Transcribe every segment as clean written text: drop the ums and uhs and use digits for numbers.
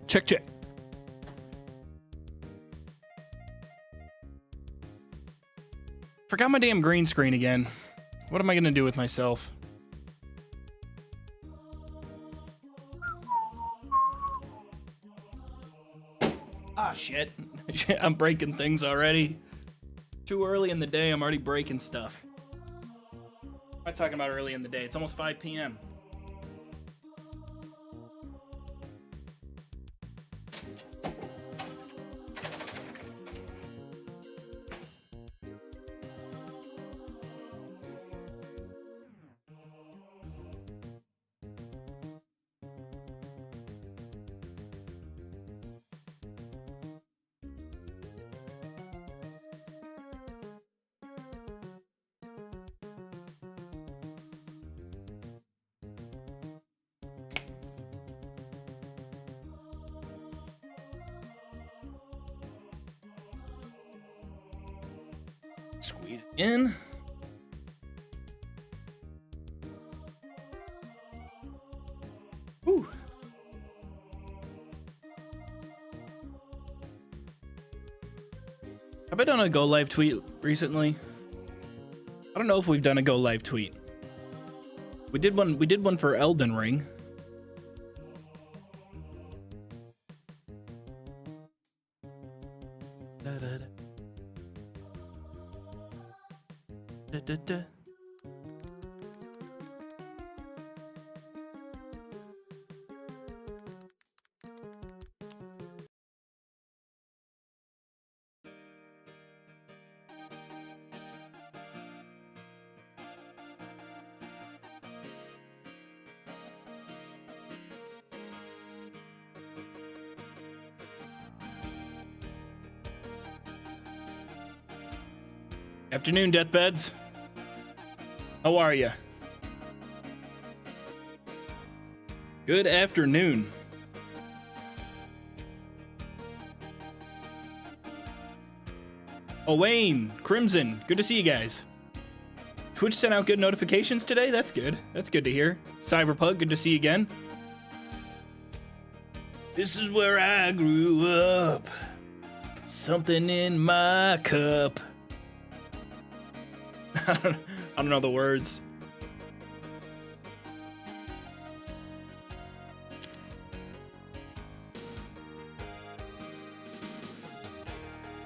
Check, check. Forgot my damn green screen again. What am I gonna do with myself? Ah, shit. I'm breaking things already. Too early in the day, I'm already breaking stuff. What am I talking about early in the day? It's almost 5 p.m. Squeeze in. Whew. Have I done a go live tweet recently? I don't know if we've done a go live tweet. We did one for Elden Ring. Da. Afternoon, deathbeds. How are you? Good afternoon. Oh, Wayne, Crimson, good to see you guys. Twitch sent out good notifications today. That's good. That's good to hear. Cyberpug, good to see you again. This is where I grew up. Something in my cup. I don't know the words.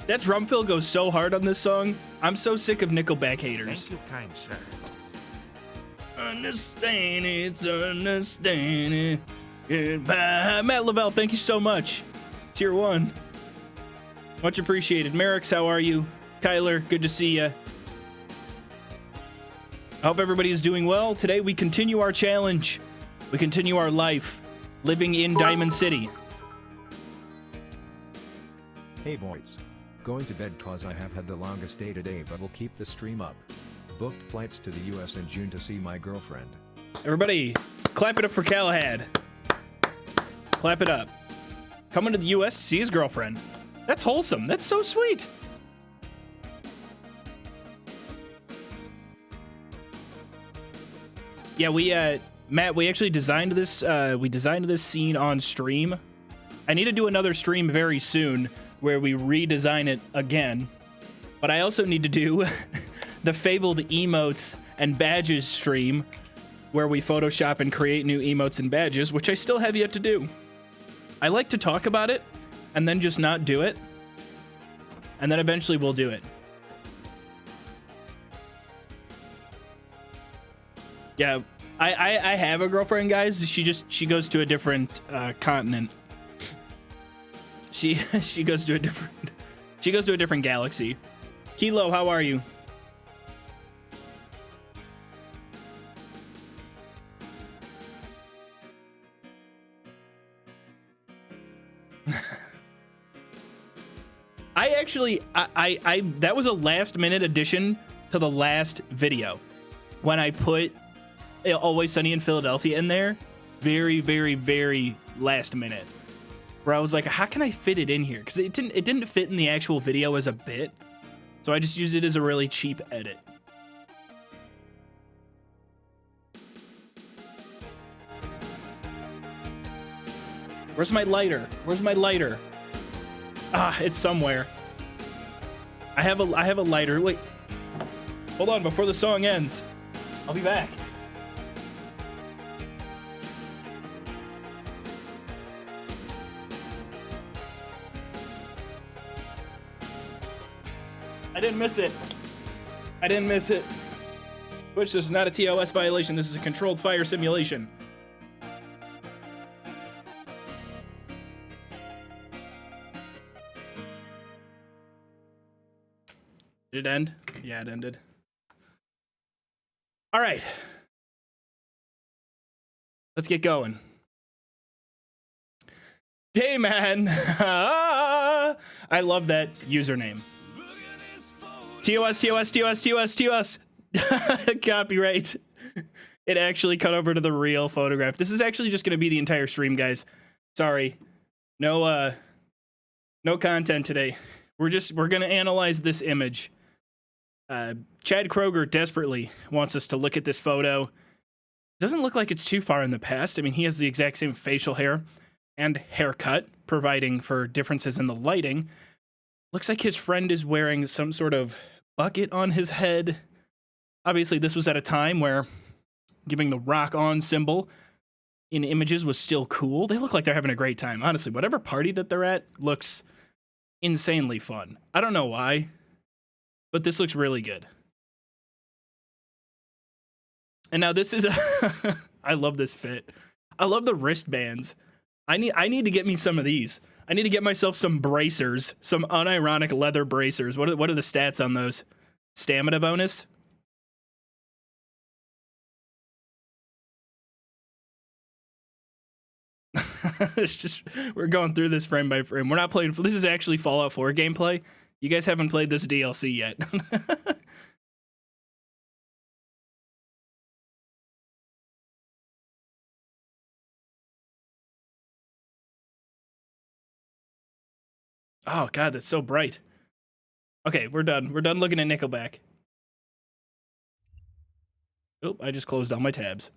That drum fill goes so hard on this song. I'm so sick of Nickelback haters. Thank you, kind sir. Understand it's understanding. Goodbye. Matt Lavelle, thank you so much. Tier 1. Much appreciated. Merrick's, how are you? Kyler, good to see ya. I hope everybody is doing well. Today we continue our challenge. We continue our life living in Diamond City. Hey boys. Going to bed cause I have had the longest day today, but we'll keep the stream up. Booked flights to the US in June to see my girlfriend. Everybody, clap it up for Calahad. Clap it up. Coming to the US to see his girlfriend. That's wholesome. That's so sweet. Yeah, Matt, we actually designed this. We designed this scene on stream. I need to do another stream very soon where we redesign it again. But I also need to do the fabled emotes and badges stream where we Photoshop and create new emotes and badges, which I still have yet to do. I like to talk about it and then just not do it. And then eventually we'll do it. Yeah, I have a girlfriend, guys. She goes to a different continent. She goes to a different galaxy. Kilo, how are you? I that was a last minute addition to the last video when I put Always Sunny in Philadelphia in there. Very, very, very last minute. Where I was like, how can I fit it in here? Because it didn't fit in the actual video as a bit. So I just used it as a really cheap edit. Where's my lighter? Where's my lighter? Ah, it's somewhere. I have a lighter. Wait. Hold on before the song ends. I'll be back. I didn't miss it. I didn't miss it. Which, this is not a TOS violation. This is a controlled fire simulation. Did it end? Yeah, it ended. All right. Let's get going. Dayman. I love that username. TOS. Copyright. It actually cut over to the real photograph. This is actually just going to be the entire stream, guys. Sorry. No content today. We're going to analyze this image. Chad Kroger desperately wants us to look at this photo. Doesn't look like it's too far in the past. I mean, he has the exact same facial hair and haircut, providing for differences in the lighting. Looks like his friend is wearing some sort of bucket on his head. Obviously, this was at a time where giving the rock on symbol in images was still cool. They look like they're having a great time. Honestly, whatever party that they're at looks insanely fun. I don't know why, but this looks really good. And now this is I love this fit. I love the wristbands. I need to get me some of these. I need to get myself some bracers, some unironic leather bracers. What are the stats on those? Stamina bonus? It's just, we're going through this frame by frame. We're not playing, this is actually Fallout 4 gameplay. You guys haven't played this DLC yet. Oh god, that's so bright. Okay, we're done. We're done looking at Nickelback. Oh, I just closed all my tabs.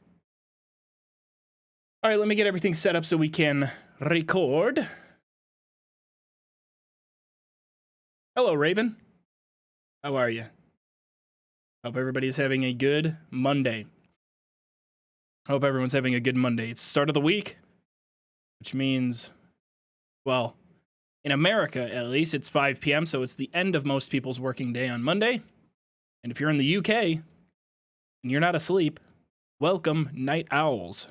All right, let me get everything set up so we can record. Hello, Raven. How are you? Hope everybody's having a good Monday. Hope everyone's having a good Monday. It's the start of the week, which means, well, in America, at least, it's 5 p.m., so it's the end of most people's working day on Monday. And if you're in the UK and you're not asleep, welcome, night owls.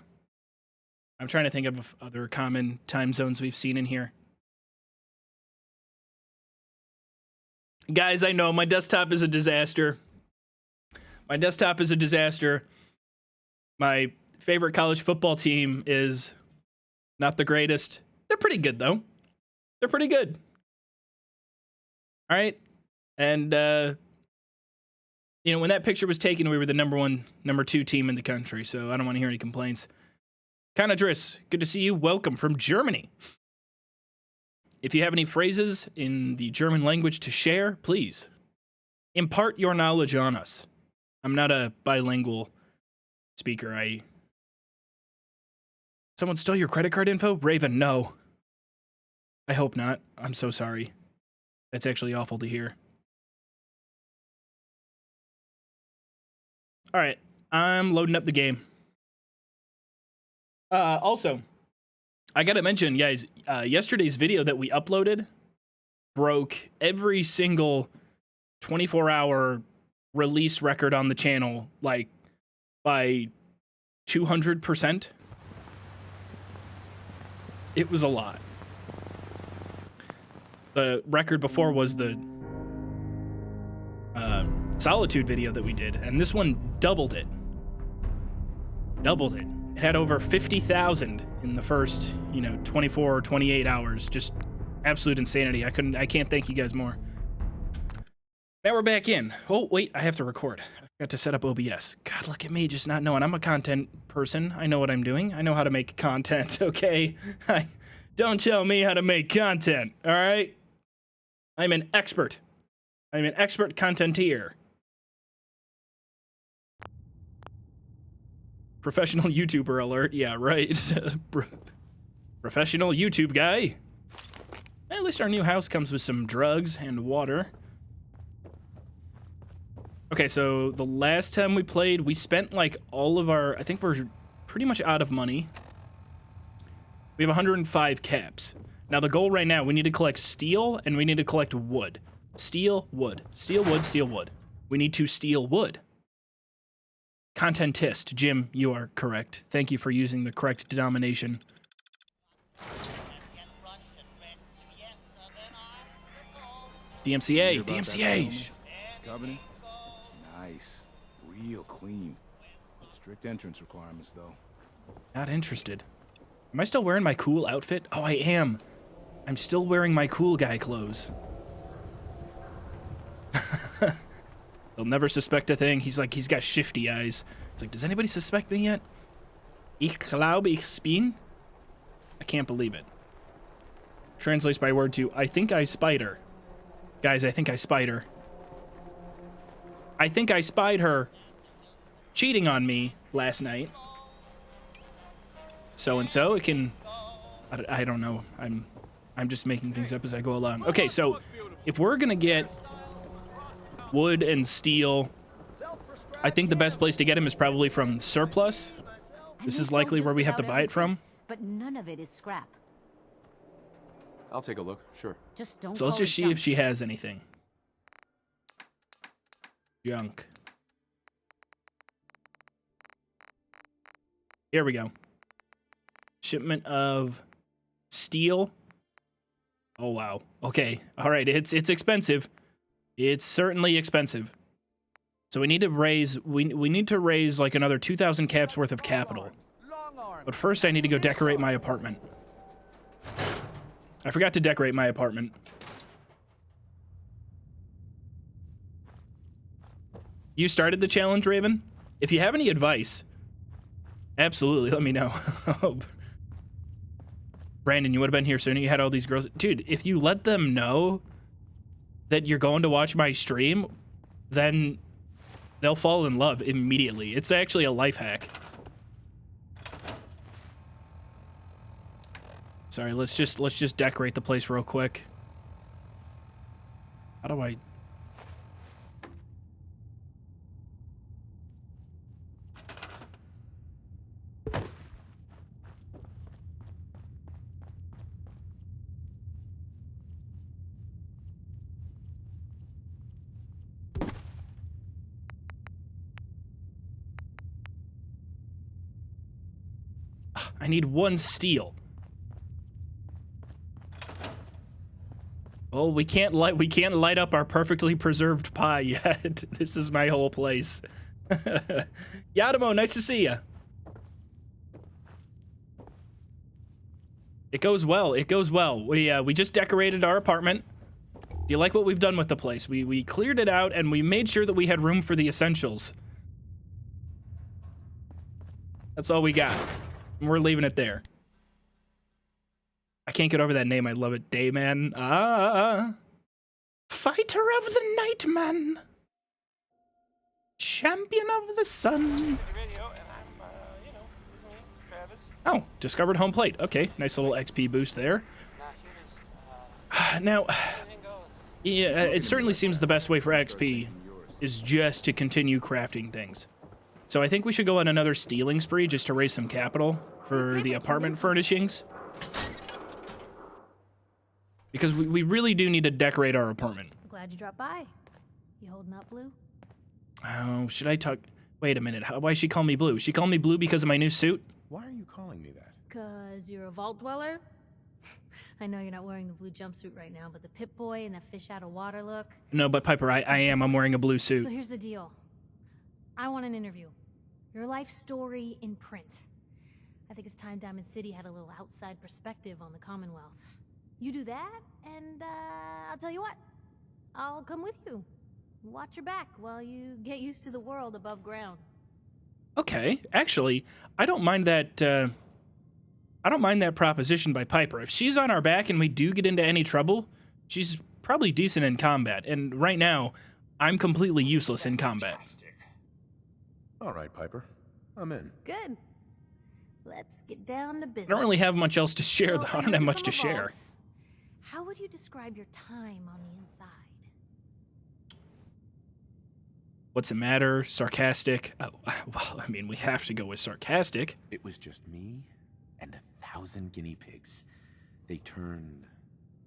I'm trying to think of other common time zones we've seen in here. Guys, I know my desktop is a disaster. My desktop is a disaster. My favorite college football team is not the greatest. They're pretty good, though. They're pretty good. All right. And, you know, when that picture was taken, we were the number 2 team in the country, so I don't want to hear any complaints. Kana Driss, good to see you. Welcome from Germany. If you have any phrases in the German language to share, please impart your knowledge on us. I'm not a bilingual speaker. Someone stole your credit card info? Raven, no. I hope not. I'm so sorry. That's actually awful to hear. All right, I'm loading up the game. Also, I gotta mention, guys, yesterday's video that we uploaded broke every single 24-hour release record on the channel, like, by 200%. It was a lot. The record before was the Solitude video that we did, and this one doubled it. Doubled it. It had over 50,000 in the first, 24 or 28 hours. Just absolute insanity. I can't thank you guys more. Now we're back in. Oh, wait, I have to record. I forgot to set up OBS. God, look at me, just not knowing. I'm a content person. I know what I'm doing. I know how to make content, okay? Don't tell me how to make content, all right? I'm an expert. I'm an expert contenteer. Professional YouTuber alert. Yeah, right. Professional YouTube guy. At least our new house comes with some drugs and water. Okay, so the last time we played, we spent like all of our... I think we're pretty much out of money. We have 105 caps. Now the goal right now, we need to collect steel and we need to collect wood. Steel, wood. Steel, wood, steel, wood. We need to steal wood. Contentist. Jim, you are correct. Thank you for using the correct denomination. DMCA. DMCA. Covenant? Nice. Real clean. Strict entrance requirements, though. Not interested. Am I still wearing my cool outfit? Oh, I am. I'm still wearing my cool guy clothes. They'll never suspect a thing. He's like, he's got shifty eyes. It's like, does anybody suspect me yet? Ich glaube, ich bin? I can't believe it. Translates by word to, I think I spied her. Guys, I think I spied her. I think I spied her cheating on me last night. So-and-so, it can... I don't know. I'm just making things up as I go along. Okay, so if we're gonna get wood and steel, I think the best place to get them is probably from surplus. This is likely where we have to buy it from. But none of it is scrap. I'll take a look, sure. Just don't. So let's just see if she has anything. Junk. Here we go. Shipment of steel. Oh wow. Okay. All right. It's expensive. It's certainly expensive. So we need to raise like another 2,000 caps worth of capital. But first I need to go decorate my apartment. I forgot to decorate my apartment. You started the challenge, Raven? If you have any advice, absolutely let me know. Brandon, you would have been here sooner. You had all these girls. Dude, if you let them know that you're going to watch my stream, then they'll fall in love immediately. It's actually a life hack. Sorry, let's just decorate the place real quick. How do I... I need one steel. Oh, we can't light up our perfectly preserved pie yet. This is my whole place. Yadamo, nice to see ya. It goes well. It goes well. We just decorated our apartment. Do you like what we've done with the place? We cleared it out and we made sure that we had room for the essentials. That's all we got. And we're leaving it there. I can't get over that name. I love it. Dayman. Fighter of the night, man. Champion of the sun. Oh, discovered home plate. Okay, nice little XP boost there. Now, yeah, it certainly seems the best way for XP is just to continue crafting things. So I think we should go on another stealing spree just to raise some capital for the apartment furnishings. Because we really do need to decorate our apartment. Glad you dropped by. You holding up, Blue? Oh, should I talk? Wait a minute. Why does she call me Blue? She called me Blue because of my new suit? Why are you calling me that? Cause you're a vault dweller? I know you're not wearing the blue jumpsuit right now, but the Pip-Boy and the fish out of water look. No, but Piper, I am. I'm wearing a blue suit. So here's the deal. I want an interview. Your life story in print. I think it's time Diamond City had a little outside perspective on the Commonwealth. You do that, and I'll tell you what. I'll come with you. Watch your back while you get used to the world above ground. Okay, actually, I don't mind that. I don't mind that proposition by Piper. If she's on our back and we do get into any trouble, she's probably decent in combat. And right now, I'm completely useless in combat. All right, Piper. I'm in. Good. let's get down to business. I don't really have much else to share, So, though. I know don't have you're much from to a share. vault. How would you describe your time on the inside? What's the matter? Sarcastic? Oh, well, I mean, we have to go with sarcastic. It was just me and 1,000 guinea pigs. They turned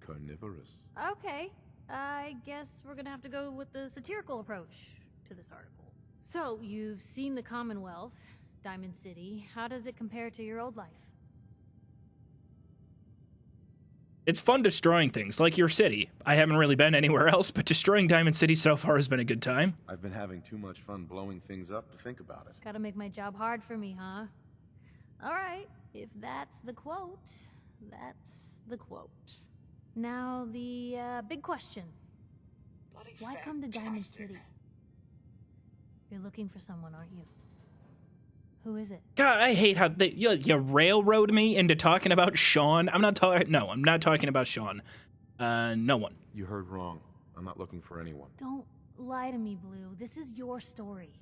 carnivorous. Okay, I guess we're gonna have to go with the satirical approach to this article. So, you've seen the Commonwealth, Diamond City. How does it compare to your old life? It's fun destroying things, like your city. I haven't really been anywhere else, but destroying Diamond City so far has been a good time. I've been having too much fun blowing things up to think about it. Gotta make my job hard for me, huh? Alright, if that's the quote, that's the quote. Now, the big question. Why come to Diamond City? You're looking for someone, aren't you? Who is it? God, I hate how you railroad me into talking about Sean. I'm not talking about Sean. No one. You heard wrong. I'm not looking for anyone. Don't lie to me, Blue. This is your story.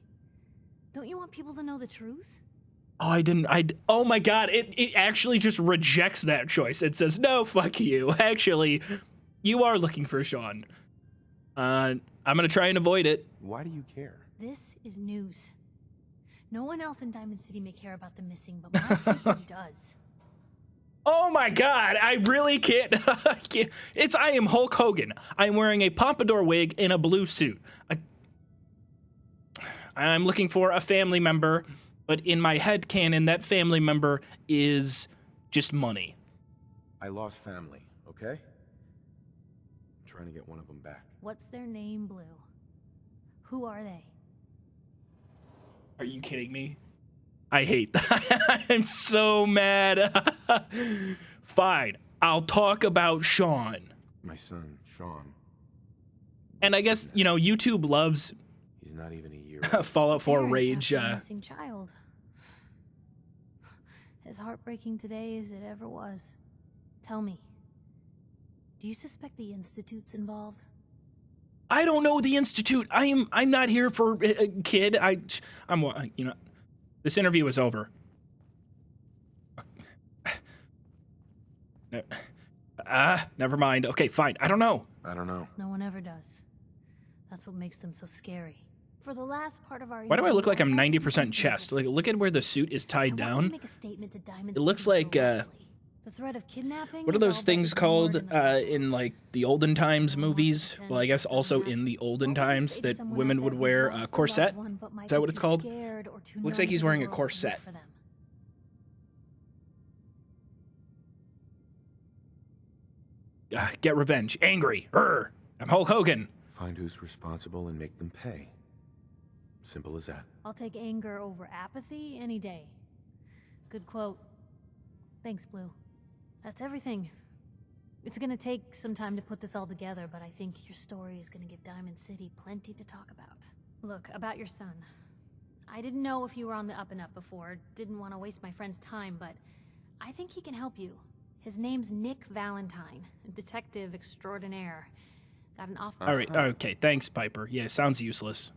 Don't you want people to know the truth? Oh, oh my God, it actually just rejects that choice. It says, no, fuck you. Actually, you are looking for Sean. I'm gonna try and avoid it. Why do you care? This is news. No one else in Diamond City may care about the missing, but my people does. Oh my God, I really can't. I am Hulk Hogan. I'm wearing a pompadour wig and a blue suit. I'm looking for a family member, but in my head canon, that family member is just money. I lost family, okay? I'm trying to get one of them back. What's their name, Blue? Who are they? Are you kidding me? I hate that. I'm so mad. Fine, I'll talk about Sean. My son, Sean. And I guess, you know, YouTube loves He's not even a year Fallout 4 Parent rage. after a missing child. As heartbreaking today as it ever was. Tell me, do you suspect the Institute's involved? I don't know the Institute. I'm not here for a kid. I'm you know, this interview is over. Never mind. Okay, fine. I don't know. I don't know. No one ever does. That's what makes them so scary. For the last part of our Why do I look like I'm interview, 90% chest? Like, look at where the suit is tied I want you to down. make a statement to Diamond It looks City like, directly. The threat of kidnapping. What are is those all but things called ignored in like the olden times movies? Well, I guess also in the olden times that women would wear a corset. Is that what it's called? Looks like he's wearing a corset. Get revenge. Angry. I'm Hulk Hogan. Find who's responsible and make them pay. Simple as that. I'll take anger over apathy any day. Good quote. Thanks, Blue. That's everything. It's gonna take some time to put this all together, but I think your story is gonna give Diamond City plenty to talk about. Look, about your son. I didn't know if you were on the up and up before, didn't want to waste my friend's time, but I think he can help you. His name's Nick Valentine, detective extraordinaire. Got an offer. All right. Okay. Thanks, Piper. Yeah, sounds useless.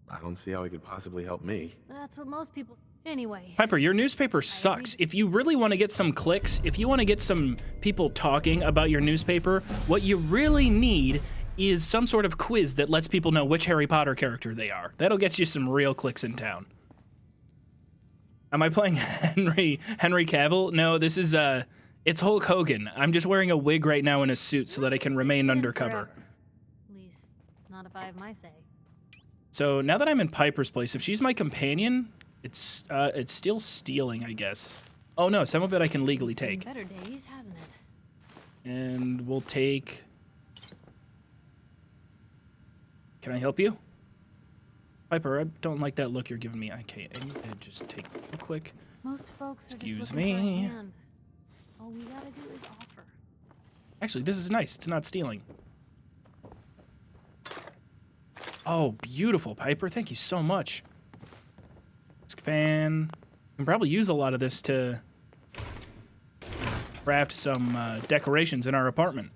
I don't see how he could possibly help me. That's what most people... Anyway. Piper, your newspaper sucks. If you really want to get some clicks, if you want to get some people talking about your newspaper, what you really need is some sort of quiz that lets people know which Harry Potter character they are. That'll get you some real clicks in town. Am I playing Henry Cavill? No, this is it's Hulk Hogan. I'm just wearing a wig right now in a suit so that I can remain undercover. At least, not if I have my say. So now that I'm in Piper's place, if she's my companion, it's still stealing, I guess. Oh no, some of it I can legally take. Better days, hasn't it? And we'll take... Can I help you? Piper, I don't like that look you're giving me. Okay, I need to just take real quick. Most folks are Excuse just looking for a me. hand. All we gotta do is offer. Actually, this is nice. It's not stealing. Oh, beautiful, Piper. Thank you so much. Desk fan. I can probably use a lot of this to craft some decorations in our apartment.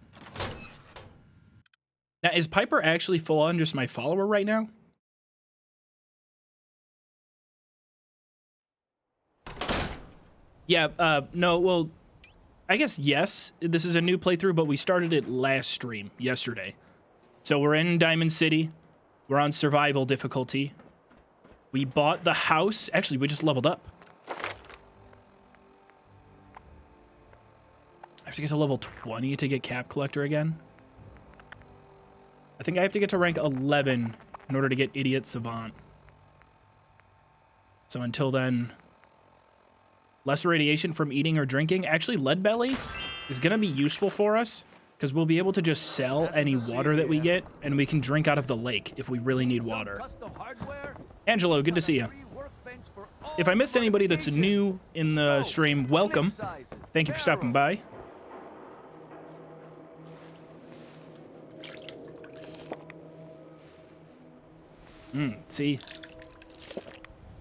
Now, is Piper actually full on just my follower right now? Yeah, no, well, I guess yes, this is a new playthrough, but we started it last stream, yesterday. So we're in Diamond City. We're on survival difficulty. We bought the house. Actually, we just leveled up. I have to get to level 20 to get Cap Collector again. I think I have to get to rank 11 in order to get Idiot Savant. So until then, less radiation from eating or drinking. Actually, Lead Belly is going to be useful for us because we'll be able to just sell any water that we get, and we can drink out of the lake if we really need water. Angelo, good to see you. If I missed anybody that's new in the stream, welcome. Thank you for stopping by. See,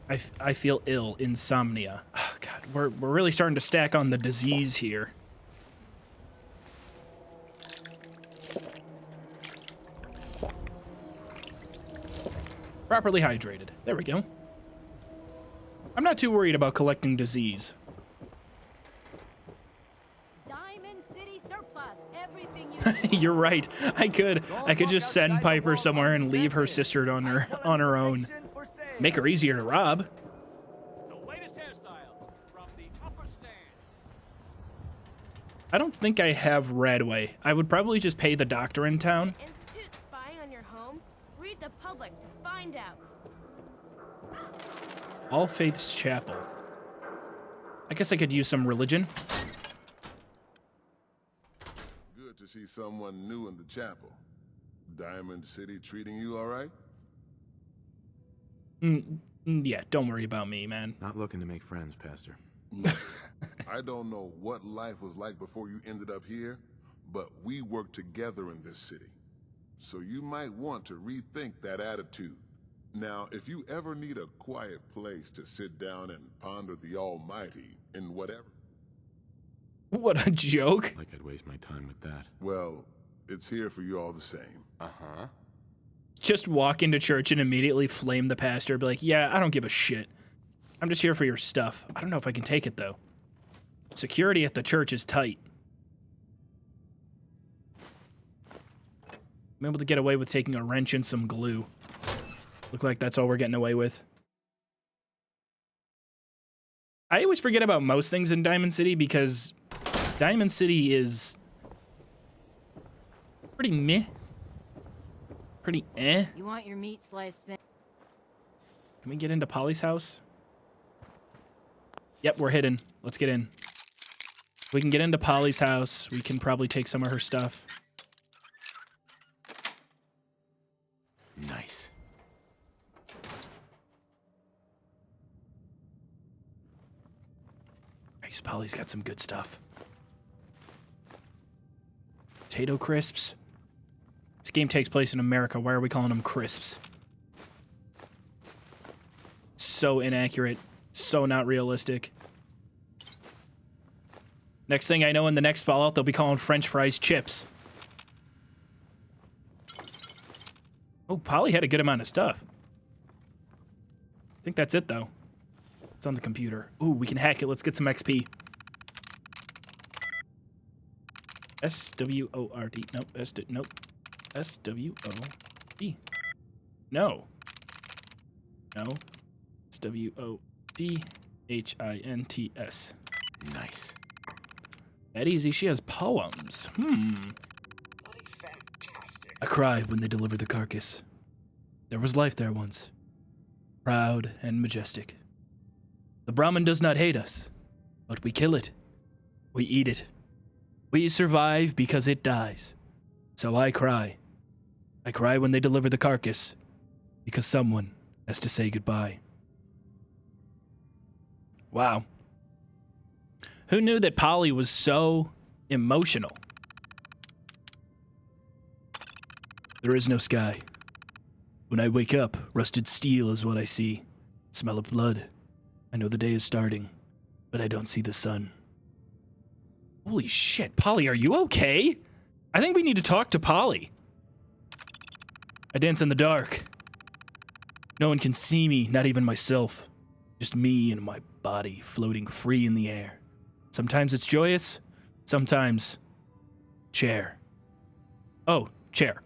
I feel ill. Insomnia. Oh, God, we're really starting to stack on the disease here. Properly hydrated. There we go. I'm not too worried about collecting disease. Diamond City surplus. Everything you You're right. I could just send Piper somewhere and leave her sister on her own. Make her easier to rob. The latest hairstyles from the upper stand. I don't think I have Radway. I would probably just pay the doctor in town. Institute spying on your home? Read the public to find out. All Faiths Chapel. I guess I could use some religion. Good to see someone new in the chapel. Diamond City treating you all right? Yeah, don't worry about me, man. Not looking to make friends, Pastor. Look, I don't know what life was like before you ended up here, but we work together in this city. So you might want to rethink that attitude. Now, if you ever need a quiet place to sit down and ponder the Almighty in whatever... What a joke. Like I'd waste my time with that. Well, it's here for you all the same. Uh-huh. Just walk into church and immediately flame the pastor. Be like, yeah, I don't give a shit. I'm just here for your stuff. I don't know if I can take it, though. Security at the church is tight. I'm able to get away with taking a wrench and some glue. Look like that's all we're getting away with. I always forget about most things in Diamond City because Diamond City is pretty meh. Pretty eh. You want your meat sliced thin? Can we get into Polly's house? Yep, we're hidden. Let's get in. We can get into Polly's house. We can probably take some of her stuff. Nice. Nice, Polly's got some good stuff. Potato crisps. This game takes place in America. Why are we calling them crisps? So inaccurate. So not realistic. Next thing I know, in the next Fallout, they'll be calling French fries chips. Oh, Polly had a good amount of stuff. I think that's it, though. It's on the computer. Ooh, we can hack it. Let's get some XP. S-W-O-R-D. Nope. Nope. S-W-O-D. No. No. S-W-O-D-H-I-N-T-S. Nice. That easy. She has poems. I cry when they deliver the carcass. There was life there once. Proud and majestic. The Brahmin does not hate us, but we kill it. We eat it. We survive because it dies. So I cry. I cry when they deliver the carcass, because someone has to say goodbye. Wow. Who knew that Polly was so emotional? There is no sky. When I wake up, rusted steel is what I see. Smell of blood. I know the day is starting, but I don't see the sun. Holy shit, Polly, are you okay? I think we need to talk to Polly. I dance in the dark. No one can see me, not even myself. Just me and my body floating free in the air. Sometimes it's joyous, sometimes chair. Oh, chair.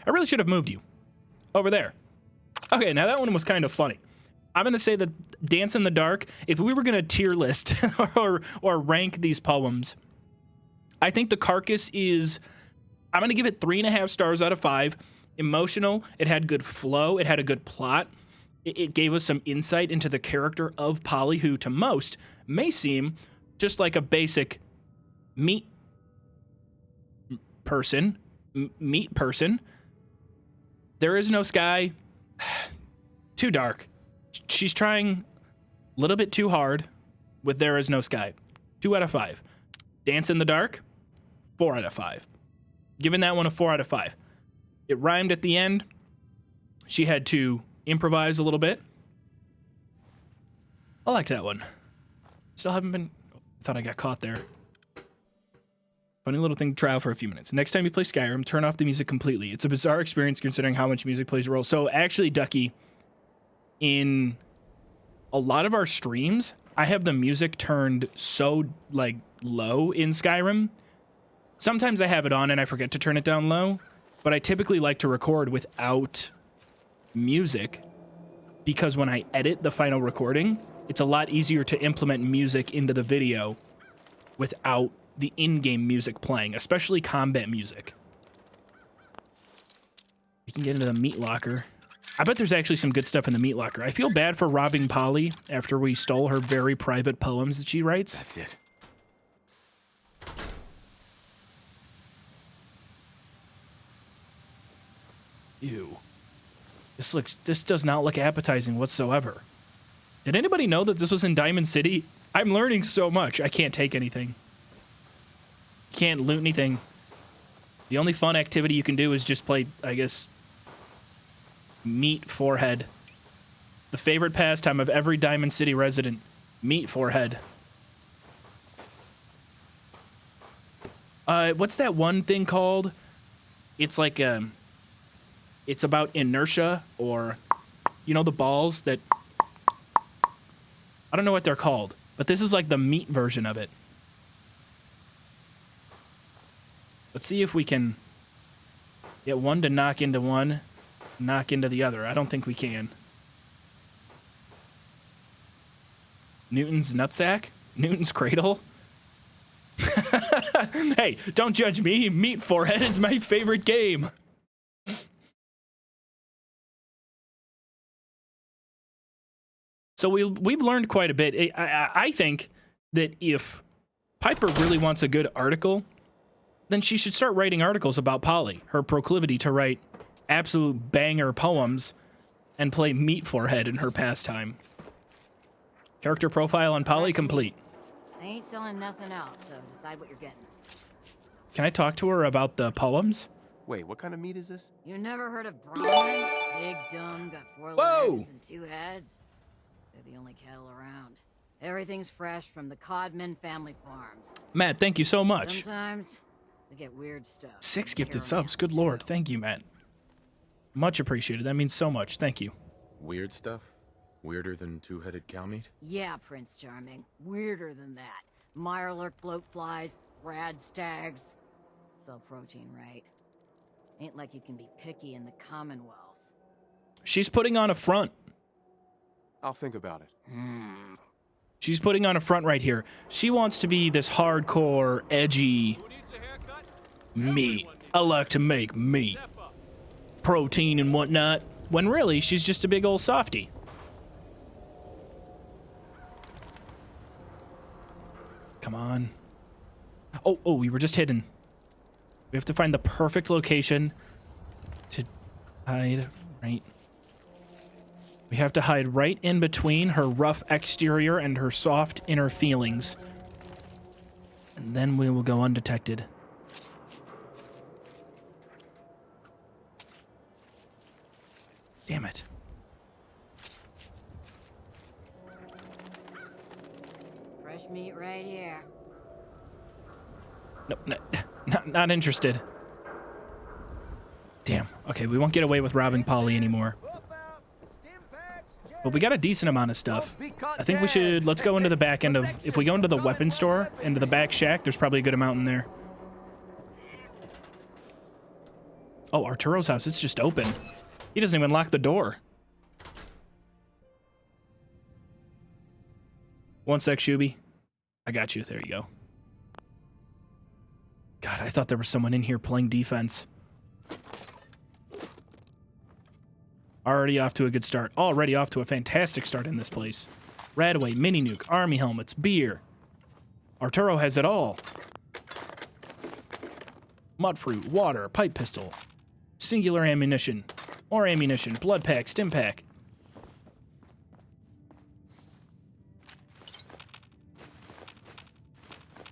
I really should have moved you. Over there. Okay, now that one was kind of funny. I'm going to say that Dance in the Dark, if we were going to tier list or rank these poems, I think The Carcass is, I'm going to give it 3.5 stars out of 5. Emotional, it had good flow, it had a good plot. It gave us some insight into the character of Polly, who to most may seem just like a basic meat person. There is no sky. Too dark. She's trying a little bit too hard with There Is No Sky. 2 out of 5. Dance in the Dark, 4 out of 5. Giving that one a 4 out of 5. It rhymed at the end. She had to improvise a little bit. I like that one. Still haven't been... I thought I got caught there. Funny little thing to try out for a few minutes. Next time you play Skyrim, turn off the music completely. It's a bizarre experience considering how much music plays a role. So actually, Ducky, in a lot of our streams, I have the music turned so like low in Skyrim. Sometimes I have it on and I forget to turn it down low, but I typically like to record without music because when I edit the final recording, it's a lot easier to implement music into the video without the in-game music playing, especially combat music. We can get into the meat locker. I bet there's actually some good stuff in the meat locker. I feel bad for robbing Polly after we stole her very private poems that she writes. That's it. Ew. This does not look appetizing whatsoever. Did anybody know that this was in Diamond City? I'm learning so much. I can't take anything. Can't loot anything. The only fun activity you can do is just play, I guess, meat forehead. The favorite pastime of every Diamond City resident. Meat forehead. What's that one thing called? It's like, it's about inertia, or, you know, the balls that, I don't know what they're called, but this is like the meat version of it. Let's see if we can get one to knock into one, knock into the other. I don't think we can. Newton's nutsack? Newton's cradle? Hey, don't judge me. Meat forehead is my favorite game. So we've learned quite a bit. I think that if Piper really wants a good article, then she should start writing articles about Polly, her proclivity to write absolute banger poems and play meat forehead in her pastime. Character profile on Polly complete. I ain't selling nothing else, so decide what you're getting. Can I talk to her about the poems? Wait, what kind of meat is this? You never heard of Brahmin? Big, dumb, got 4 Whoa! legs and 2 heads. They're the only cattle around. Everything's fresh from the Codman family farms. Matt, thank you so much. Sometimes they get weird stuff. 6 gifted subs. Good lord. Thank you, Matt. Much appreciated. That means so much. Thank you. Weird stuff? Weirder than 2-headed cow meat? Yeah, Prince Charming. Weirder than that. Mirelurk bloatflies, rad stags. Sell protein, right? Ain't like you can be picky in the Commonwealth. She's putting on a front. I'll think about it. She's putting on a front right here. She wants to be this hardcore, edgy meat. I like to make meat. Protein and whatnot. When really, she's just a big old softie. Come on. Oh, we were just hidden. We have to find the perfect location to hide right. We have to hide right in between her rough exterior and her soft inner feelings. And then we will go undetected. Damn it. Fresh meat right here. Nope, not interested. Damn. Okay, we won't get away with robbing Polly anymore. But we got a decent amount of stuff. I think we should, let's go into the back end of, if we go into the weapon store, into the back shack, there's probably a good amount in there. Oh, Arturo's house, it's just open. He doesn't even lock the door. One sec, Shuby. I got you, there you go. God, I thought there was someone in here playing defense. Already off to a good start. Already off to a fantastic start in this place. Radaway, mini nuke, army helmets, beer. Arturo has it all. Mudfruit, water, pipe pistol, singular ammunition, more ammunition, blood pack, stim pack.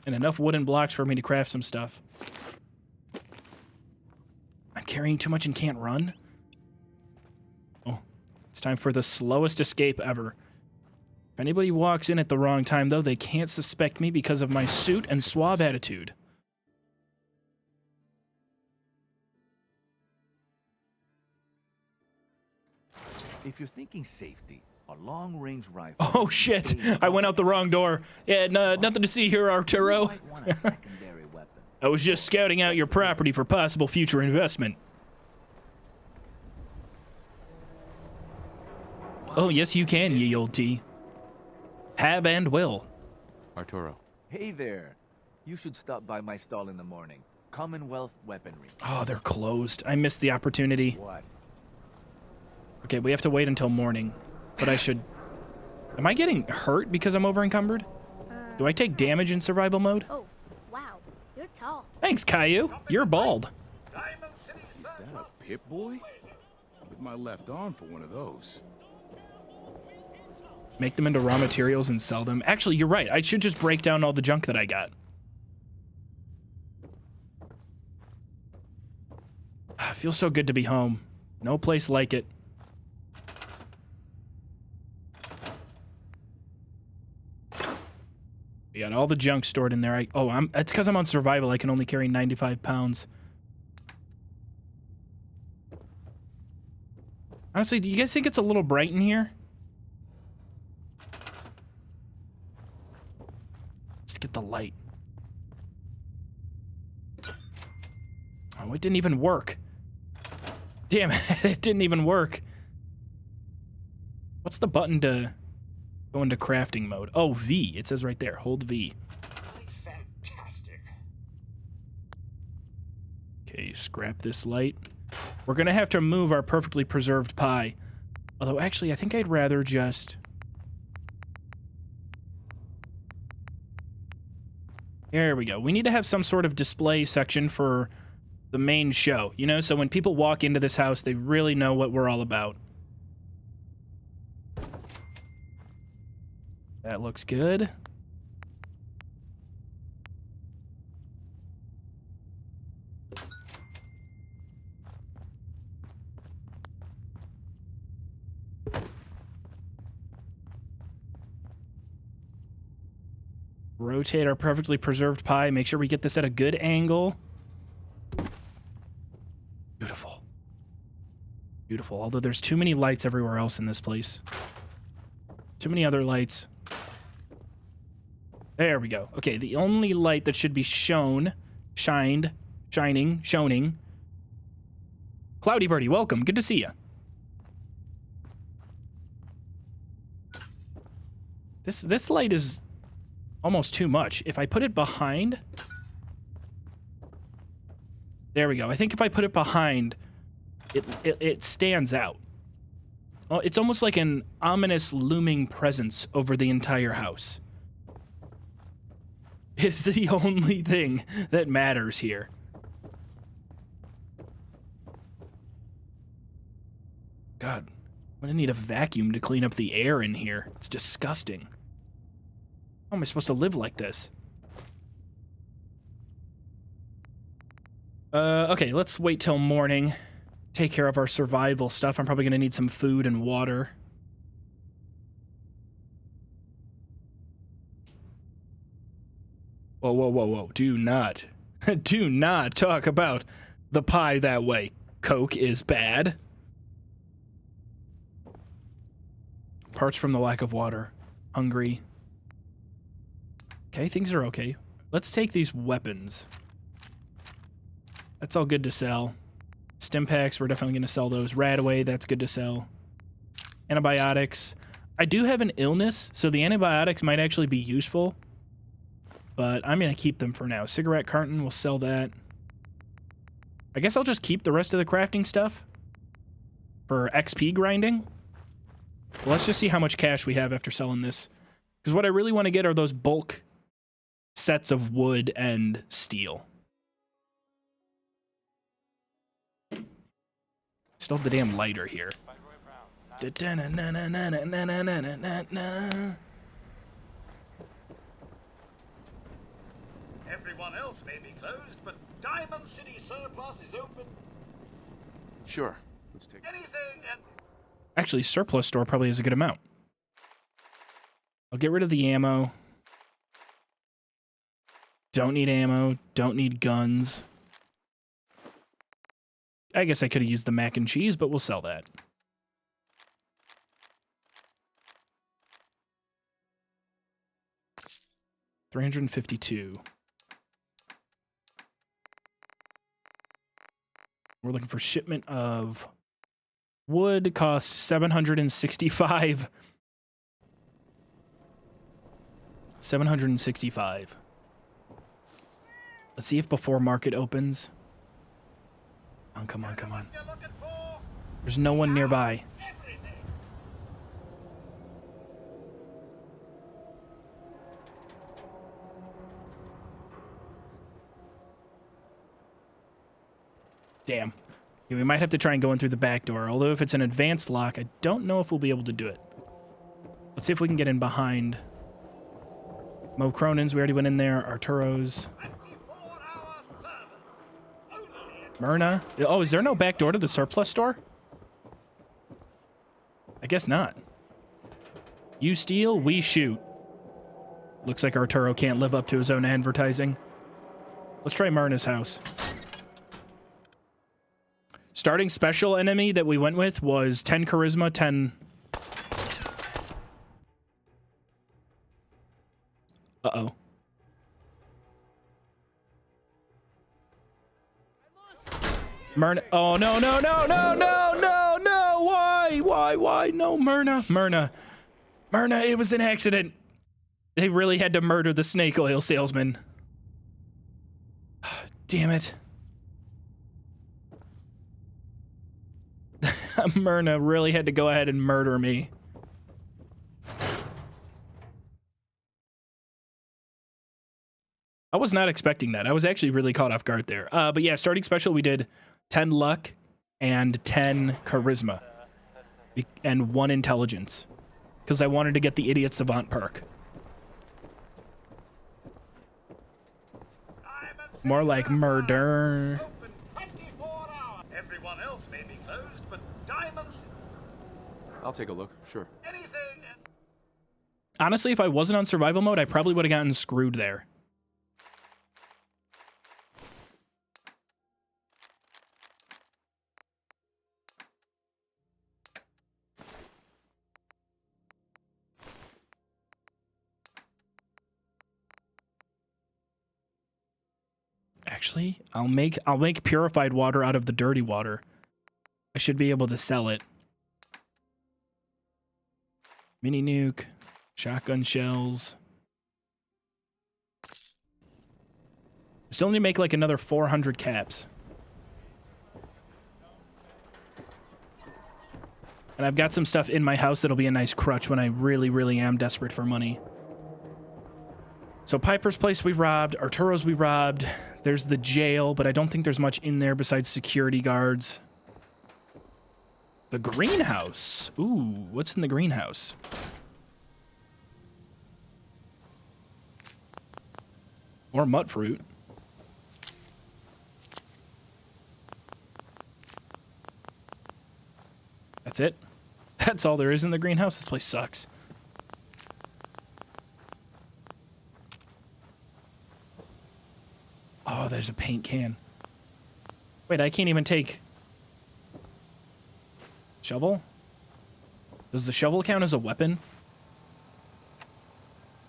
And enough wooden blocks for me to craft some stuff. I'm carrying too much and can't run? Oh, it's time for the slowest escape ever. If anybody walks in at the wrong time, though, they can't suspect me because of my suit and suave attitude. If you're thinking safety, a long-range rifle... Oh, shit! I went out the wrong door. Yeah, nothing to see here, Arturo. I was just scouting out your property for possible future investment. Oh, yes, you can, ye old T. Have and will. Arturo. Hey there. You should stop by my stall in the morning. Commonwealth weaponry. Oh, they're closed. I missed the opportunity. What? Okay, we have to wait until morning. But I should... Am I getting hurt because I'm over encumbered? Do I take damage in survival mode? Oh, wow. You're tall. Thanks, Caillou. You're bald. Is that a Pip-Boy? With my left arm for one of those. Make them into raw materials and sell them. Actually, you're right. I should just break down all the junk that I got. Feels so good to be home. No place like it. We got all the junk stored in there. It's because I'm on survival. I can only carry 95 pounds. Honestly, do you guys think it's a little bright in here? Let's get the light. Oh, it didn't even work. Damn it, it didn't even work. What's the button to go into crafting mode? Oh, V. It says right there. Hold V. Fantastic. Okay, scrap this light. We're gonna have to move our perfectly preserved pie. Although, actually, I think I'd rather just... There we go. We need to have some sort of display section for the main show, you know? So when people walk into this house, they really know what we're all about. That looks good. Rotate our perfectly preserved pie. Make sure we get this at a good angle. Beautiful. Beautiful. Although there's too many lights everywhere else in this place. Too many other lights. There we go. Okay, the only light that should be shown, shining. Cloudy Birdie, welcome. Good to see you. This light is almost too much. If I put it behind... There we go. I think if I put it behind, it stands out. Oh, it's almost like an ominous looming presence over the entire house. It's the only thing that matters here. God, I'm gonna need a vacuum to clean up the air in here. It's disgusting. How am I supposed to live like this? Okay, let's wait till morning. Take care of our survival stuff. I'm probably gonna need some food and water. Whoa, whoa, whoa, whoa. Do not talk about the pie that way. Coke is bad. Parts from the lack of water. Hungry. Okay, things are okay. Let's take these weapons. That's all good to sell. Stim packs, we're definitely going to sell those. Radaway, that's good to sell. Antibiotics. I do have an illness, so the antibiotics might actually be useful. But I'm going to keep them for now. Cigarette carton, we'll sell that. I guess I'll just keep the rest of the crafting stuff for XP grinding. Well, let's just see how much cash we have after selling this. Because what I really want to get are those bulk sets of wood and steel. Still have the damn lighter here. Everyone else may be closed, but Diamond City Surplus is open. Sure. Let's take it. Anything and... Actually, surplus store probably has a good amount. I'll get rid of the ammo. Don't need ammo. Don't need guns. I guess I could have used the mac and cheese, but we'll sell that. $352. We're looking for shipment of wood. Costs $765. $765. Let's see if before market opens. Oh, come on, come on. There's no one nearby. Damn. Okay, we might have to try and go in through the back door. Although if it's an advanced lock, I don't know if we'll be able to do it. Let's see if we can get in behind. Mo Cronin's, we already went in there. Arturo's. Myrna. Oh, is there no back door to the surplus store? I guess not. You steal, we shoot. Looks like Arturo can't live up to his own advertising. Let's try Myrna's house. Starting special enemy that we went with was 10 charisma, 10... Uh-oh. Myrna. Oh, no, no, no, no, no, no, no. Why? No, Myrna. Myrna, it was an accident. They really had to murder the snake oil salesman. Damn it. Myrna really had to go ahead and murder me. I was not expecting that. I was actually really caught off guard there. But yeah, starting special, we did 10 luck and 10 charisma. And 1 intelligence. Because I wanted to get the idiot savant perk. More like murder. Everyone else may be closed, but Diamonds... I'll take a look, sure. Anything and... Honestly, if I wasn't on survival mode, I probably would have gotten screwed there. Actually, I'll make purified water out of the dirty water. I should be able to sell it. Mini nuke, shotgun shells. Still need to make like another 400 caps. And I've got some stuff in my house that'll be a nice crutch when I really, really am desperate for money. So Piper's place we robbed, Arturo's we robbed. There's the jail, but I don't think there's much in there besides security guards. The greenhouse. Ooh, what's in the greenhouse? Or mud fruit. That's it. That's all there is in the greenhouse. This place sucks. Oh, there's a paint can. Wait, I can't even take... Shovel? Does the shovel count as a weapon?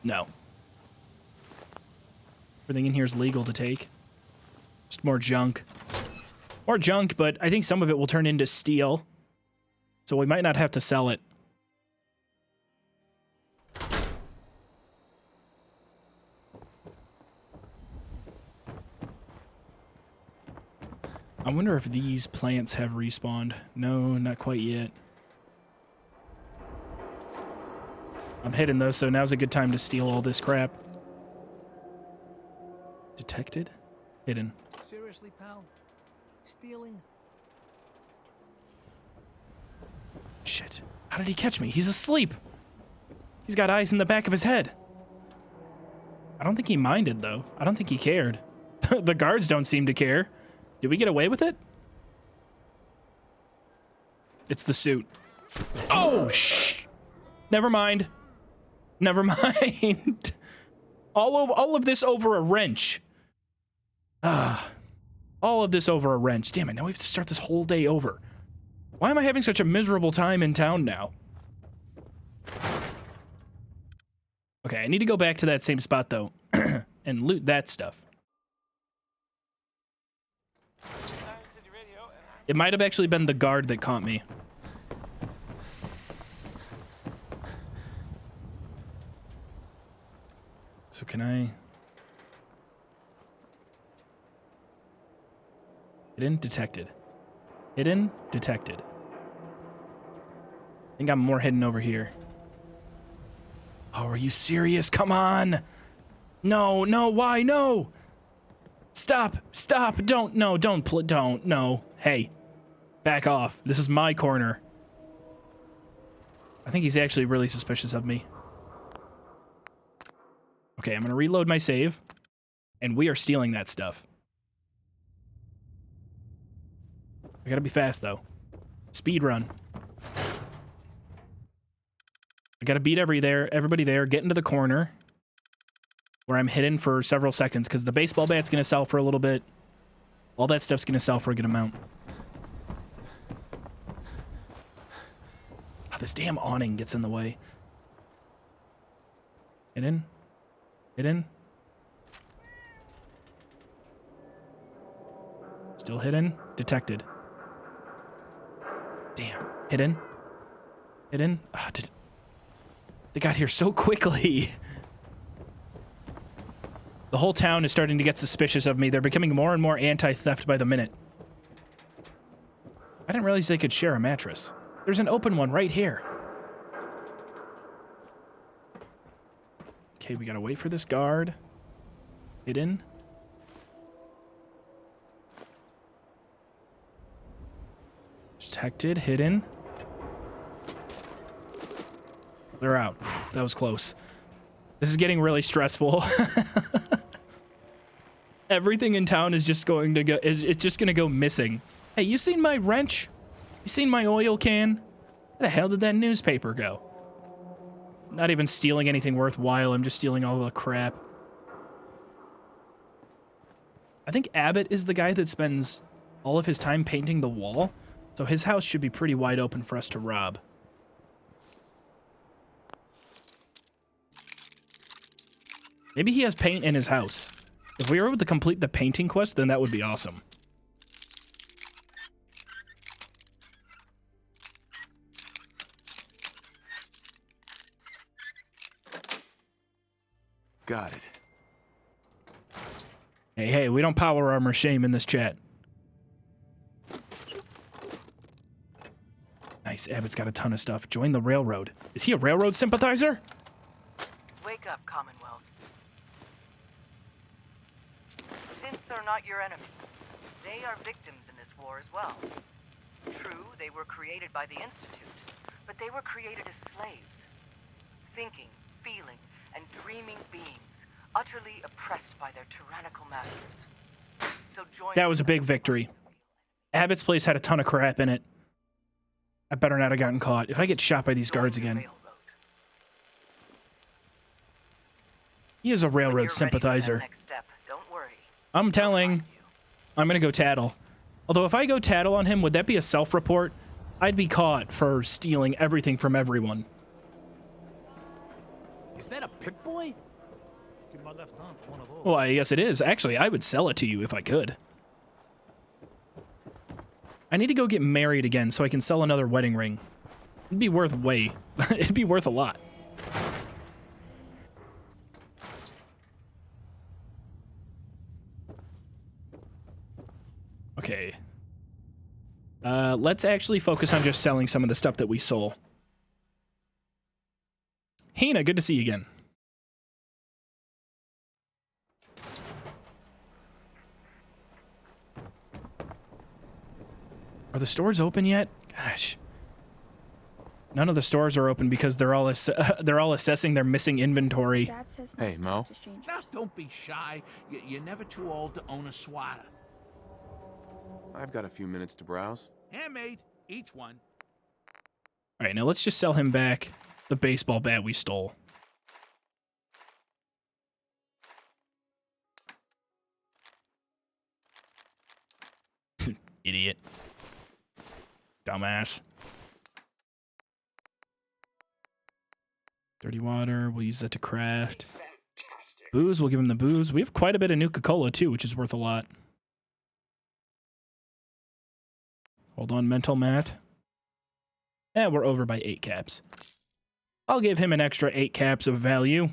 No. Everything in here is legal to take. Just more junk. More junk, but I think some of it will turn into steel. So we might not have to sell it. I wonder if these plants have respawned. No, not quite yet. I'm hidden though, so now's a good time to steal all this crap. Detected? Hidden. Seriously, pal? Stealing? Shit. How did he catch me? He's asleep. He's got eyes in the back of his head. I don't think he minded though. I don't think he cared. The guards don't seem to care. Did we get away with it? It's the suit. Oh, shh. Never mind. Never mind. All of this over a wrench. All of this over a wrench. Damn it, now we have to start this whole day over. Why am I having such a miserable time in town now? Okay, I need to go back to that same spot, though, and loot that stuff. It might have actually been the guard that caught me. So can I... Hidden, detected. Hidden, detected. I think I'm more hidden over here. Oh, are you serious? Come on! No, no, why? No! Stop! Stop! Don't, no, don't, no. Hey. Back off. This is my corner. I think he's actually really suspicious of me. Okay, I'm gonna reload my save. And we are stealing that stuff. I gotta be fast, though. Speed run. I gotta beat everybody there, get into the corner. Where I'm hidden for several seconds, because the baseball bat's gonna sell for a little bit. All that stuff's gonna sell for a good amount. Oh, this damn awning gets in the way. Hidden. Hidden. Still hidden. Detected. Damn. Hidden. Hidden. Oh, they got here so quickly. The whole town is starting to get suspicious of me. They're becoming more and more anti-theft by the minute. I didn't realize they could share a mattress. There's an open one right here. Okay, we gotta wait for this guard. Hidden. Detected, hidden. They're out. Whew, that was close. This is getting really stressful. Everything in town is just going to go, it's just gonna go missing. Hey, you seen my wrench? You seen my oil can? Where the hell did that newspaper go? Not even stealing anything worthwhile, I'm just stealing all the crap. I think Abbott is the guy that spends all of his time painting the wall, so his house should be pretty wide open for us to rob. Maybe he has paint in his house. If we were able to complete the painting quest, then that would be awesome. Got it. Hey, we don't power armor shame in this chat. Nice, Abbott's got a ton of stuff. Join the railroad. Is he a railroad sympathizer? Wake up, Commonwealth. Since they're not your enemy, they are victims in this war as well. True, they were created by the Institute, but they were created as slaves. Thinking, feeling, and dreaming beings, utterly oppressed by their tyrannical masters. So join that was a big victory. Abbott's place had a ton of crap in it. I better not have gotten caught. If I get shot by these guards again. He is a railroad sympathizer. I'm telling. I'm gonna go tattle. Although if I go tattle on him, would that be a self-report? I'd be caught for stealing everything from everyone. Is that a Pip-Boy? Give my left arm for one of those. Well, I guess it is. Actually, I would sell it to you if I could. I need to go get married again so I can sell another wedding ring. It'd be worth it'd be worth a lot. Okay. Let's actually focus on just selling some of the stuff that we sold. Hina, good to see you again. Are the stores open yet? Gosh. None of the stores are open because they're all assessing their missing inventory. Hey, Mo. Now, don't be shy. You're never too old to own a swatter. I've got a few minutes to browse. Handmade, each one. All right, now let's just sell him back the baseball bat we stole. Idiot. Dumbass. Dirty water, we'll use that to craft. Booze, we'll give him the booze. We have quite a bit of Nuka-Cola too, which is worth a lot. Hold on, mental math. And we're over by 8 caps. I'll give him an extra 8 caps of value.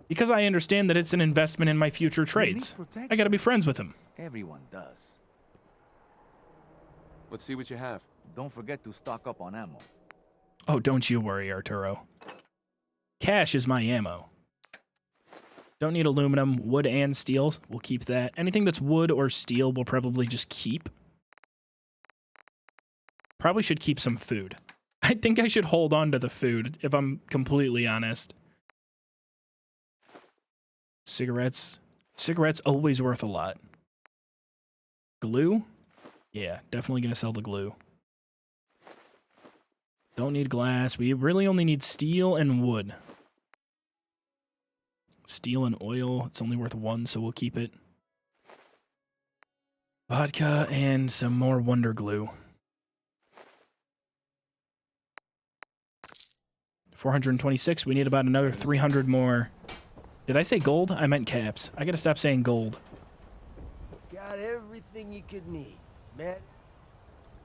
Because I understand that it's an investment in my future trades. I gotta be friends with him. Everyone does. Let's see what you have. Don't forget to stock up on ammo. Oh, don't you worry, Arturo. Cash is my ammo. Don't need aluminum, wood, and steel. We'll keep that. Anything that's wood or steel we'll probably just keep. Probably should keep some food. I think I should hold on to the food, if I'm completely honest. Cigarettes. Cigarettes always worth a lot. Glue? Yeah, definitely gonna sell the glue. Don't need glass. We really only need steel and wood. Steel and oil. It's only worth 1, so we'll keep it. Vodka and some more Wonder Glue. 426. We need about another 300 more. Did I say gold? I meant caps. I gotta stop saying gold. Got everything you could need, man.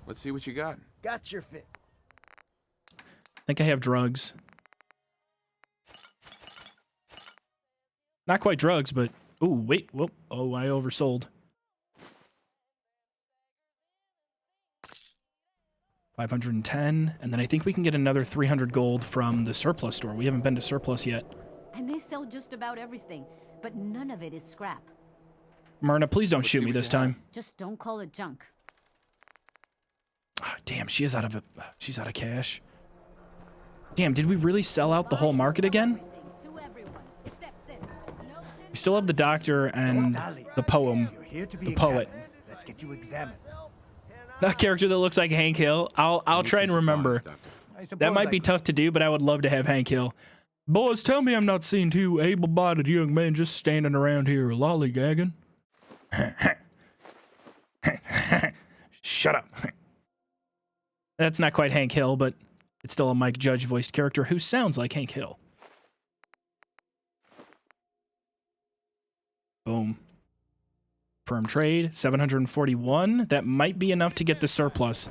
Let's see what you got. Got your fit. I think I have drugs. Not quite drugs, but... Ooh, wait. Whoop. Oh, I oversold. 510. And then I think we can get another 300 gold from the surplus store. We haven't been to surplus yet. And they sell just about everything, but none of it is scrap. Myrna, please don't shoot me this time. Just don't call it junk. Oh, damn, she's out of cash. Damn, did we really sell out the whole market again? We still have the doctor and the poem, the poet. Let's get you examined. A character that looks like Hank Hill. I'll try and remember. That might be tough to do, but I would love to have Hank Hill. Boys, tell me I'm not seeing 2 able-bodied young men just standing around here lollygagging. Shut up. That's not quite Hank Hill, but it's still a Mike Judge voiced character who sounds like Hank Hill. Boom. Firm trade, 741. That might be enough to get the surplus.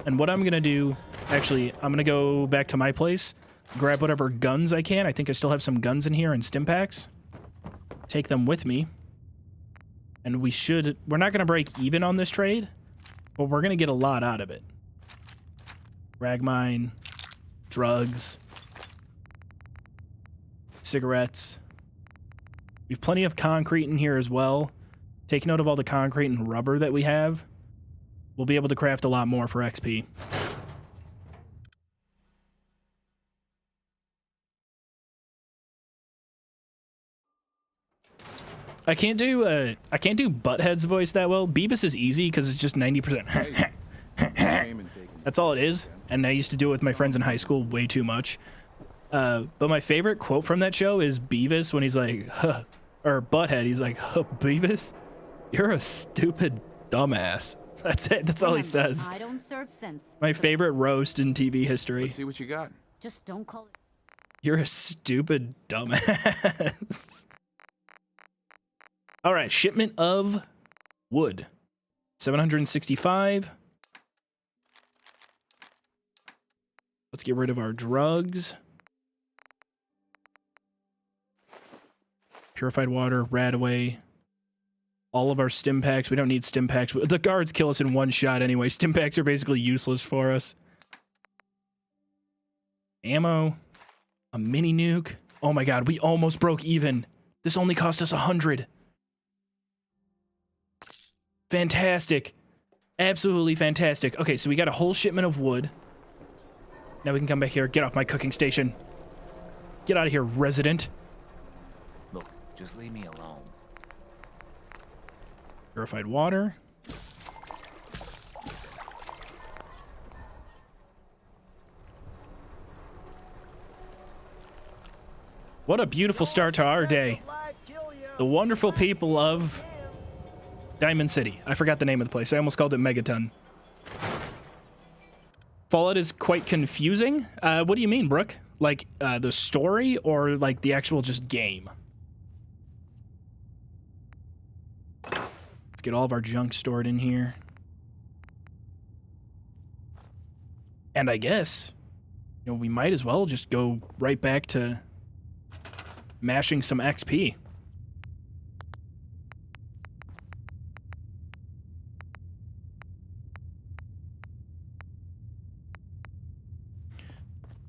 And what I'm going to do, actually, I'm going to go back to my place, grab whatever guns I can. I think I still have some guns in here and stim packs. Take them with me. And we're not going to break even on this trade, but we're going to get a lot out of it. Ragmine, drugs, cigarettes. We have plenty of concrete in here as well. Take note of all the concrete and rubber that we have. We'll be able to craft a lot more for XP. I can't do Butthead's voice that well. Beavis is easy because it's just 90%. That's all it is. And I used to do it with my friends in high school way too much. But my favorite quote from that show is Beavis when he's like, huh, or Butthead. He's like, huh, Beavis, you're a stupid dumbass. That's it. That's all he says. I don't serve sense. My favorite roast in TV history. Let's see what you got. Just don't call it. You're a stupid dumbass. All right, shipment of wood. 765. Let's get rid of our drugs. Purified water, Radaway. All of our stim packs. We don't need stim packs. The guards kill us in one shot anyway. Stim packs are basically useless for us. Ammo. A mini nuke. Oh my god, we almost broke even. This only cost us 100. Fantastic. Absolutely fantastic. Okay, so we got a whole shipment of wood. Now we can come back here. Get off my cooking station. Get out of here, resident. Look, just leave me alone. Purified water. What a beautiful start to our day. The wonderful people of Diamond City. I forgot the name of the place. I almost called it Megaton. Fallout is quite confusing. What do you mean, Brooke? Like, the story or like the actual just game? Let's get all of our junk stored in here. And I guess, you know, we might as well just go right back to mashing some XP.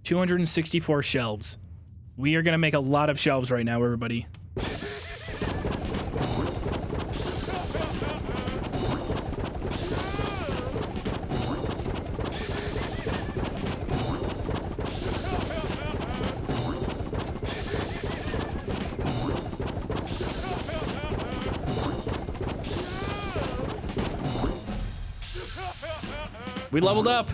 $264 shelves. We are gonna make a lot of shelves right now, everybody. We leveled up.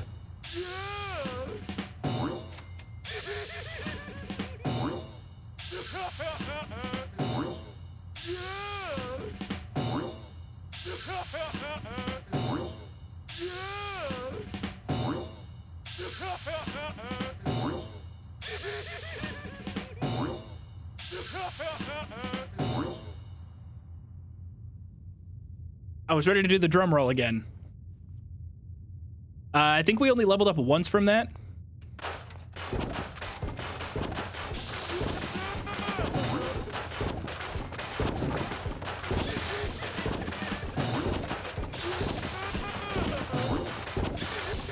I was ready to do the drum roll again. I think we only leveled up once from that.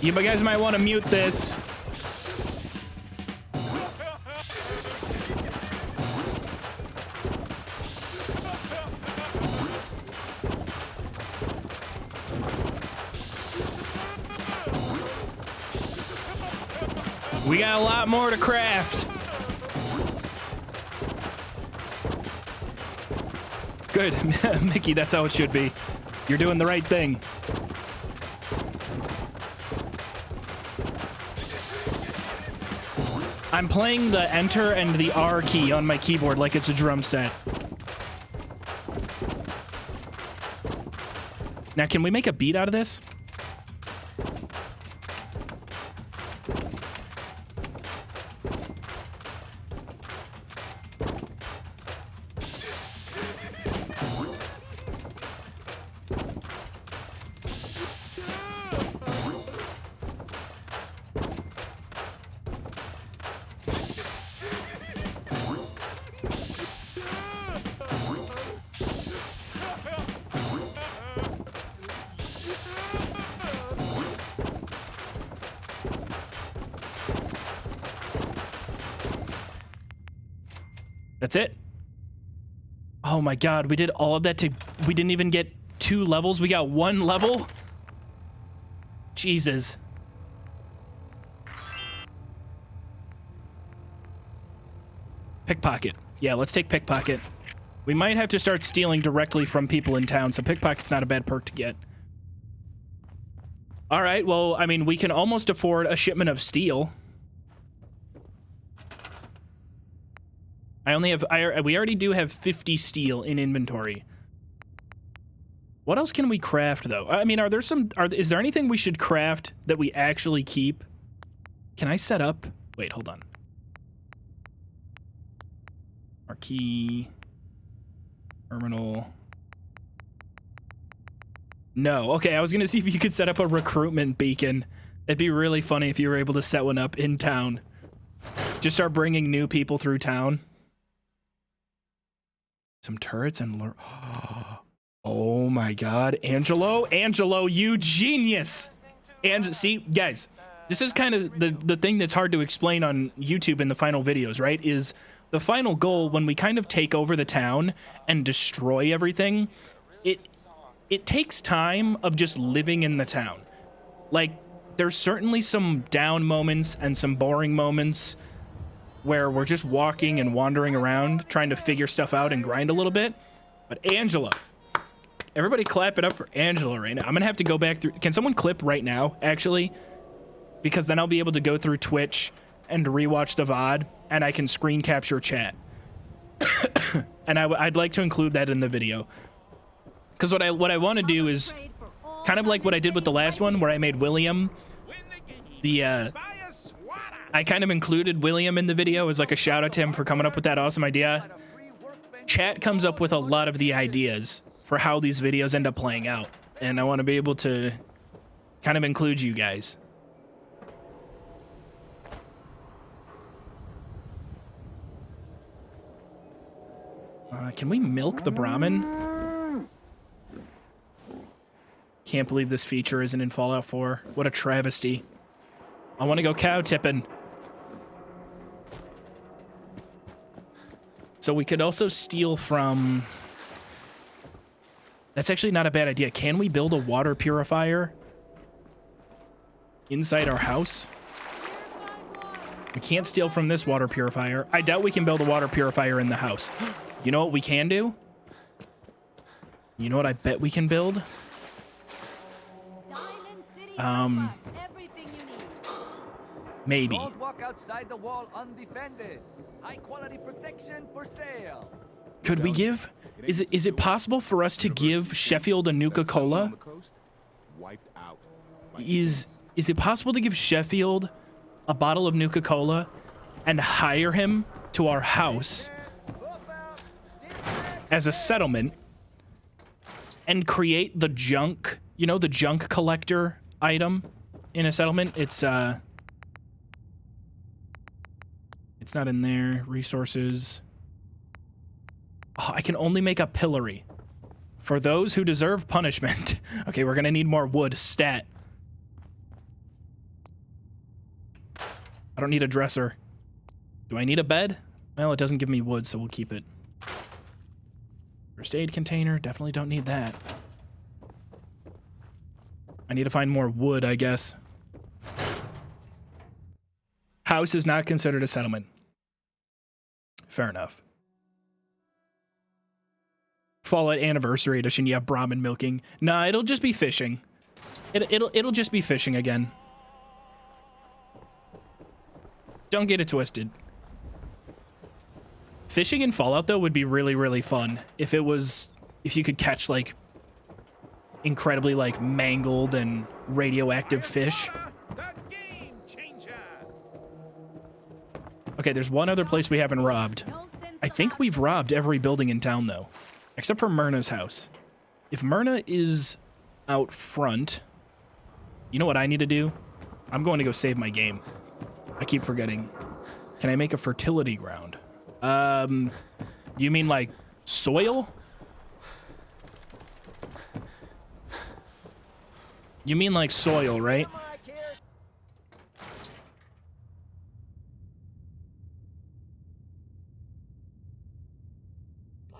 You guys might want to mute this. We got a lot more to craft. Good, Mickey, that's how it should be. You're doing the right thing. I'm playing the Enter and the R key on my keyboard like it's a drum set. Now, can we make a beat out of this? That's it. Oh my god, we did all of that to... We didn't even get 2 levels. We got 1 level? Jesus. Pickpocket. Yeah, let's take pickpocket. We might have to start stealing directly from people in town, so pickpocket's not a bad perk to get. Alright, well, I mean, we can almost afford a shipment of steel. We already do have 50 steel in inventory. What else can we craft, though? I mean, is there anything we should craft that we actually keep? Can I set up? Wait, hold on. Marquee. Terminal. No. Okay, I was going to see if you could set up a recruitment beacon. It'd be really funny if you were able to set one up in town. Just start bringing new people through town. Some turrets and... Oh my god. Angelo, you genius! And see, guys, this is kind of the thing that's hard to explain on YouTube in the final videos, right? Is the final goal, when we kind of take over the town and destroy everything, it takes time of just living in the town. Like, there's certainly some down moments and some boring moments where we're just walking and wandering around trying to figure stuff out and grind a little bit. But Angela, everybody clap it up for Angela right now. I'm gonna have to go back through. Can someone clip right now, actually? Because then I'll be able to go through Twitch and rewatch the VOD, and I can screen capture chat. And I'd like to include that in the video. Because what I want to do is kind of like what I did with the last one, where I made William I kind of included William in the video as like a shout out to him for coming up with that awesome idea. Chat comes up with a lot of the ideas for how these videos end up playing out, and I want to be able to kind of include you guys. Can we milk the Brahmin? Can't believe this feature isn't in Fallout 4. What a travesty. I want to go cow tipping. So we could also steal from... That's actually not a bad idea. Can we build a water purifier inside our house? We can't steal from this water purifier. I doubt we can build a water purifier in the house. You know what we can do? You know what I bet we can build? Maybe. Don't walk outside the wall undefended. High quality protection for sale. Could we give... Is it possible for us to give Sheffield a Nuka-Cola? Is it possible to give Sheffield a bottle of Nuka-Cola and hire him to our house as a settlement and create the junk, you know, the junk collector item in a settlement? It's not in there. Resources. Oh, I can only make a pillory for those who deserve punishment. Okay, we're gonna need more wood. Stat. I don't need a dresser. Do I need a bed? Well, it doesn't give me wood, so we'll keep it. First aid container. Definitely don't need that. I need to find more wood, I guess. House is not considered a settlement. Fair enough. Fallout Anniversary Edition, yeah, Brahmin milking. Nah, it'll just be fishing. It'll just be fishing again. Don't get it twisted. Fishing in Fallout, though, would be really, really fun if you could catch, like, incredibly, like, mangled and radioactive fish. Okay, there's one other place we haven't robbed. I think we've robbed every building in town, though, except for Myrna's house. If Myrna is out front, you know what I need to do? I'm going to go save my game. I keep forgetting. Can I make a fertility ground? You mean like soil? You mean like soil, right?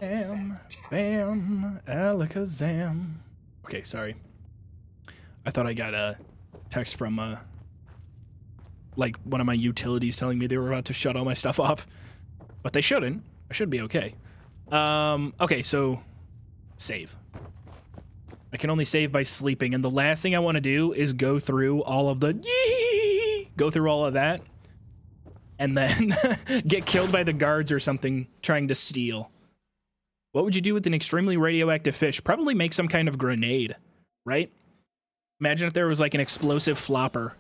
Bam, bam, alakazam. Okay, sorry. I thought I got a text from, like, one of my utilities telling me they were about to shut all my stuff off. But they shouldn't. I should be okay. Okay, so save. I can only save by sleeping, and the last thing I want to do is go through all of the go through all of that and then get killed by the guards or something trying to steal. What would you do with an extremely radioactive fish? Probably make some kind of grenade, right? Imagine if there was like an explosive flopper.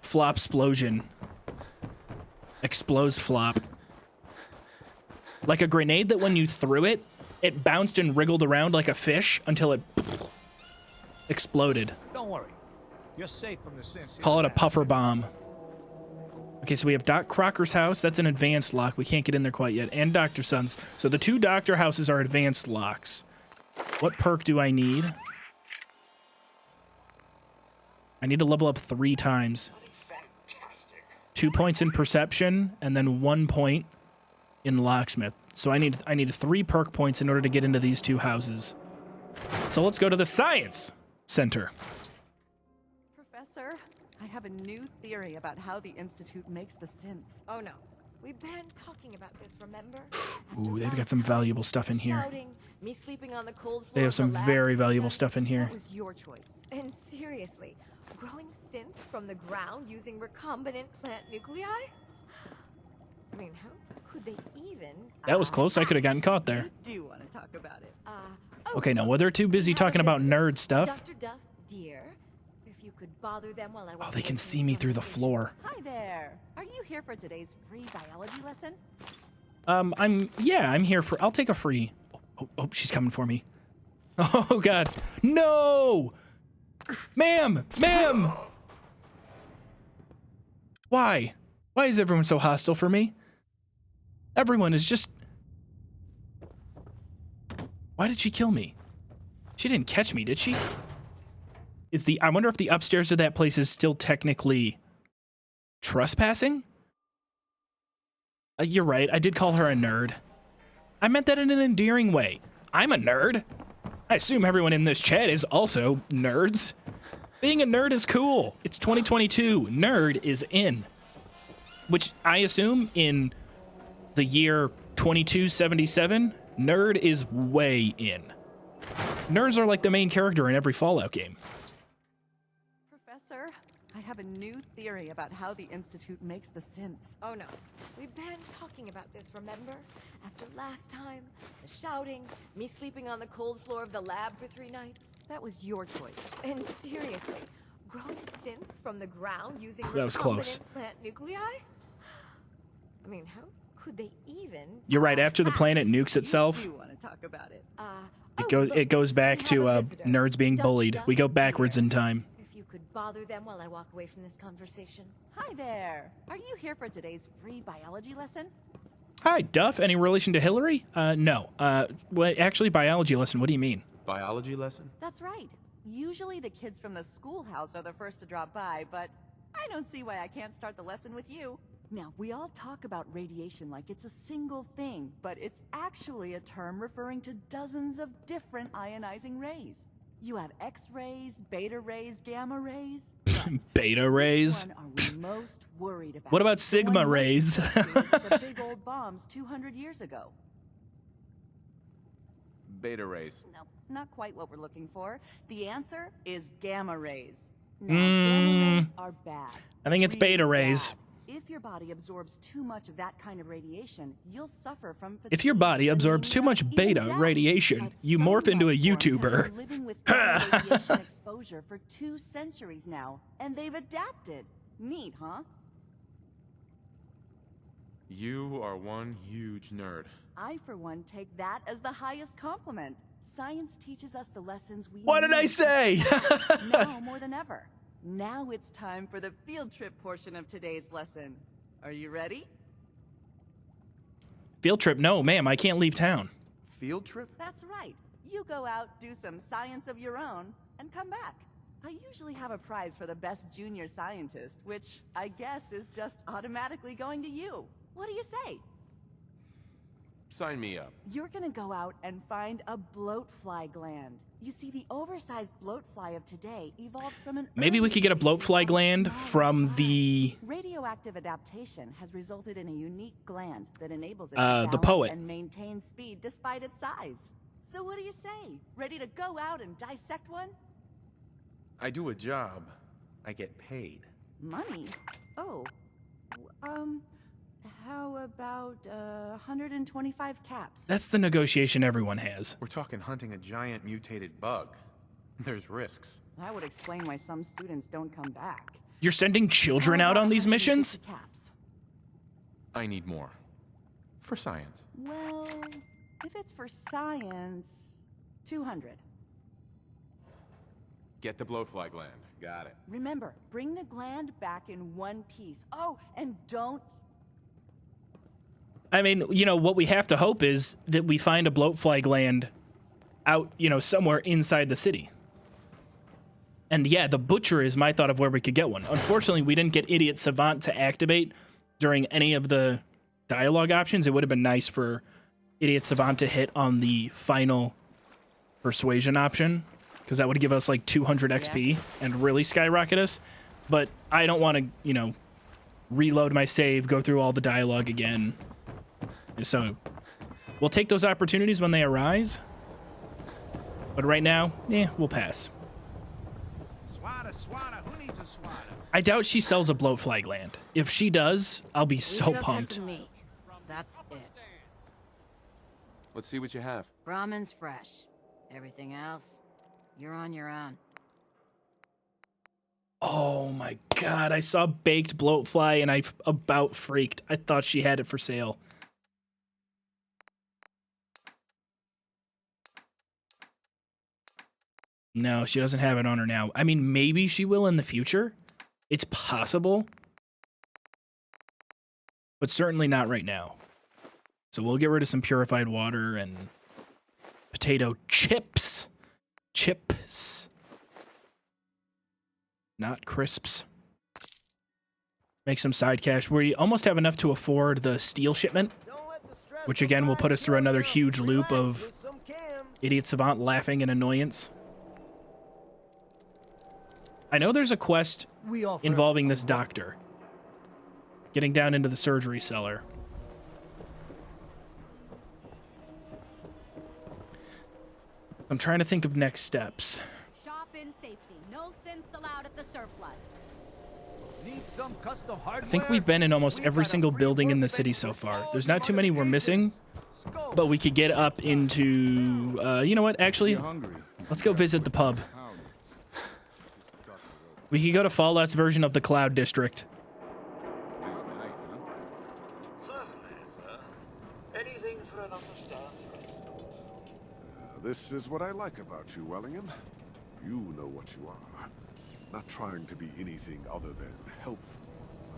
Flop-splosion. Explodes flop. Like a grenade that when you threw it, it bounced and wriggled around like a fish until it exploded. Don't worry. You're safe from the sins. Call it a puffer bomb. Okay, so we have Doc Crocker's house. That's an advanced lock. We can't get in there quite yet. And Dr. Sun's. So the 2 doctor houses are advanced locks. What perk do I need? I need to level up 3 times. 2 points in perception, and then 1 point in locksmith. So I need 3 perk points in order to get into these 2 houses. So let's go to the science center. Professor, I have a new theory about how the Institute makes the synths. Oh no. We've been talking about this, remember? Ooh, they've got some valuable stuff in here. Shouting, me sleeping on the cold floor They have of some the lab very for valuable 3 stuff in here. That was your choice. And seriously, growing synths from the ground using recombinant plant nuclei? I mean, how could they even... That was close. I could have gotten caught there. I do want to talk about it. Okay, no, well, they're too busy talking about nerd stuff. Dr. Duff, dear, if you could bother them while I... Oh, they can see me through the floor. Hi there. Are you here for today's free biology lesson? I'm here for... I'll take a free... Oh, she's coming for me. Oh, God. No! Ma'am! Ma'am! Why? Why is everyone so hostile for me? Everyone is just... Why did she kill me? She didn't catch me, did she? I wonder if the upstairs of that place is still technically trespassing? You're right, I did call her a nerd. I meant that in an endearing way. I'm a nerd. I assume everyone in this chat is also nerds. Being a nerd is cool. It's 2022. Nerd is in. Which I assume in the year 2277, nerd is way in. Nerds are like the main character in every Fallout game. Professor, I have a new theory about how the Institute makes the synths. Oh no. We've been talking about this, remember? After last time, the shouting, me sleeping on the cold floor of the lab for 3 nights. That was your choice. And seriously, growing synths from the ground using That was close. recombinant plant nuclei? I mean, how could they even... You're right, after the planet nukes itself, You want to talk about it? it goes back to nerds being bullied. We go backwards in time. If you could bother them while I walk away from this conversation. Hi there. Are you here for today's free biology lesson? Hi, Duff. Any relation to Hillary? No. Well, actually, biology lesson. What do you mean? Biology lesson? That's right. Usually the kids from the schoolhouse are the first to drop by, but I don't see why I can't start the lesson with you. Now, we all talk about radiation like it's a single thing, but it's actually a term referring to dozens of different ionizing rays. You have X-rays, beta rays, gamma rays. Beta rays? Which one are we most worried about? What about sigma rays? The big old bombs 200 years ago. Beta rays. No, not quite what we're looking for. The answer is gamma rays. Now, gamma rays are bad. I think it's beta rays. Bad. If your body absorbs too much of that kind of radiation, you'll suffer from fatigue. If your body absorbs too much beta radiation, you morph into a YouTuber. Living with radiation exposure for 2 centuries now, and they've adapted. Neat, huh? You are one huge nerd. I, for one, take that as the highest compliment. Science teaches us the lessons we What did I say? Now more than ever. Now it's time for the field trip portion of today's lesson. Are you ready? Field trip? No, ma'am, I can't leave town. Field trip? That's right. You go out, do some science of your own, and come back. I usually have a prize for the best junior scientist, which I guess is just automatically going to you. What do you say? Sign me up. You're gonna go out and find a bloatfly gland. You see, the oversized bloatfly of today evolved from an... Maybe we could get a bloatfly gland from the... Radioactive adaptation has resulted in a unique gland that enables it the to poet. balance and maintain speed despite its size. So what do you say? Ready to go out and dissect one? I do a job. I get paid. Money? Oh. How about 125 caps? That's the negotiation everyone has. We're talking hunting a giant mutated bug. There's risks. That would explain why some students don't come back. You're sending children out on these missions? Caps. I need more. For science. Well, if it's for science, 200. Get the blowfly gland. Got it. Remember, bring the gland back in one piece. Oh, and don't... I mean, you know, what we have to hope is that we find a bloatfly gland out, you know, somewhere inside the city. And yeah, the butcher is my thought of where we could get one. Unfortunately, we didn't get Idiot Savant to activate during any of the dialogue options. It would have been nice for Idiot Savant to hit on the final persuasion option, because that would give us like 200 XP and really skyrocket us. But I don't want to, you know, reload my save, go through all the dialogue again. So we'll take those opportunities when they arise. But right now, we'll pass. Who needs a swatter? I doubt she sells a bloatfly gland. If she does, I'll be so pumped. Meat. That's it. Let's see what you have. Brahmin's fresh. Everything else, you're on your own. Oh my god, I saw baked bloatfly and I about freaked. I thought she had it for sale. No, she doesn't have it on her now. I mean, maybe she will in the future. It's possible. But certainly not right now. So we'll get rid of some purified water and potato chips. Chips. Not crisps. Make some side cash. We almost have enough to afford the steel shipment, which again will put us through another huge loop of Idiot Savant laughing in annoyance. I know there's a quest involving this doctor. Getting down into the surgery cellar. I'm trying to think of next steps. Shop in safety. No sins allowed at the surplus. Need some custom hardware? I think we've been in almost every single building in the city so far. There's not too many we're missing, but we could get up into, you know what, actually, let's go visit the pub. We could go to Fallout's version of the Cloud District. Anything for an understanding resident. This is what I like about you, Wellingham. You know what you are. Not trying to be anything other than helpful.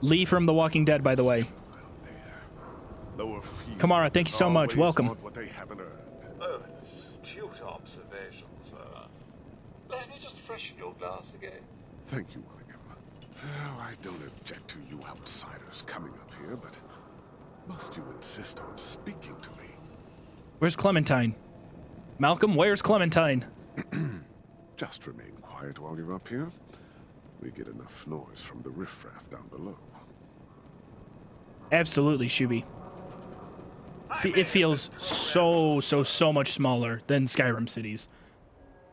Lee from The Walking Dead, by the way. Kamara, thank you so much. Welcome. What they haven't earned. Oh, an astute observation, sir. Let me just freshen your glass again. Thank you, Wellingham. Oh, I don't object to you outsiders coming up here, but must you insist on speaking to me? Where's Clementine? Malcolm, where's Clementine? Just remain quiet while you're up here. We get enough noise from the riffraff down below. Absolutely, Shuby. It feels so much smaller than Skyrim cities.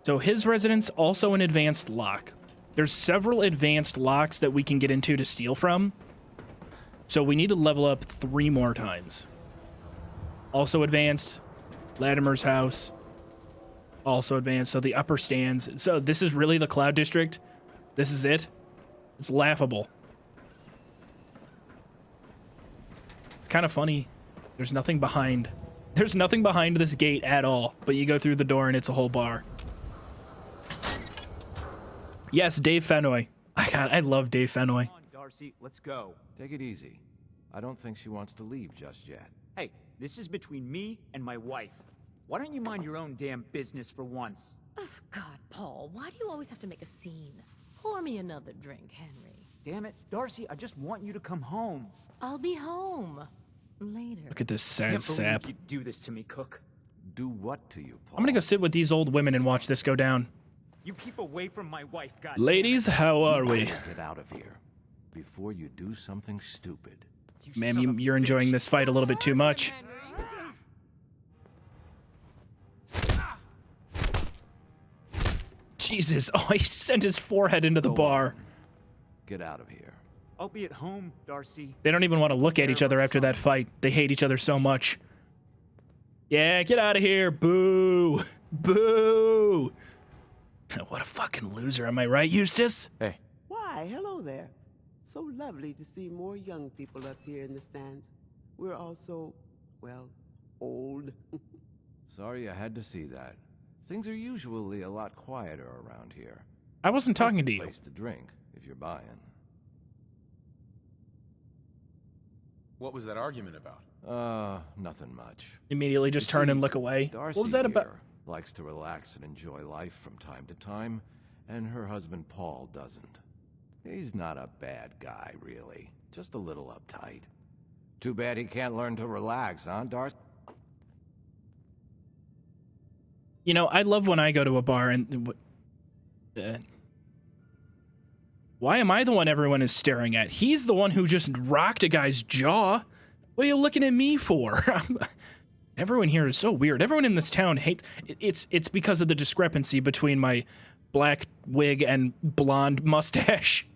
So his residence, also an advanced lock. There's several advanced locks that we can get into to steal from. So we need to level up 3 more times. Also advanced. Latimer's house. Also advanced. So the upper stands. So this is really the Cloud District. This is it. It's laughable. It's kind of funny. There's nothing behind. There's nothing behind this gate at all. But you go through the door and it's a whole bar. Yes, Dave Fennoy. I love Dave Fennoy. Come on, Darcy, let's go. Take it easy. I don't think she wants to leave just yet. Hey, this is between me and my wife. Why don't you mind your own damn business for once? Oh, God, Paul, why do you always have to make a scene? Pour me another drink, Henry. Damn it, Darcy, I just want you to come home. I'll be home later. Look at this sad Can't sap. believe you do this to me, Cook. Do what to you, Paul? I'm gonna go sit with these old women and watch this go down. You keep away from my wife, God. Ladies, how are we? Get out of here before you do something stupid. Ma'am, you're enjoying this fight a little bit too much. Jesus, oh, he sent his forehead into the bar. Get out of here. I'll be at home, Darcy. They don't even want to look at each other after that fight. They hate each other so much. Yeah, get out of here. Boo. Boo. What a fucking loser. Am I right, Eustace? Hey. Why, hello there. So lovely to see more young people up here in the stands. We're all so, well, old. Sorry I had to see that. Things are usually a lot quieter around here. I wasn't talking to you. Place to drink, if you're buying. What was that argument about? Nothing much. Immediately just turn and look away. Darcy What was that about? here likes to relax and enjoy life from time to time, and her husband Paul doesn't. He's not a bad guy, really. Just a little uptight. Too bad he can't learn to relax, huh, Darcy? You know, I love when I go to a bar and... why am I the one everyone is staring at? He's the one who just rocked a guy's jaw. What are you looking at me for? Everyone here is so weird. Everyone in this town hates... It's because of the discrepancy between my black wig and blonde mustache.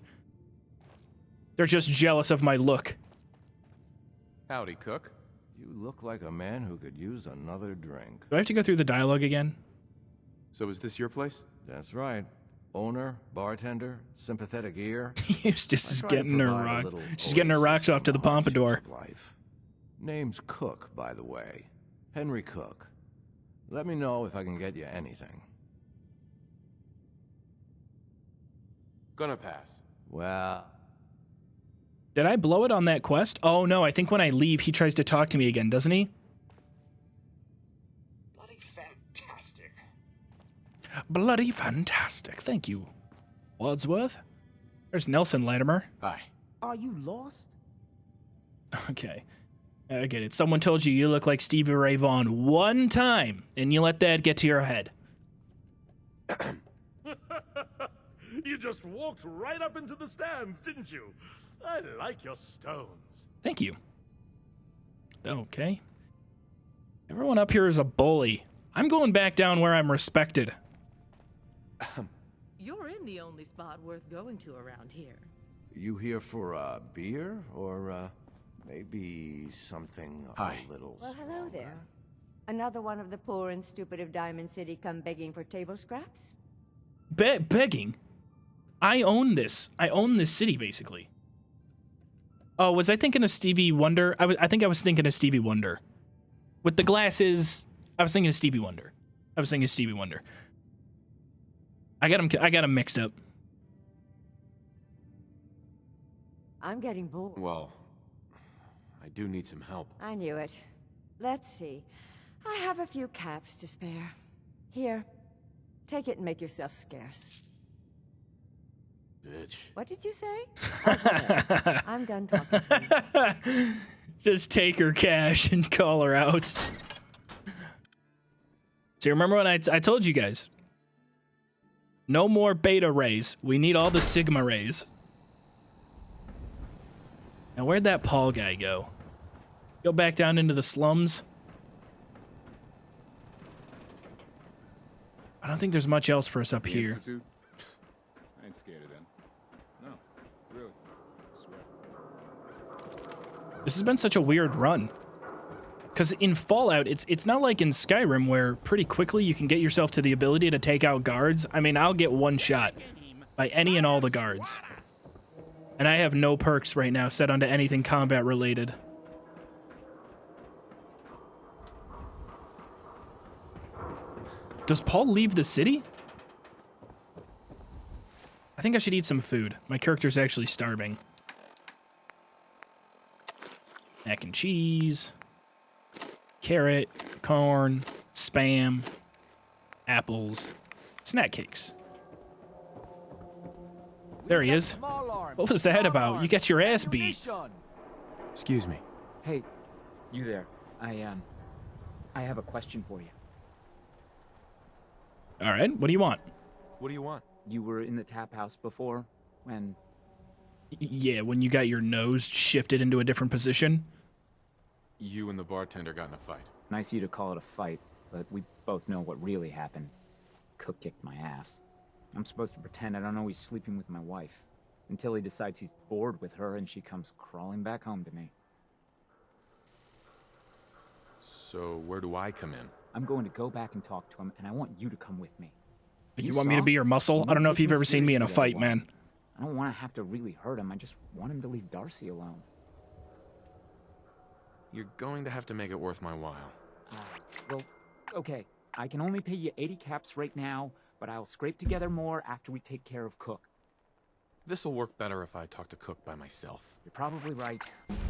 They're just jealous of my look. Howdy, Cook. You look like a man who could use another drink. Do I have to go through the dialogue again? So is this your place? That's right. Owner, bartender, sympathetic ear. Eustace is getting her rock. She's getting her rocks off to the pompadour. Life. Name's Cook, by the way. Henry Cook. Let me know if I can get you anything. Gonna pass. Well... Did I blow it on that quest? Oh no, I think when I leave, he tries to talk to me again, doesn't he? Bloody fantastic. Bloody fantastic. Thank you, Wadsworth. There's Nelson Latimer. Hi. Are you lost? Okay. I get it. Someone told you you look like Stevie Ray Vaughan one time, and you let that get to your head. You just walked right up into the stands, didn't you? I like your stones. Thank you. Okay. Everyone up here is a bully. I'm going back down where I'm respected. You're in the only spot worth going to around here. You here for a beer or maybe something a little Well, hello there. Another one of the poor and stupid of Diamond City come begging for table scraps? Begging? I own this. I own this city, basically. Oh, was I thinking of Stevie Wonder? I think I was thinking of Stevie Wonder. With the glasses, I was thinking of Stevie Wonder. I got him mixed up. I'm getting bored. Well, I do need some help. I knew it. Let's see. I have a few caps to spare. Here, take it and make yourself scarce. Bitch. What did you say? Okay, I'm done talking. Just take her cash and call her out. So remember when I told you guys, no more beta rays. We need all the sigma rays. Now where'd that Paul guy go? Go back down into the slums? I don't think there's much else for us up here. Institute? I ain't scared of them. No, really. I swear. This has been such a weird run. Because in Fallout, it's not like in Skyrim where pretty quickly you can get yourself to the ability to take out guards. I mean, I'll get one shot by any and all the guards. And I have no perks right now set onto anything combat related. Does Paul leave the city? I think I should eat some food. My character's actually starving. Mac and cheese. Carrot, corn, Spam, apples, snack cakes. There he is. What was that about? You got your ass beat. Excuse me. Hey, you there. I have a question for you. All right, what do you want? What do you want? You were in the tap house before when... Yeah, when you got your nose shifted into a different position. You and the bartender got in a fight. Nice of you to call it a fight, but we both know what really happened. Cook kicked my ass. I'm supposed to pretend I don't know he's sleeping with my wife. Until he decides he's bored with her and she comes crawling back home to me. So where do I come in? I'm going to go back and talk to him, and I want you to come with me. You want me to be your muscle? I don't know if you've ever seen me in a fight, man. I don't want to have to really hurt him. I just want him to leave Darcy alone. You're going to have to make it worth my while. Well, okay. I can only pay you 80 caps right now, but I'll scrape together more after we take care of Cook. This'll work better if I talk to Cook by myself. You're probably right.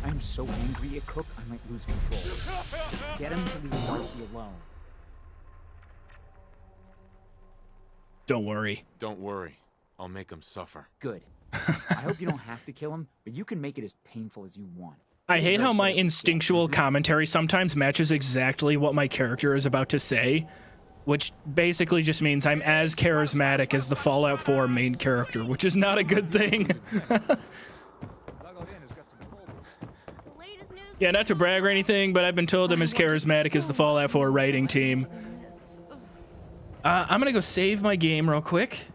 I'm so angry at Cook, I might lose control. Just get him to leave Darcy alone. Don't worry. Don't worry. I'll make him suffer. Good. I hope you don't have to kill him, but you can make it as painful as you want. I hate how my instinctual commentary sometimes matches exactly what my character is about to say, which basically just means I'm as charismatic as the Fallout 4 main character, which is not a good thing. Yeah, not to brag or anything, but I've been told I'm as charismatic as the Fallout 4 writing team. I'm gonna go save my game real quick.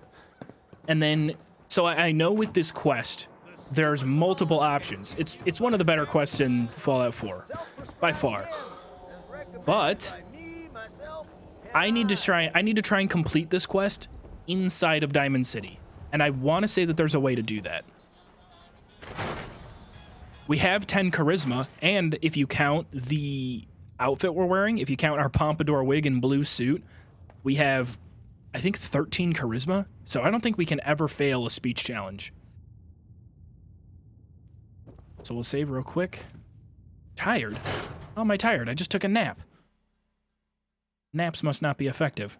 And then, so I know with this quest, there's multiple options. It's one of the better quests in Fallout 4, by far. But I need to try and complete this quest inside of Diamond City. And I want to say that there's a way to do that. We have 10 charisma, and if you count the outfit we're wearing, if you count our pompadour wig and blue suit, we have, I think, 13 charisma. So I don't think we can ever fail a speech challenge. So we'll save real quick. Tired? How am I tired? I just took a nap. Naps must not be effective.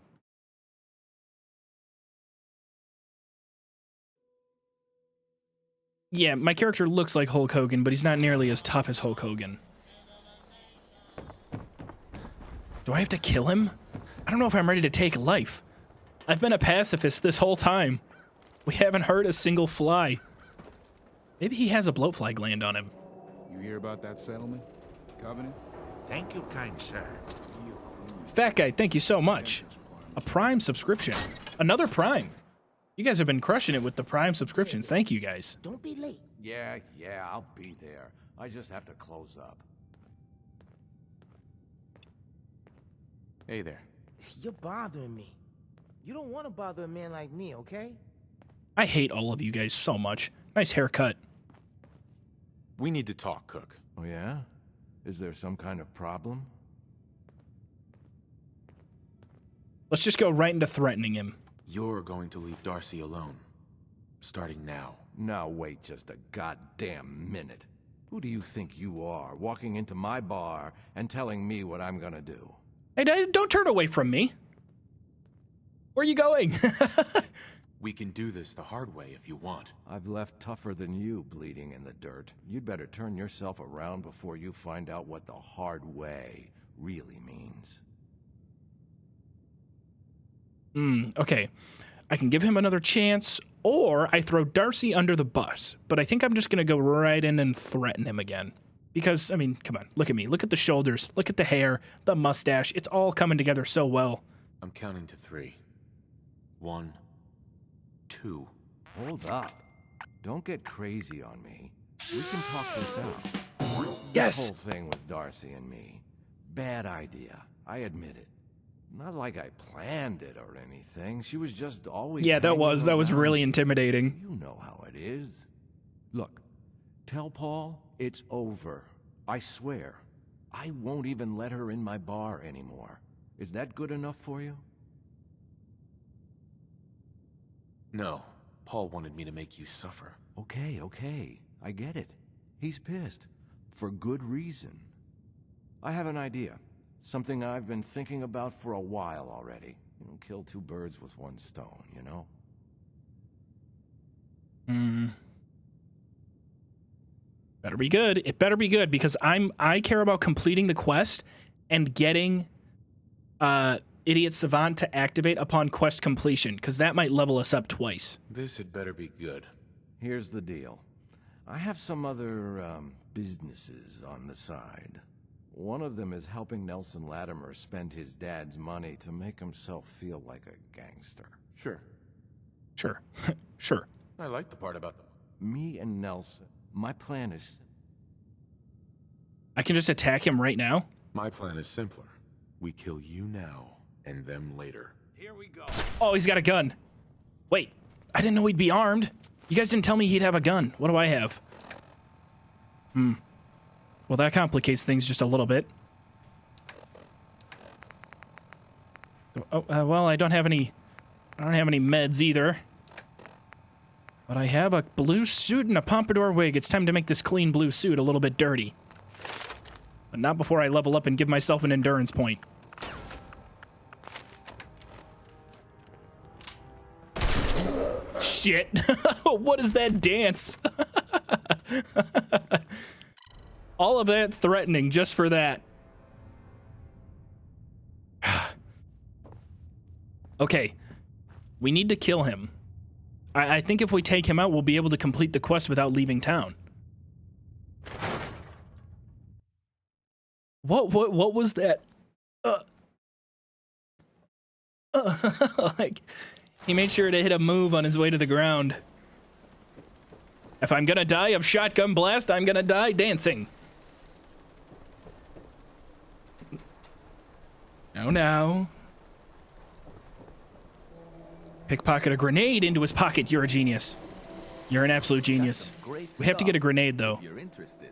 Yeah, my character looks like Hulk Hogan, but he's not nearly as tough as Hulk Hogan. Do I have to kill him? I don't know if I'm ready to take life. I've been a pacifist this whole time. We haven't hurt a single fly. Maybe he has a bloatfly gland on him. You hear about that settlement? Covenant? Thank you, kind sir. Fat Guy, thank you so much. A Prime subscription. Another Prime. You guys have been crushing it with the Prime subscriptions. Thank you, guys. Don't be late. Yeah, I'll be there. I just have to close up. Hey there. You're bothering me. You don't want to bother a man like me, okay? I hate all of you guys so much. Nice haircut. We need to talk, Cook. Oh, yeah? Is there some kind of problem? Let's just go right into threatening him. You're going to leave Darcy alone. Starting now. Now wait just a goddamn minute. Who do you think you are, walking into my bar and telling me what I'm gonna do? Hey, don't turn away from me. Where are you going? We can do this the hard way if you want. I've left tougher than you bleeding in the dirt. You'd better turn yourself around before you find out what the hard way really means. Okay. I can give him another chance, or I throw Darcy under the bus. But I think I'm just going to go right in and threaten him again. Because, I mean, come on, look at me. Look at the shoulders. Look at the hair, the mustache. It's all coming together so well. I'm counting to 3. 1, 2. Hold up. Don't get crazy on me. We can talk this out. Yes! This whole thing with Darcy and me. Bad idea. I admit it. Not like I planned it or anything. She was just always Yeah, that was really intimidating. You know how it is. Look, tell Paul it's over. I swear. I won't even let her in my bar anymore. Is that good enough for you? No. Paul wanted me to make you suffer. Okay. I get it. He's pissed. For good reason. I have an idea. Something I've been thinking about for a while already. Kill 2 birds with 1 stone, you know? Better be good. It better be good, because I care about completing the quest and getting Idiot Savant to activate upon quest completion, because that might level us up twice. This had better be good. Here's the deal. I have some other, businesses on the side. One of them is helping Nelson Latimer spend his dad's money to make himself feel like a gangster. Sure. Sure. Sure. I like the part about them. me and Nelson, my plan is... I can just attack him right now? My plan is simpler. We kill you now, and them later. Here we go. Oh, he's got a gun. Wait, I didn't know he'd be armed. You guys didn't tell me he'd have a gun. What do I have? Well, that complicates things just a little bit. Oh, well, I don't have any meds either. But I have a blue suit and a pompadour wig. It's time to make this clean blue suit a little bit dirty. But not before I level up and give myself an endurance point. Shit. What is that dance? All of that threatening just for that. Okay. We need to kill him. I think if we take him out, we'll be able to complete the quest without leaving town. What was that? Like, he made sure to hit a move on his way to the ground. If I'm gonna die of shotgun blast, I'm gonna die dancing. Oh no. Pickpocket a grenade into his pocket. You're a genius. You're an absolute genius. We have to get a grenade, though. If you're interested.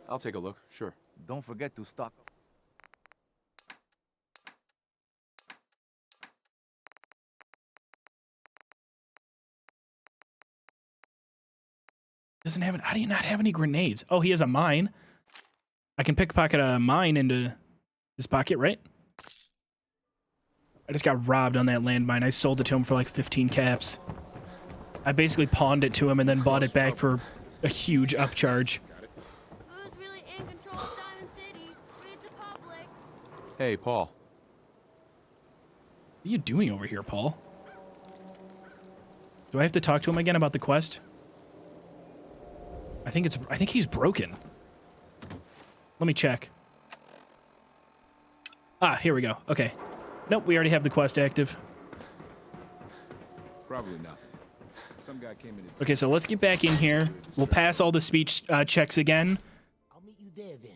I'll take a look, sure. Don't forget to stock. Doesn't have. How do you not have any grenades? Oh, he has a mine. I can pickpocket a mine into his pocket, right? I just got robbed on that landmine. I sold it to him for like 15 caps. I basically pawned it to him and then bought it back for a huge upcharge. Who's really in control of Diamond City? Read the public. Hey, Paul. What are you doing over here, Paul? Do I have to talk to him again about the quest? I think he's broken. Let me check. Ah, here we go. Okay. Nope, we already have the quest active. Probably nothing. Some guy came in. Okay, so let's get back in here. We'll pass all the speech checks again. I'll meet you there then.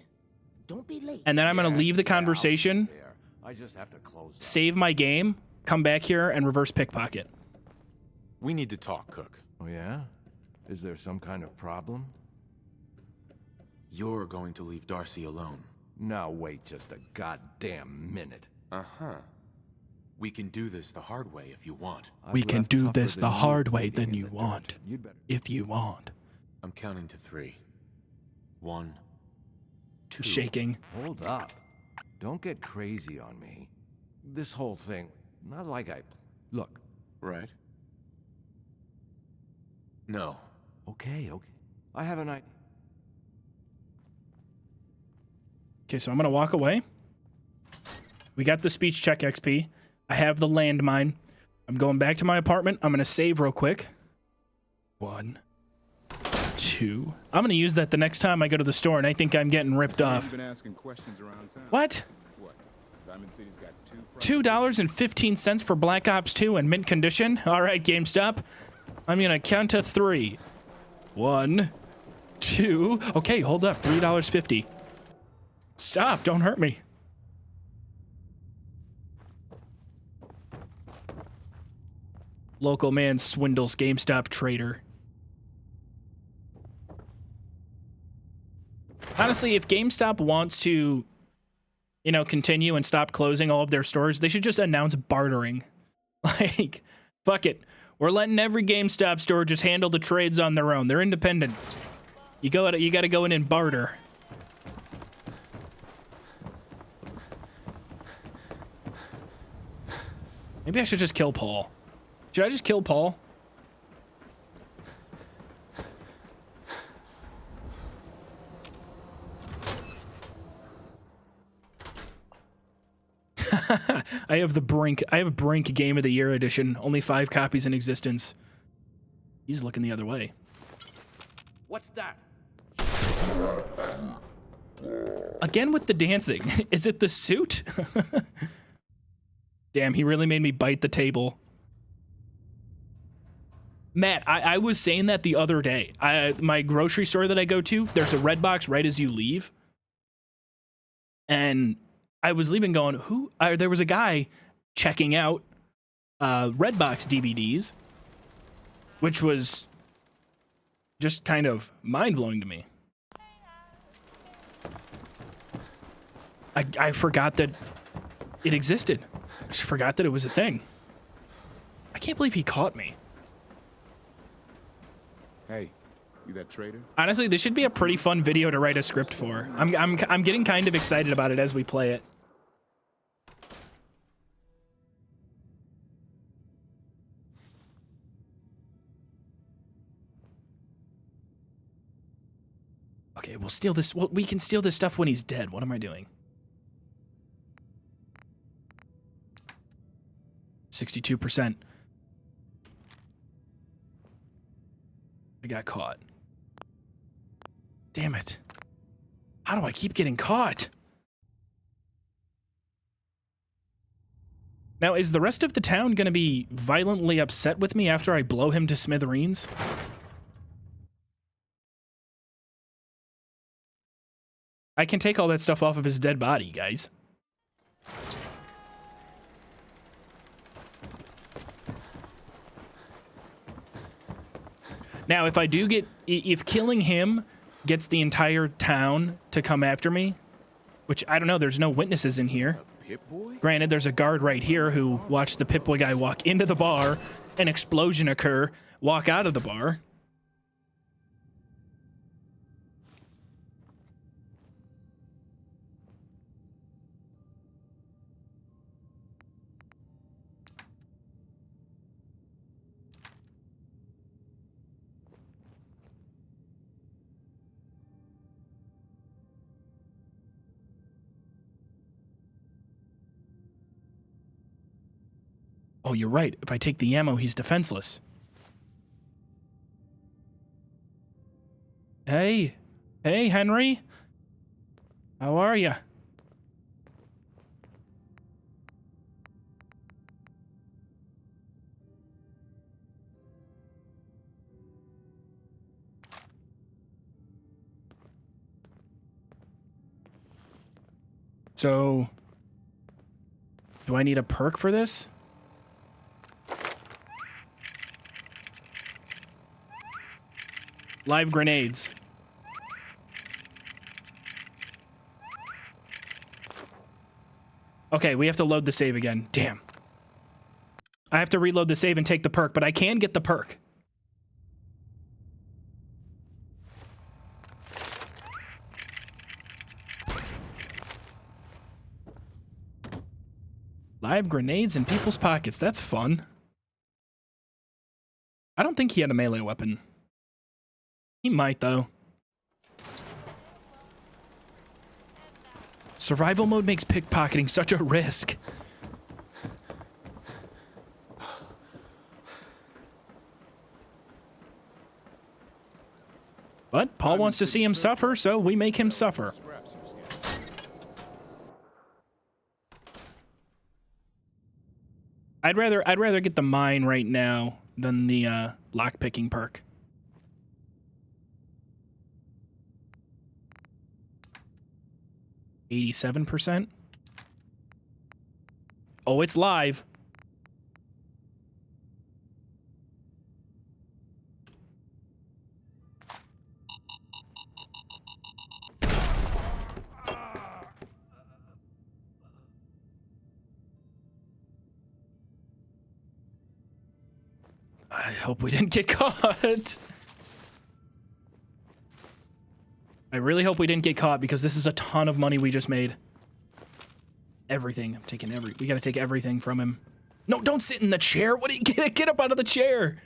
Don't be late. And then I'm gonna leave the conversation, I just have to close. save my game, come back here, and reverse pickpocket. We need to talk, Cook. Oh, yeah? Is there some kind of problem? You're going to leave Darcy alone. Now wait just a goddamn minute. Uh-huh. We can do this the hard way if you want. We can do this the hard way than you want, if you want. I'm counting to 3. 1, 2. Shaking. Hold up. Don't get crazy on me. This whole thing, not like I... Look. Right. No. Okay. I have an idea. Okay, so I'm gonna walk away. We got the speech check XP. I have the landmine. I'm going back to my apartment. I'm gonna save real quick. 1, 2. I'm gonna use that the next time I go to the store and I think I'm getting ripped off. You've been asking questions around town. What? What? Diamond City's got $2.15 for Black Ops 2 in mint condition? Alright, GameStop. I'm gonna count to 3. 1, 2. Okay, hold up. $3.50. Stop, don't hurt me. Local man swindles GameStop trader. Honestly, if GameStop wants to, you know, continue and stop closing all of their stores, they should just announce bartering. Like, fuck it. We're letting every GameStop store just handle the trades on their own. They're independent. You gotta go in and barter. Maybe I should just kill Paul. Should I just kill Paul? I have Brink Game of the Year edition. Only 5 copies in existence. He's looking the other way. What's that? Again with the dancing. Is it the suit? Damn, he really made me bite the table. Matt, I was saying that the other day. My grocery store that I go to, there's a red box right as you leave. And I was leaving going, there was a guy checking out Redbox DVDs, which was just kind of mind-blowing to me. I forgot that it existed. I just forgot that it was a thing. I can't believe he caught me. Hey, you that traitor? Honestly, this should be a pretty fun video to write a script for. I'm getting kind of excited about it as we play it. Okay, we'll steal this. Well, we can steal this stuff when he's dead. What am I doing? 62%. I got caught. Damn it. How do I keep getting caught? Now, is the rest of the town going to be violently upset with me after I blow him to smithereens? I can take all that stuff off of his dead body, guys. Now, if I do get... If killing him gets the entire town to come after me, which, I don't know, there's no witnesses in here. Granted, there's a guard right here who watched the Pip-Boy guy walk into the bar, an explosion occur, walk out of the bar. Oh, you're right. If I take the ammo, he's defenseless. Hey. Hey, Henry. How are ya? So, do I need a perk for this? Live grenades. Okay, we have to load the save again. Damn. I have to reload the save and take the perk, but I can get the perk. Live grenades in people's pockets. That's fun. I don't think he had a melee weapon. He might, though. Survival mode makes pickpocketing such a risk. But Paul wants to see him suffer, so we make him suffer. I'd rather get the mine right now than the lockpicking perk. %. Oh, it's live. I hope we didn't get caught. I really hope we didn't get caught because this is a ton of money we just made. Everything. I'm taking we gotta take everything from him. No, don't sit in the chair. What do you get up out of the chair?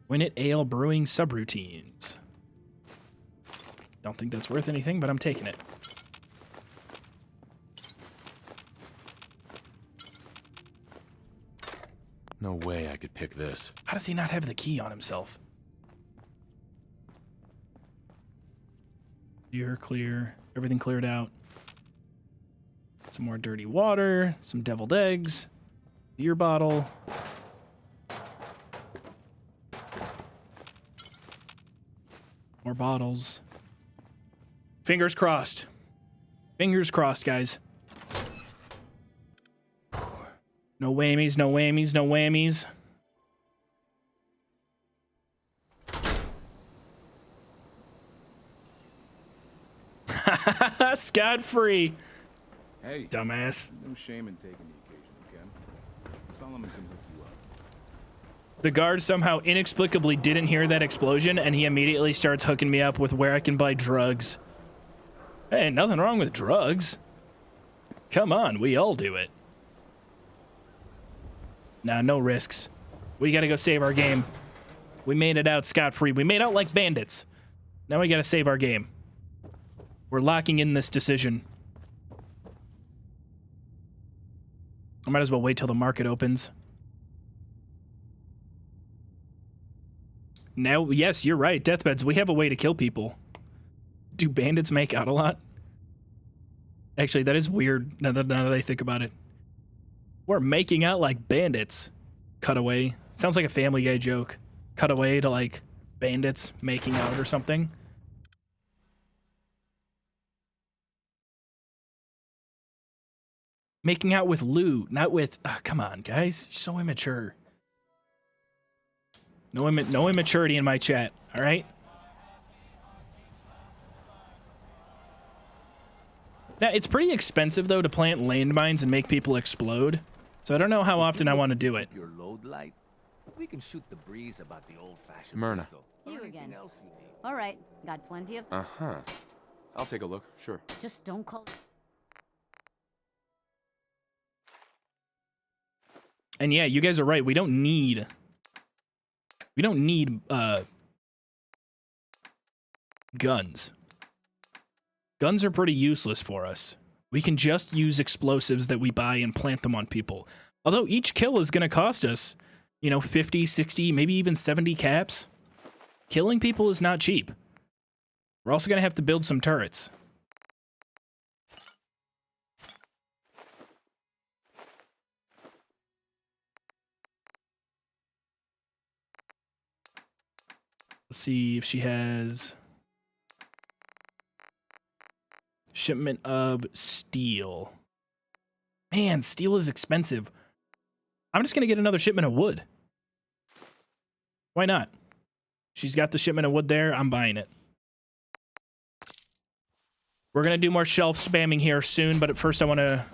Winnet Ale Brewing subroutines. Don't think that's worth anything, but I'm taking it. No way I could pick this. How does he not have the key on himself? You're clear. Everything cleared out. Some more dirty water, some deviled eggs, beer bottle. More bottles. Fingers crossed. Fingers crossed, guys. No whammies, no whammies, no whammies. Scot-free. Hey. Dumbass. No shame in taking the occasion, Ken. Solomon can hook you up. The guard somehow inexplicably didn't hear that explosion, and he immediately starts hooking me up with where I can buy drugs. Hey, nothing wrong with drugs. Come on, we all do it. Nah, no risks. We gotta go save our game. We made it out scot-free. We made out like bandits. Now we gotta save our game. We're locking in this decision. I might as well wait till the market opens. Now, yes, you're right. Deathbeds, we have a way to kill people. Do bandits make out a lot? Actually, that is weird now that I think about it. We're making out like bandits. Cutaway. Sounds like a Family Guy joke. Cutaway to like bandits making out or something. Making out with loot, not with... Oh, come on, guys. You're so immature. No immaturity in my chat, all right? Now, it's pretty expensive, though, to plant landmines and make people explode. So I don't know how often I want to do it. Your load light? We can shoot the breeze about the old-fashioned Myrna. pistol. You again. All right, got plenty of... Uh-huh. I'll take a look, sure. Just don't call... And yeah, you guys are right. We don't need guns. Guns are pretty useless for us. We can just use explosives that we buy and plant them on people. Although each kill is going to cost us, 50, 60, maybe even 70 caps. Killing people is not cheap. We're also going to have to build some turrets. Let's see if she has shipment of steel. Man, steel is expensive. I'm just going to get another shipment of wood. Why not? She's got the shipment of wood there. I'm buying it. We're going to do more shelf spamming here soon, but at first I want to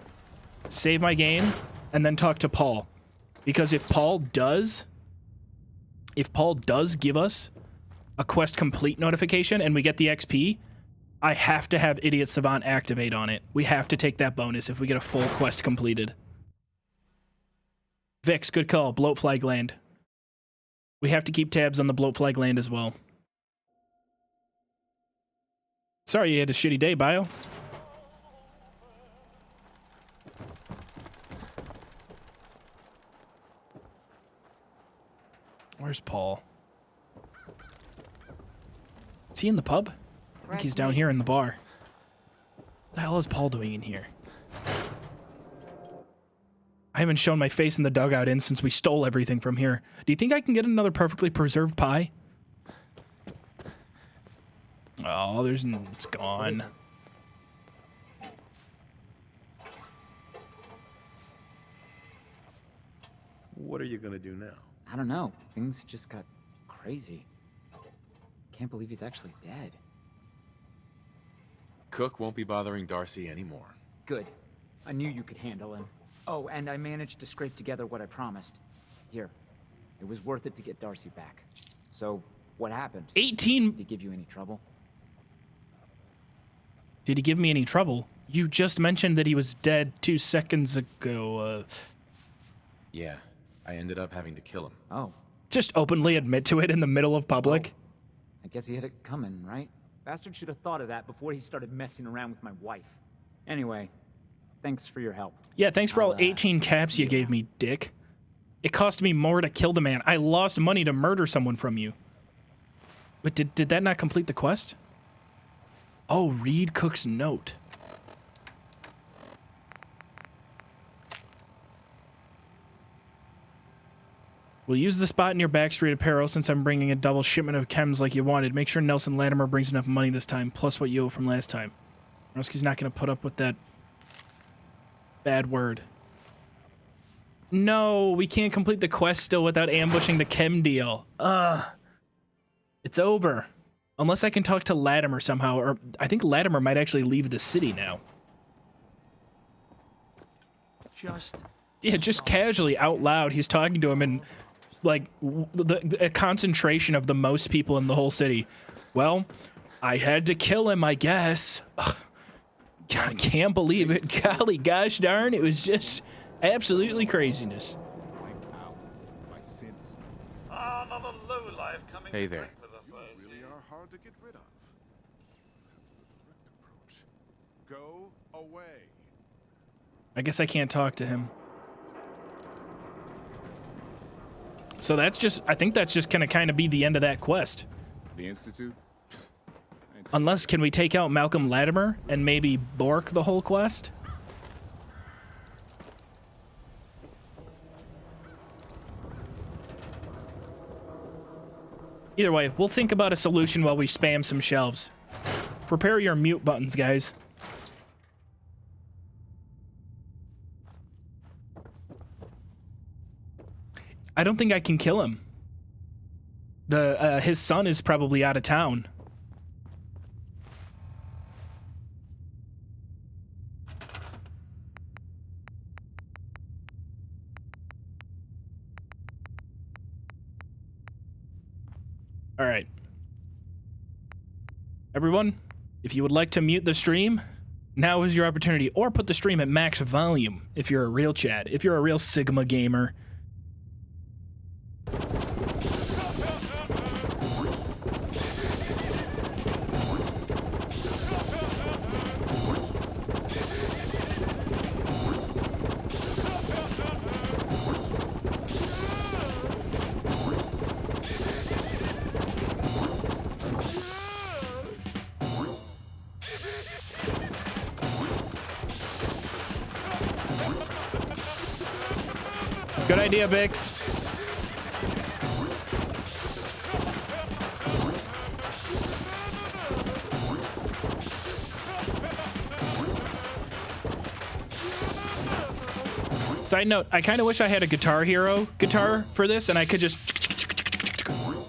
save my game and then talk to Paul. Because if Paul does give us a quest complete notification and we get the XP, I have to have Idiot Savant activate on it. We have to take that bonus if we get a full quest completed. Vix, good call. Bloatfly gland. We have to keep tabs on the bloatfly gland as well. Sorry you had a shitty day, Bio. Where's Paul? Is he in the pub? I think he's down here in the bar. What the hell is Paul doing in here? I haven't shown my face in the dugout in since we stole everything from here. Do you think I can get another perfectly preserved pie? Oh, it's gone. What are you gonna do now? I don't know. Things just got crazy. Can't believe he's actually dead. Cook won't be bothering Darcy anymore. Good. I knew you could handle him. Oh, and I managed to scrape together what I promised. Here. It was worth it to get Darcy back. So, what happened? 18... Did he give you any trouble? Did he give me any trouble? You just mentioned that he was dead 2 seconds ago. Yeah, I ended up having to kill him. Oh. Just openly admit to it in the middle of public. Oh. I guess he had it coming, right? Bastard should have thought of that before he started messing around with my wife. Anyway, thanks for your help. Yeah, thanks for all 18 caps you gave me, dick. It cost me more to kill the man. I lost money to murder someone from you. But did that not complete the quest? Oh, read Cook's note. We'll use the spot in your backstreet apparel since I'm bringing a double shipment of chems like you wanted. Make sure Nelson Latimer brings enough money this time, plus what you owe from last time. Roski's not going to put up with that bad word. No, we can't complete the quest still without ambushing the chem deal. It's over. Unless I can talk to Latimer somehow, or I think Latimer might actually leave the city now. Just casually out loud, he's talking to him in like a concentration of the most people in the whole city. Well, I had to kill him, I guess. Ugh, I can't believe it. Golly gosh darn, it was just absolutely craziness. Another lowlife coming. Hey there. You really are hard to get rid of. Go away. I guess I can't talk to him. So that's just, I think that's just gonna kind of be the end of that quest. The Institute? Unless, can we take out Malcolm Latimer and maybe Bork the whole quest? Either way, we'll think about a solution while we spam some shelves. Prepare your mute buttons, guys. I don't think I can kill him. His son is probably out of town. All right. Everyone, if you would like to mute the stream, now is your opportunity. Or put the stream at max volume if you're a real Chad, if you're a real Sigma gamer. Good idea, Vix. Side note, I kind of wish I had a Guitar Hero guitar for this and I could just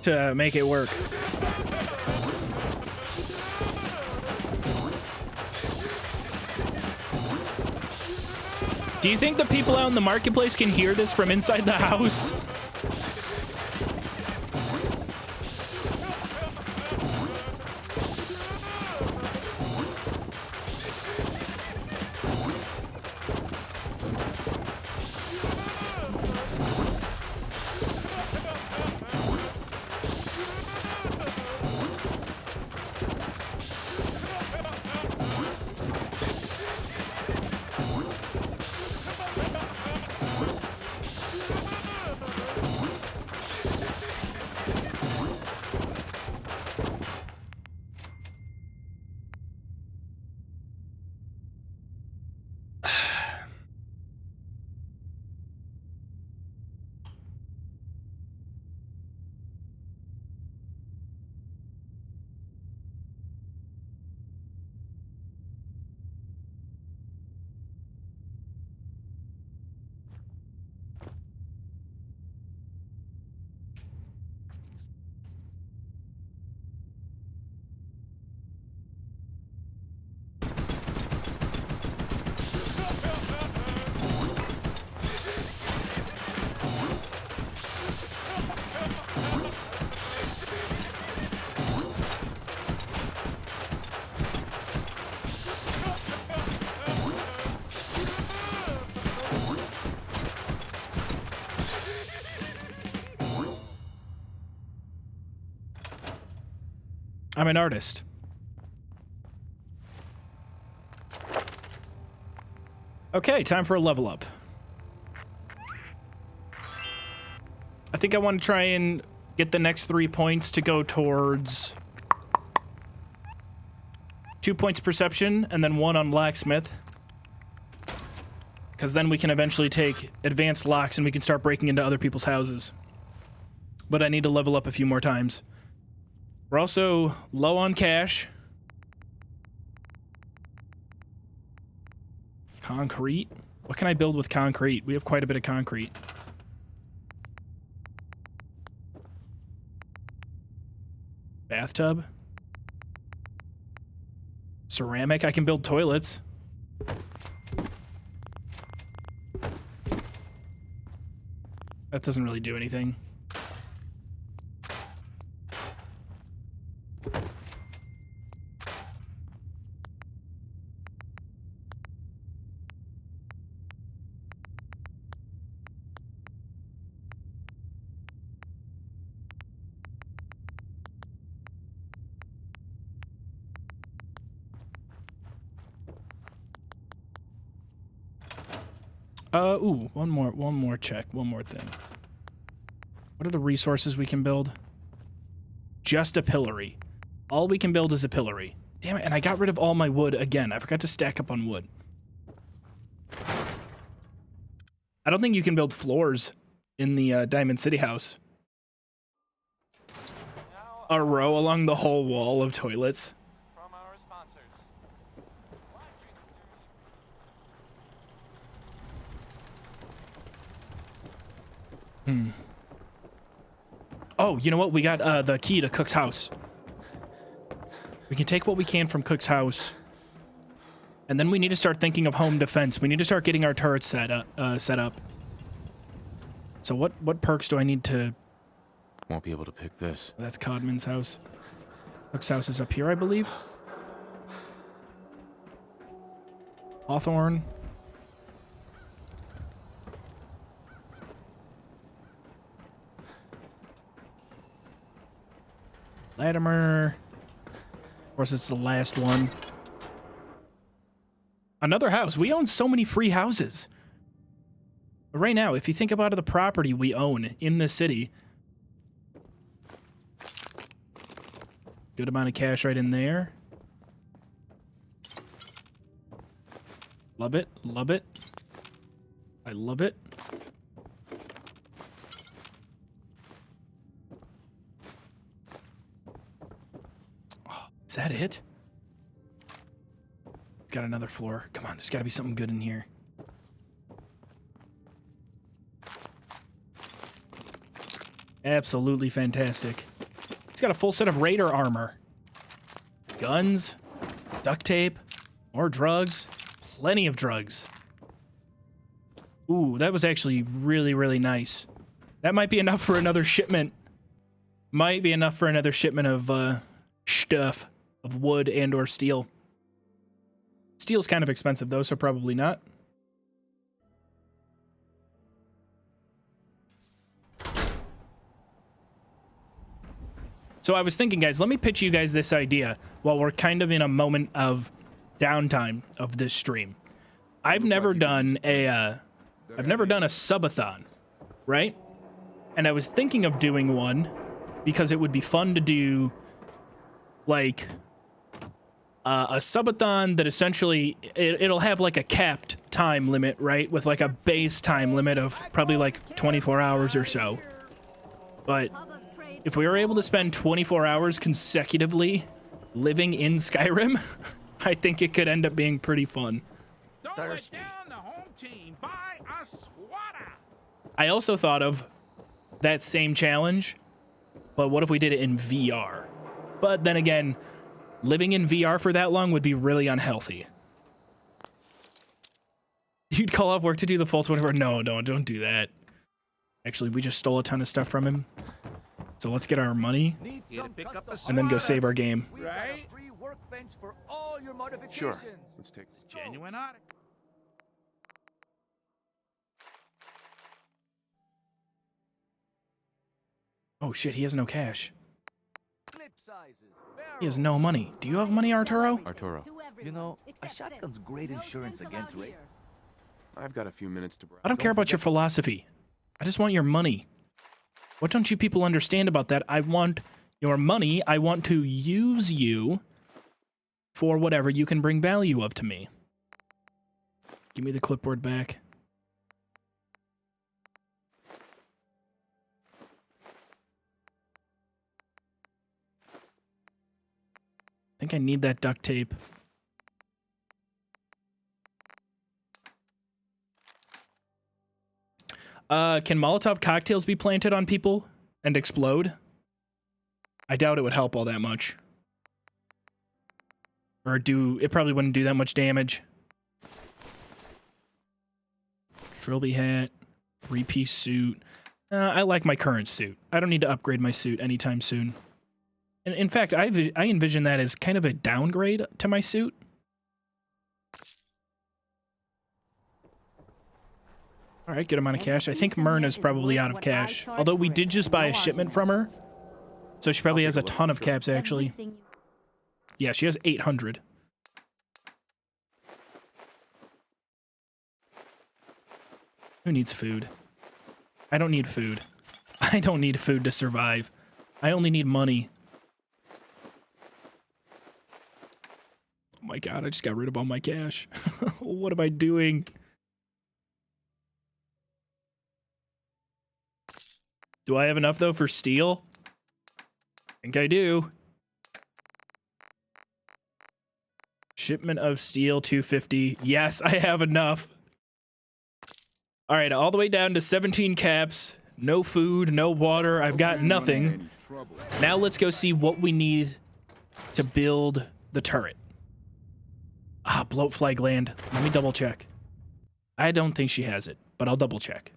to make it work. Do you think the people out in the marketplace can hear this from inside the house? I'm an artist. Okay, time for a level up. I think I want to try and get the next 3 points to go towards 2 points perception and then 1 on blacksmith. Because then we can eventually take advanced locks and we can start breaking into other people's houses. but I need to level up a few more times. We're also low on cash. Concrete? What can I build with concrete? We have quite a bit of concrete. Bathtub? Ceramic? I can build toilets. That doesn't really do anything. Ooh, one more check, one more thing. What are the resources we can build? Just a pillory. All we can build is a pillory. Damn it, and I got rid of all my wood again. I forgot to stack up on wood. I don't think you can build floors in the Diamond City house. A row along the whole wall of toilets. Oh, you know what? We got the key to Cook's house. We can take what we can from Cook's house. And then we need to start thinking of home defense. We need to start getting our turrets set up. So what perks do I need to... Won't be able to pick this. That's Codman's house. Cook's house is up here, I believe. Hawthorne. Latimer. Of course, it's the last one. Another house. We own so many free houses. But right now, if you think about the property we own in the city, good amount of cash right in there. Love it. Love it. I love it. Is that it? Got another floor. Come on, there's got to be something good in here. Absolutely fantastic. It's got a full set of raider armor. Guns, duct tape, more drugs, plenty of drugs. Ooh, that was actually really, really nice. That might be enough for another shipment. Might be enough for another shipment of stuff. Of wood and or steel. Steel's kind of expensive though, so probably not. So I was thinking, guys, let me pitch you guys this idea while we're kind of in a moment of downtime of this stream. I've never done a subathon, right? And I was thinking of doing one because it would be fun to do like a subathon that essentially it'll have like a capped time limit, right? With like a base time limit of probably like 24 hours or so. But if we were able to spend 24 hours consecutively living in Skyrim, I think it could end up being pretty fun. Thirsty. The home team. Buy a swatter. I also thought of that same challenge, but what if we did it in VR? But then again, living in VR for that long would be really unhealthy. You'd call off work to do the full 24. No, don't do that. Actually, we just stole a ton of stuff from him. So let's get our money and then go save our game. Right? Sure. Let's take Genuine article. Oh shit, he has no cash. He has no money. Do you have money, Arturo? Arturo. You know, a shotgun's great insurance against rape. I've got a few minutes to break. I don't care about your philosophy. I just want your money. What don't you people understand about that? I want your money. I want to use you for whatever you can bring value of to me. Give me the clipboard back. think I need that duct tape. Can Molotov cocktails be planted on people and explode? I doubt it would help all that much. Or it probably wouldn't do that much damage. Trilby hat, 3-piece suit. I like my current suit. I don't need to upgrade my suit anytime soon. And in fact, I envision that as kind of a downgrade to my suit. All right, good amount of cash. I think Myrna's probably out of cash. Although we did just buy a shipment from her. So she probably has a ton of caps, actually. Yeah, she has 800. Who needs food? I don't need food. I don't need food to survive. I only need money. Oh my god, I just got rid of all my cash. What am I doing? Do I have enough, though, for steel? I think I do. Shipment of steel, 250. Yes, I have enough. All right, all the way down to 17 caps. No food, no water. I've got nothing. Now let's go see what we need to build the turret. Ah, bloatfly gland. Let me double check. I don't think she has it, but I'll double check.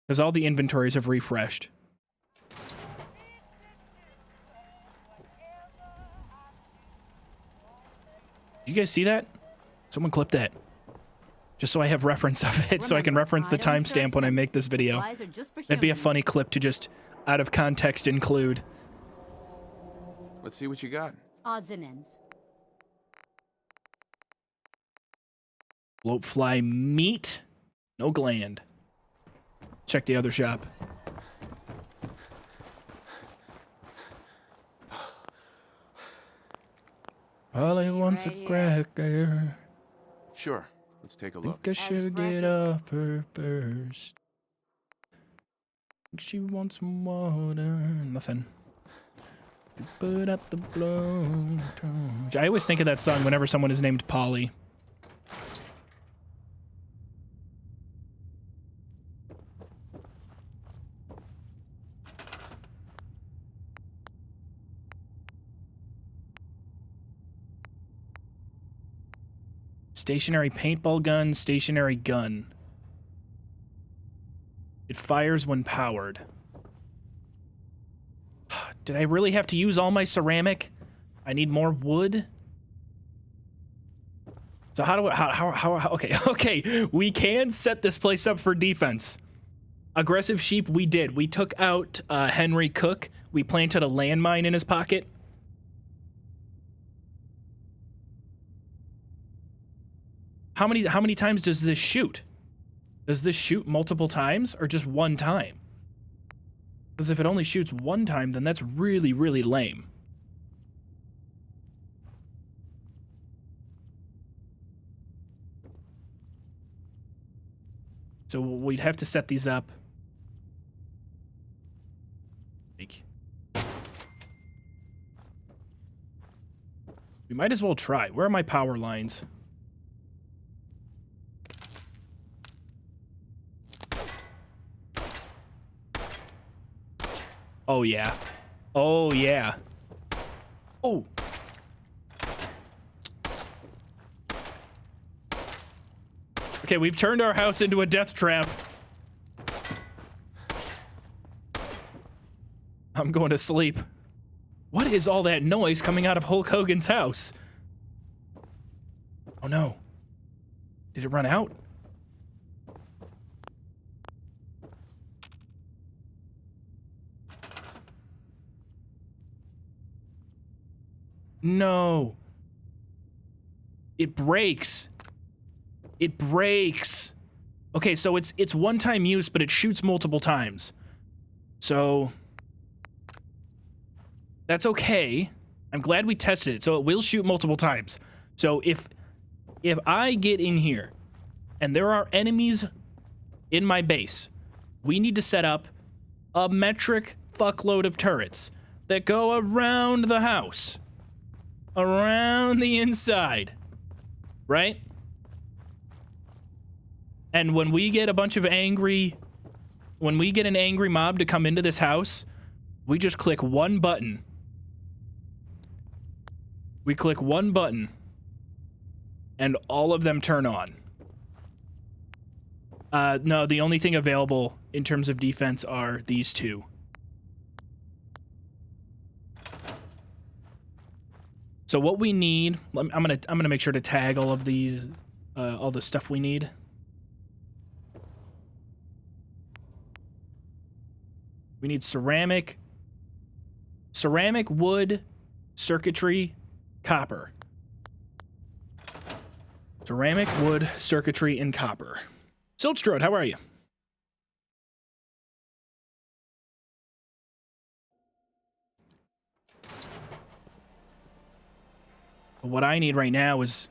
Because all the inventories have refreshed. Do you guys see that? Someone clip that. Just so I have reference of it, so I can reference the timestamp when I make this video. That'd be a funny clip to just, out of context, include. Let's see what you got. Odds and ends. Bloatfly meat, no gland. Check the other shop. Polly wants a cracker. Sure. Let's take a look. Think I should get off her first. Think she wants some water. Nothing. Put up the blow. I always think of that song whenever someone is named Polly. Stationary paintball gun, stationary gun. It fires when powered. Did I really have to use all my ceramic? I need more wood. So how do I, okay, we can set this place up for defense. Aggressive sheep, we did. We took out Henry Cook. We planted a landmine in his pocket. How many times does this shoot? Does this shoot multiple times or just one time? Because if it only shoots one time, then that's really, really lame. So we'd have to set these up. We might as well try. Where are my power lines? Oh, yeah. Oh, yeah. Oh. Okay, we've turned our house into a death trap. I'm going to sleep. What is all that noise coming out of Hulk Hogan's house? Oh, no. Did it run out? No. It breaks. It breaks. Okay, so it's one-time use, but it shoots multiple times. So that's okay. I'm glad we tested it. So it will shoot multiple times. So if I get in here and there are enemies in my base, we need to set up a metric fuckload of turrets that go around the house. around the inside, right? And when we get an angry mob to come into this house, we just click one button. We click one button, and all of them turn on. No, the only thing available in terms of defense are these two. So what we need, I'm gonna make sure to tag all of these, all the stuff we need. We need ceramic, wood, circuitry, copper. Ceramic, wood, circuitry, and copper. Siltstrode, how are you? What I need right now is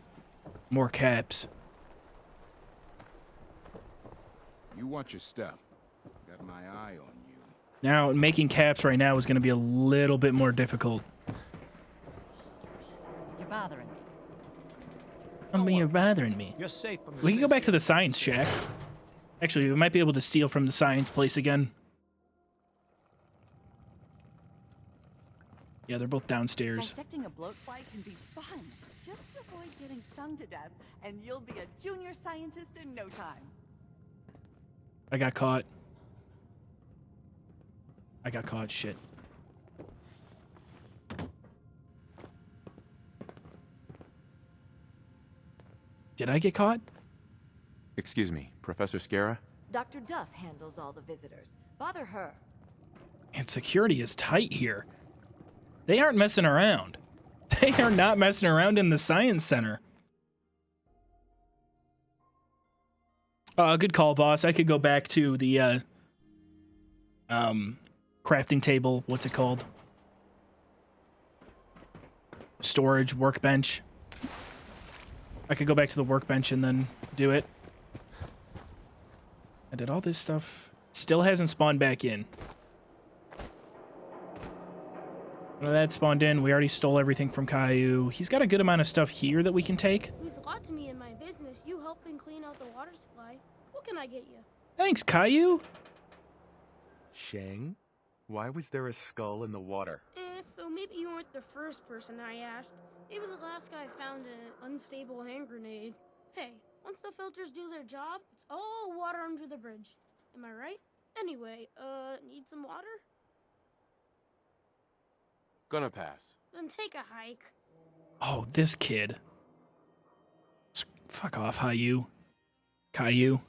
more caps. You watch your step. Got my eye on you. Now, making caps right now is going to be a little bit more difficult. You're bothering me. You're bothering me. You're safe from We can go back to the science shack. Actually, we might be able to steal from the science place again. Yeah, they're both downstairs. Dissecting a bloatfly can be fun. Just avoid getting stung to death, and you'll be a junior scientist in no time. I got caught. Shit. Did I get caught? Excuse me, Professor Scara? Dr. Duff handles all the visitors. Bother her. And security is tight here. They aren't messing around. They are not messing around in the science center. Good call, boss. I could go back to the crafting table. What's it called? Storage workbench. I could go back to the workbench and then do it. I did all this stuff. Still hasn't spawned back in. Well, that spawned in. We already stole everything from Caillou. He's got a good amount of stuff here that we can take. It means a lot to me in my business. You helping clean out the water supply. What can I get you? Thanks, Caillou. Shang? Why was there a skull in the water? So maybe you weren't the first person I asked. Maybe the last guy found an unstable hand grenade. Hey, once the filters do their job, it's all water under the bridge. Am I right? Anyway, need some water? Gonna pass. Then take a hike. Oh, this kid. Fuck off, Caillou. Caillou.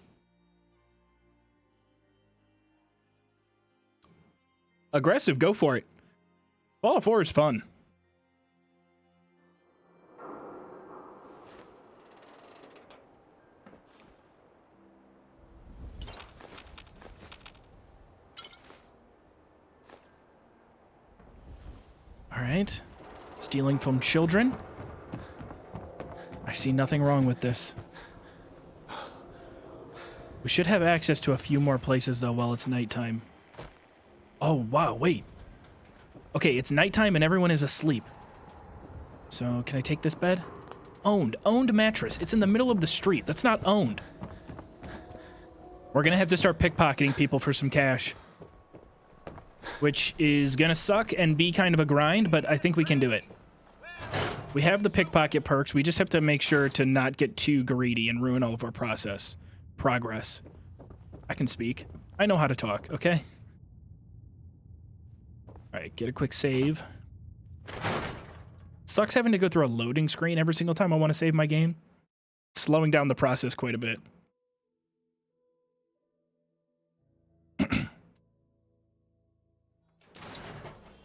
Aggressive, go for it. Fallout 4 is fun. All right. Stealing from children. I see nothing wrong with this. We should have access to a few more places, though, while it's nighttime. Oh, wow, wait. Okay, it's nighttime and everyone is asleep. So, can I take this bed? Owned. Owned mattress. It's in the middle of the street. That's not owned. We're gonna have to start pickpocketing people for some cash. Which is gonna suck and be kind of a grind, but I think we can do it. We have the pickpocket perks. We just have to make sure to not get too greedy and ruin all of our progress. I can speak. I know how to talk, okay? Alright, get a quick save. Sucks having to go through a loading screen every single time I want to save my game. Slowing down the process quite a bit.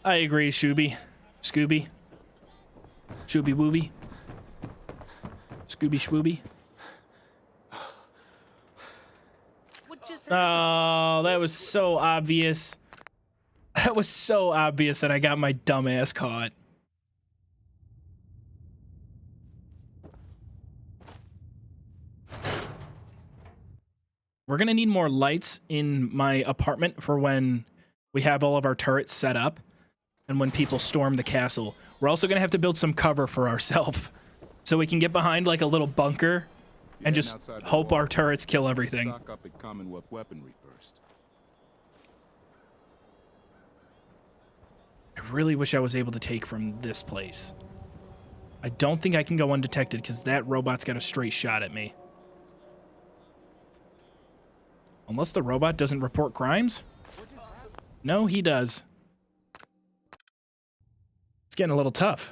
I agree, Scooby. Scooby Wooby. Scooby Schwooby. Oh, that was so obvious. That was so obvious that I got my dumb ass caught. We're gonna need more lights in my apartment for when we have all of our turrets set up. and when people storm the castle. We're also going to have to build some cover for ourselves so we can get behind like a little bunker and just hope our turrets kill everything. Stock up at Commonwealth weaponry first. I really wish I was able to take from this place. I don't think I can go undetected because that robot's got a straight shot at me. Unless the robot doesn't report crimes? No, he does. It's getting a little tough.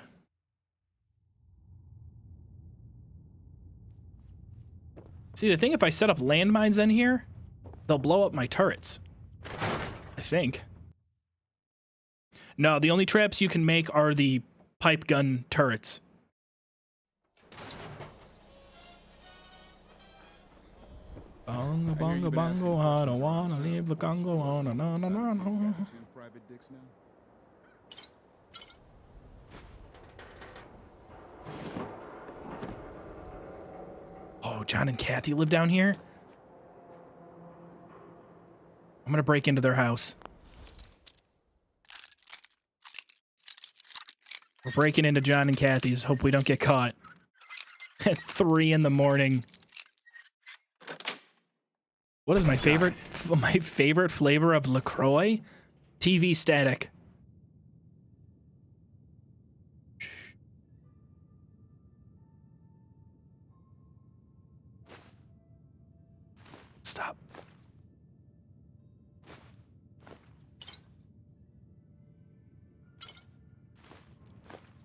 See, the thing, if I set up landmines in here, they'll blow up my turrets. I think. No, the only traps you can make are the pipe gun turrets. Bongo, bongo, bongo, I don't wanna leave the Congo on and on and on. Private dicks now? Oh, John and Kathy live down here? I'm gonna break into their house. We're breaking into John and Kathy's. Hope we don't get caught. At 3 in the morning. What is my favorite flavor of LaCroix? TV static. Stop.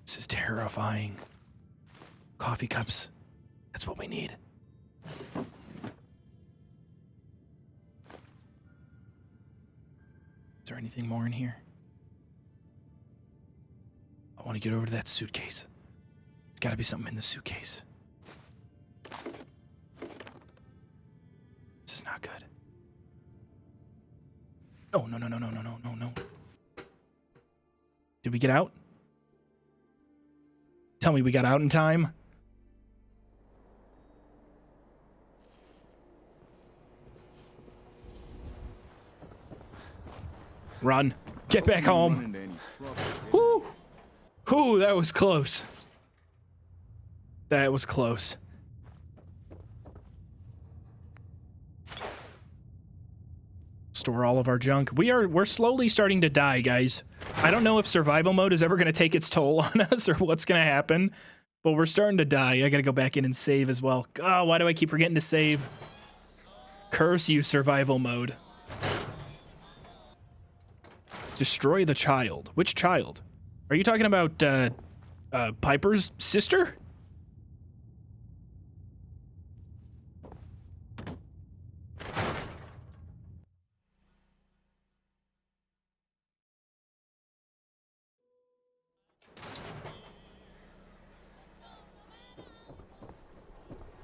This is terrifying. Coffee cups. That's what we need. Is there anything more in here? I want to get over to that suitcase. Gotta be something in the suitcase. This is not good. Oh, no, no, no, no, no, no, no, no. Did we get out? Tell me we got out in time. Run. Get back home. Whoo! Whoo, that was close. That was close. Store all of our junk. We're slowly starting to die, guys. I don't know if survival mode is ever going to take its toll on us or what's going to happen, but we're starting to die. I got to go back in and save as well. Oh, why do I keep forgetting to save? Curse you, survival mode. Destroy the child. Which child? Are you talking about Piper's sister?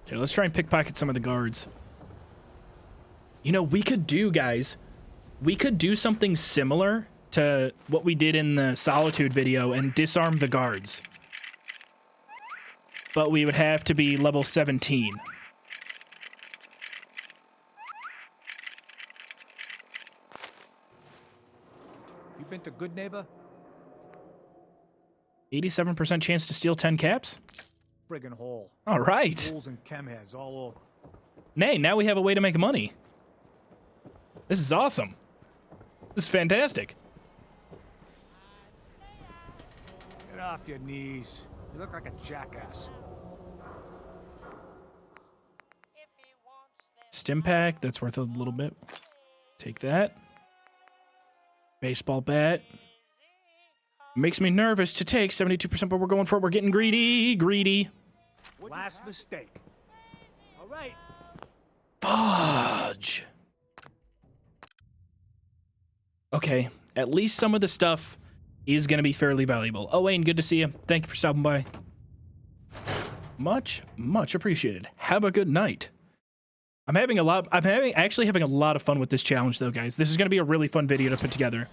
Okay, let's try and pickpocket some of the guards. You know, we could do, guys, we could do something similar to what we did in the Solitude video and disarm the guards. But we would have to be level 17. You been to Good Neighbor? 87% chance to steal 10 caps? Friggin' hole. All right. Fools and chemheads all over. Nay, now we have a way to make money. This is awesome. This is fantastic. Get off your knees. You look like a jackass. Stim pack, that's worth a little bit. Take that. Baseball bat. Makes me nervous to take 72%, but we're going for it. We're getting greedy. Greedy. Last mistake. All right. Fudge. Okay, at least some of the stuff is going to be fairly valuable. Oh, Wayne, good to see you. Thank you for stopping by. Much, much appreciated. Have a good night. I'm actually having a lot of fun with this challenge, though, guys. This is going to be a really fun video to put together.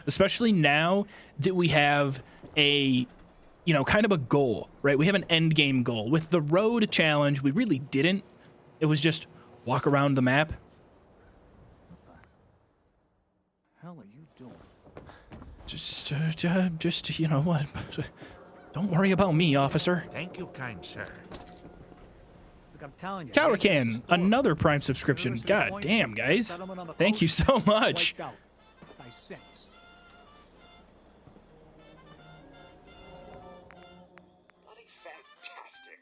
Especially now that we have a, you know, kind of a goal, right? We have an end game goal. With the road challenge, we really didn't. It was just walk around the map. What the hell are you doing? Just just, you know what? Don't worry about me, officer. Thank you, kind sir. Look, I'm telling you. Cowracan, another Prime subscription. God damn, guys. Thank you so much. Wiped out by cents. Bloody fantastic.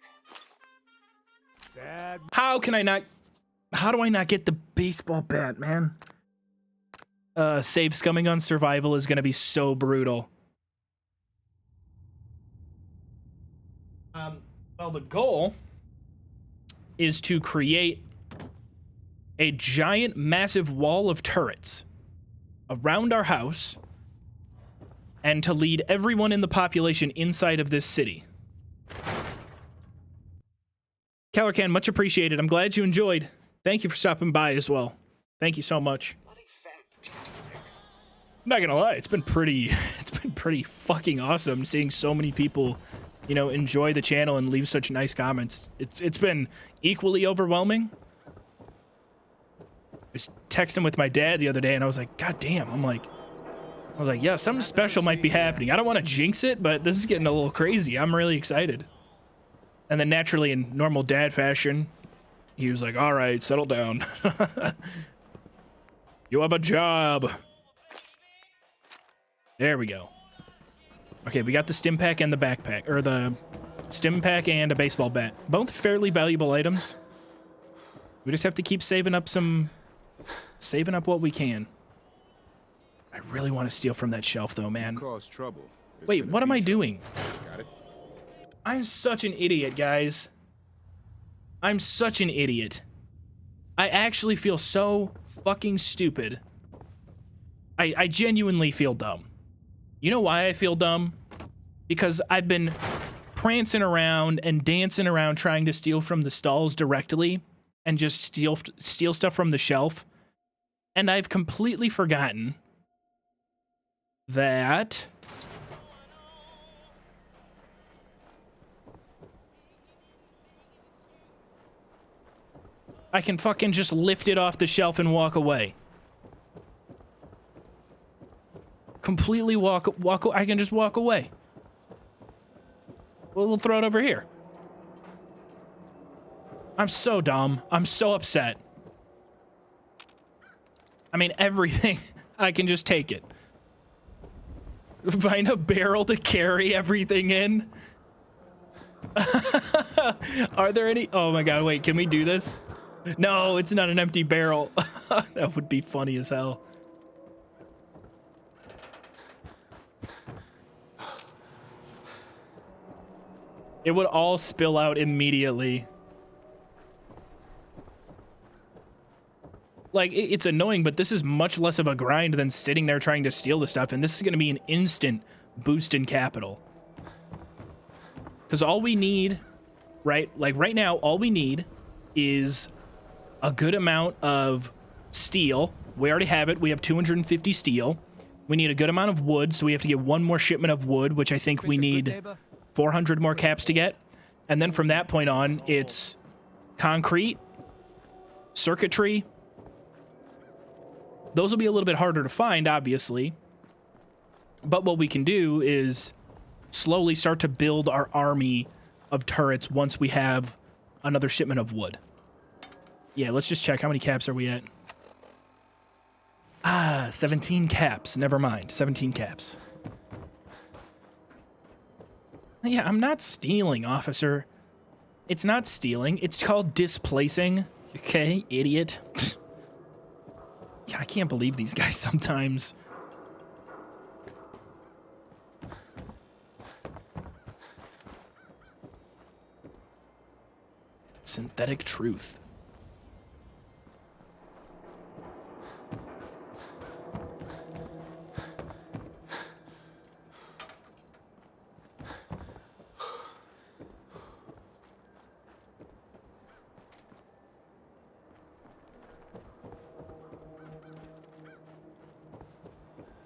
Bad. How do I not get the baseball bat, man? Save scumming on survival is gonna be so brutal. Well, the goal is to create a giant, massive wall of turrets around our house and to lead everyone in the population inside of this city. Cowracan, much appreciated. I'm glad you enjoyed. Thank you for stopping by as well. Thank you so much. I'm not gonna lie, it's been pretty fucking awesome seeing so many people, you know, enjoy the channel and leave such nice comments. It's been equally overwhelming. I was texting with my dad the other day and I was like, God damn, I was like, yeah, something special might be happening. I don't want to jinx it, but this is getting a little crazy. I'm really excited. And then naturally, in normal dad fashion, he was like, all right, settle down. You have a job. There we go. Okay, we got the stim pack and the backpack, or the stim pack and a baseball bat. Both fairly valuable items. We just have to keep saving up what we can. I really want to steal from that shelf though, man. Cause trouble. Wait, what am I doing? Got it. I'm such an idiot, guys. I'm such an idiot. I actually feel so fucking stupid. I genuinely feel dumb. You know why I feel dumb? Because I've been prancing around and dancing around trying to steal from the stalls directly and just steal stuff from the shelf. And I've completely forgotten that I can fucking just lift it off the shelf and walk away. Completely walk. I can just walk away. We'll throw it over here. I'm so dumb. I'm so upset. I mean, everything. I can just take it. Find a barrel to carry everything in. Are there any? Oh my god, wait, can we do this? No, it's not an empty barrel. That would be funny as hell. It would all spill out immediately. Like, it's annoying, but this is much less of a grind than sitting there trying to steal the stuff, and this is going to be an instant boost in capital. Because all we need, right? Like, right now, all we need is a good amount of steel. We already have it. We have 250 steel. We need a good amount of wood, so we have to get one more shipment of wood, which I think we need 400 more caps to get. And then from that point on, it's concrete, circuitry. Those will be a little bit harder to find, obviously. But what we can do is slowly start to build our army of turrets once we have another shipment of wood. Yeah, let's just check. How many caps are we at? Ah, 17 caps. Never mind. 17 caps. Yeah, I'm not stealing, officer. It's not stealing. It's called displacing. Okay, idiot. Yeah, I can't believe these guys sometimes. Synthetic truth.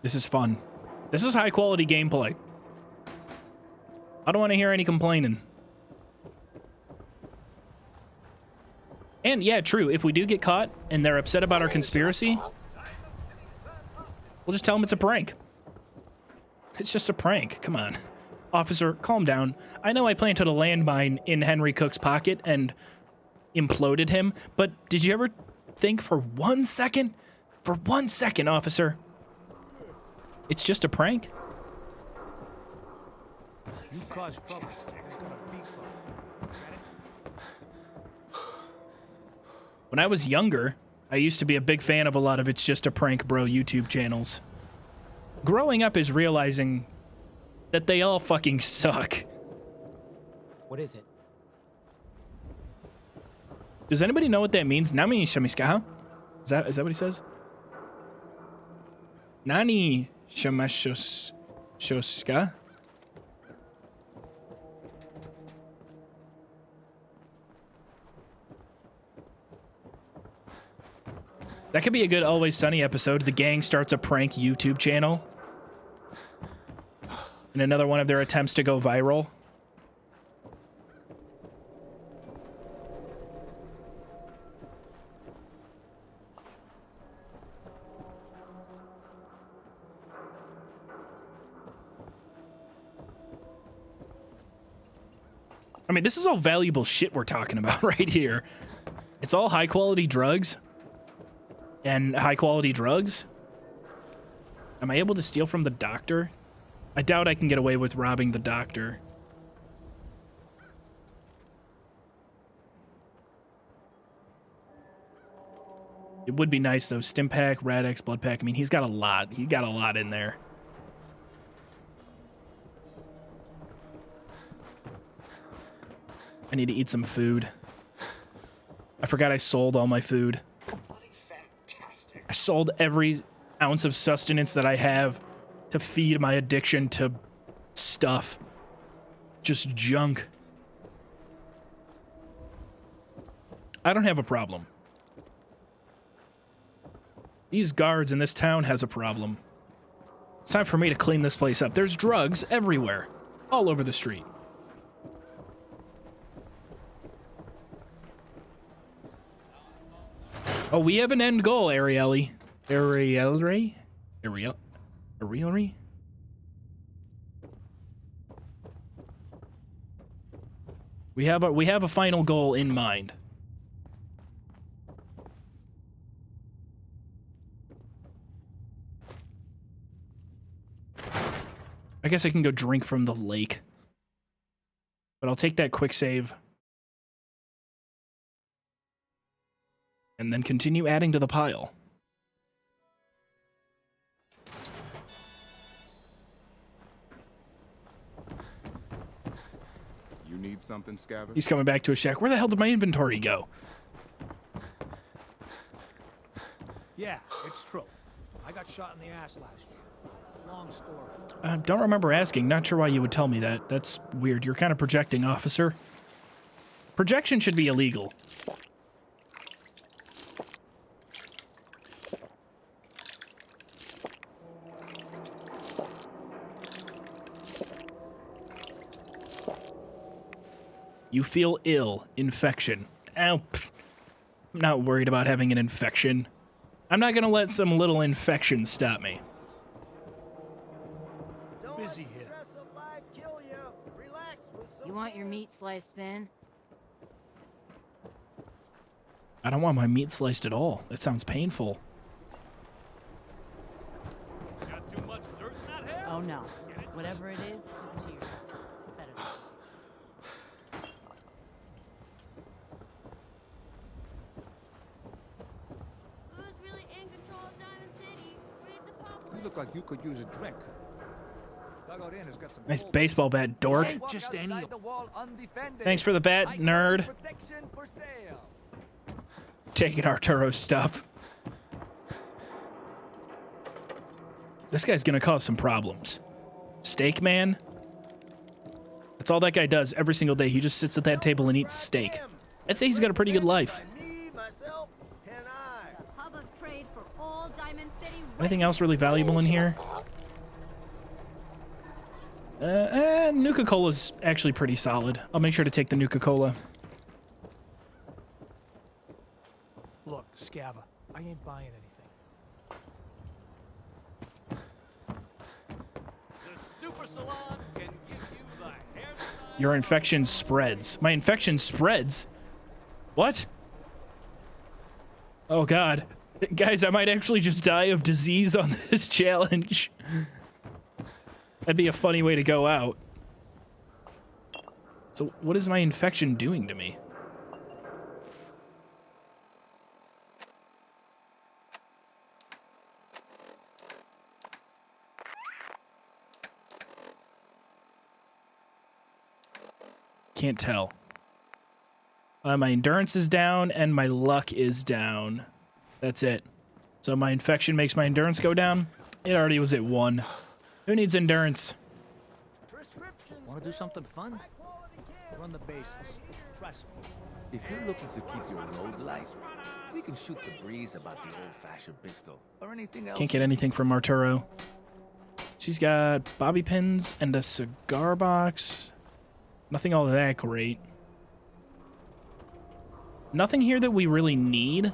This is fun. This is high quality gameplay. I don't want to hear any complaining. And yeah, true, if we do get caught and they're upset about our conspiracy, we'll just tell them it's a prank. It's just a prank. Come on. Officer, calm down. I know I planted a landmine in Henry Cook's pocket and imploded him, but did you ever think for 1 second? For 1 second, officer. It's just a prank? You cause trouble. There's gonna be trouble. When I was younger, I used to be a big fan of a lot of It's Just a Prank Bro YouTube channels. Growing up is realizing that they all fucking suck. What is it? Does anybody know what that means? Nami shamiska? Is that what he says? Nani shamashoska? That could be a good Always Sunny episode. The gang starts a prank YouTube channel. And another one of their attempts to go viral. I mean, this is all valuable shit we're talking about right here. It's all high quality drugs. And high quality drugs. Am I able to steal from the doctor? I doubt I can get away with robbing the doctor. It would be nice though. Stim pack, Rad-X, blood pack. I mean, he's got a lot. He got a lot in there. I need to eat some food. I forgot I sold all my food. I sold every ounce of sustenance that I have to feed my addiction to stuff. Just junk. I don't have a problem. These guards in this town has a problem. It's time for me to clean this place up. There's drugs everywhere. All over the street. Oh, we have an end goal, Arieli. Ariel? We have a final goal in mind. I guess I can go drink from the lake. But I'll take that quick save. And then continue adding to the pile. You need something, Scabbard? He's coming back to his shack. Where the hell did my inventory go? Yeah, it's true. I got shot in the ass last year. Long story. Don't remember asking. Not sure why you would tell me that. That's weird. You're kind of projecting, officer. Projection should be illegal. You feel ill. Infection. Ow. I'm not worried about having an infection. I'm not gonna let some little infection stop me. Busy here. You want your meat sliced thin? I don't want my meat sliced at all. That sounds painful. Oh no. Whatever it is, keep it to yourself. Better than Who's really in control of Diamond City? Read the public. You look like you could use a drink. Dugout Inn has got some Nice baseball bat, dork. just any. Thanks for the bat, nerd. Taking Arturo's stuff. This guy's gonna cause some problems. Steak man? That's all that guy does every single day. He just sits at that table and eats steak. I'd say he's got a pretty good life. Anything else really valuable in here? Nuka-Cola's actually pretty solid. I'll make sure to take the Nuka-Cola. Look, Scava, I ain't buying anything. The Your infection spreads. My infection spreads? What? Oh god. Guys, I might actually just die of disease on this challenge. That'd be a funny way to go out. So what is my infection doing to me? Can't tell. My endurance is down and my luck is down. That's it. So my infection makes my endurance go down. It already was at 1. Who needs endurance? Want to do something fun? Run the bases. Trust me. If you're looking to keep your load light, we can shoot the breeze about the old-fashioned pistol or anything else. Can't get anything from Arturo. She's got bobby pins and a cigar box. Nothing all that great. Nothing here that we really need.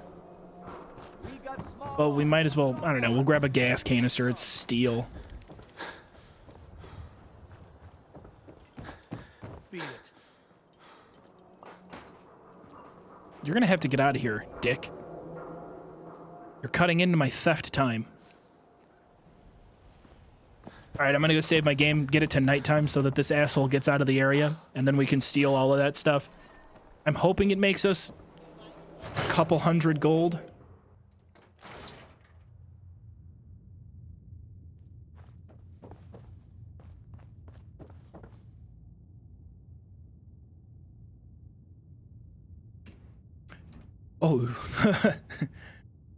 But we might as well, I don't know, we'll grab a gas canister. It's steel. Beat it. You're gonna have to get out of here, dick. You're cutting into my theft time. Alright, I'm gonna go save my game, get it to nighttime so that this asshole gets out of the area, and then we can steal all of that stuff. I'm hoping it makes us a couple hundred gold. Oh,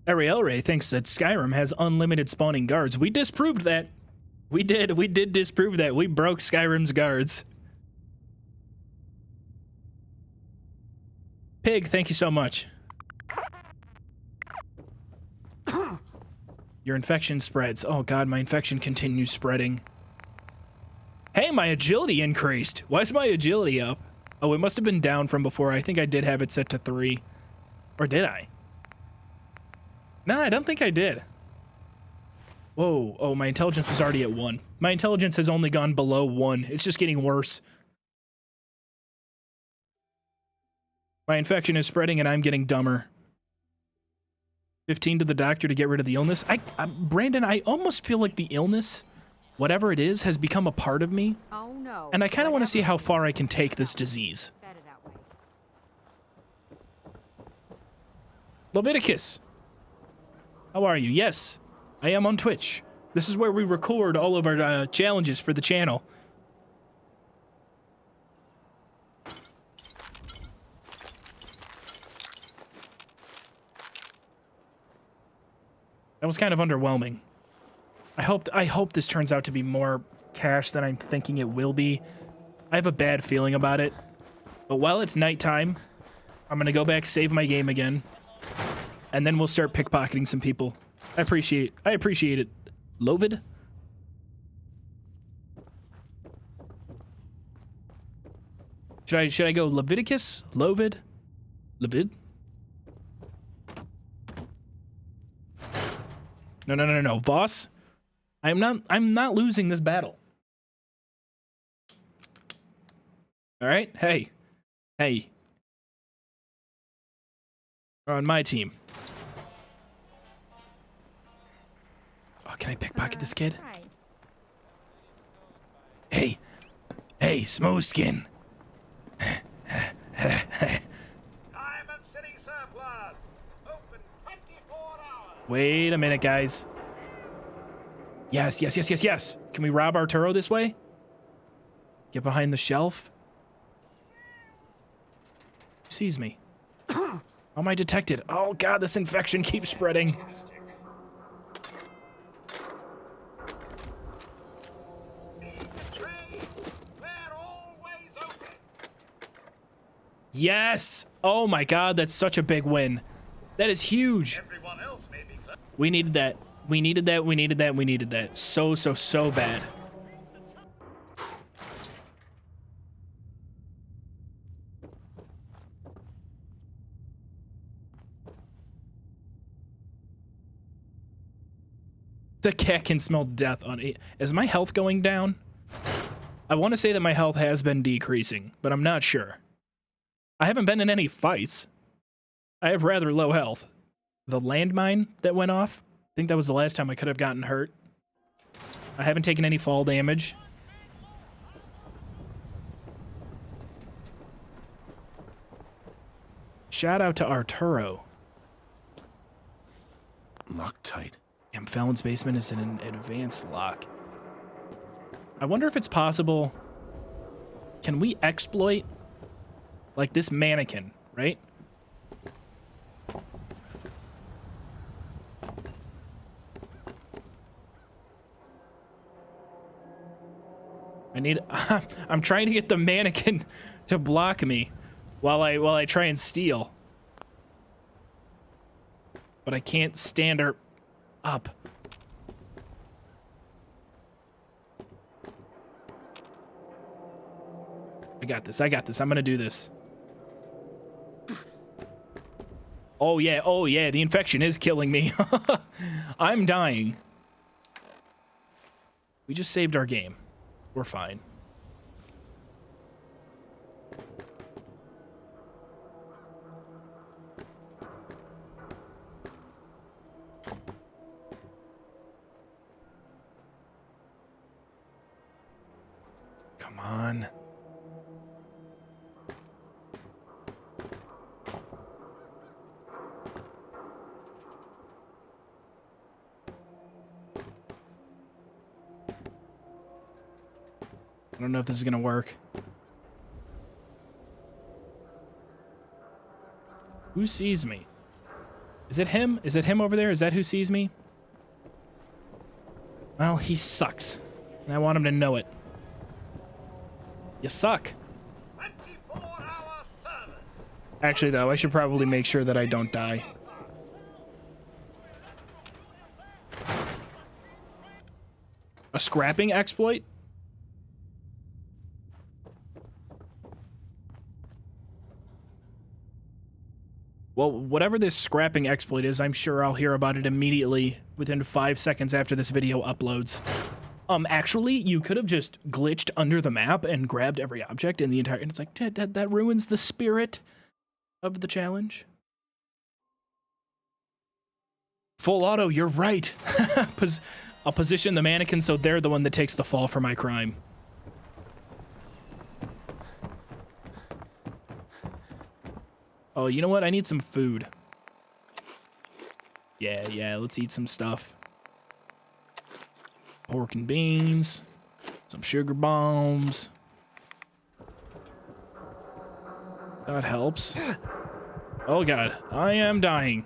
Ariel Ray thinks that Skyrim has unlimited spawning guards. We disproved that. We did disprove that. We broke Skyrim's guards. Pig, thank you so much. Your infection spreads. Oh god, my infection continues spreading. Hey, my agility increased. Why is my agility up? Oh, it must have been down from before. I think I did have it set to 3. Or did I? No, I don't think I did. Whoa, oh, my intelligence was already at 1. My intelligence has only gone below 1. It's just getting worse. My infection is spreading and I'm getting dumber. 15 to the doctor to get rid of the illness. Brandon, I almost feel like the illness, whatever it is, has become a part of me. Oh no. And I kind of want to see how far I can take this disease. Leviticus, how are you? Yes, I am on Twitch. This is where we record all of our challenges for the channel. That was kind of underwhelming. I hope this turns out to be more cash than I'm thinking it will be. I have a bad feeling about it. But while it's nighttime, I'm gonna go back, save my game again. And then we'll start pickpocketing some people. I appreciate it. Lovid? Should I go Leviticus? Lovid? Levid? No. Voss? I'm not losing this battle. Alright? Hey. You're on my team. Oh, can I pickpocket this kid? Hey, smooth skin. Diamond City surplus. Open 24 hours. Wait a minute, guys. Yes. Can we rob Arturo this way? Get behind the shelf. Who sees me? How am I detected? Oh god, this infection keeps spreading. Yes! Oh my god, that's such a big win. That is huge. We needed that. We needed that. So bad. The cat can smell death on it. Is my health going down? I want to say that my health has been decreasing, but I'm not sure. I haven't been in any fights. I have rather low health. The landmine that went off, I think that was the last time I could have gotten hurt. I haven't taken any fall damage. Shout out to Arturo. Loctite. Damn, Fallon's basement is in an advanced lock. I wonder if it's possible. Can we exploit like this mannequin, right? I need I'm trying to get the mannequin to block me while I try and steal. But I can't stand her up. I got this. I got this. I'm gonna do this. Oh yeah, the infection is killing me. I'm dying. We just saved our game. We're fine. Come on. I don't know if this is gonna work. Who sees me? Is it him? Is it him over there? Is that who sees me? Well, he sucks. And I want him to know it. You suck. Actually, though, I should probably make sure that I don't die. A scrapping exploit? Well, whatever this scrapping exploit is, I'm sure I'll hear about it immediately within 5 seconds after this video uploads. Actually, you could have just glitched under the map and grabbed every object in the entire... And it's like, that ruins the spirit of the challenge. Full auto, you're right. I'll position the mannequin so they're the one that takes the fall for my crime. Oh, you know what? I need some food. Yeah, let's eat some stuff. Pork and beans, some sugar bombs. That helps. Oh god, I am dying.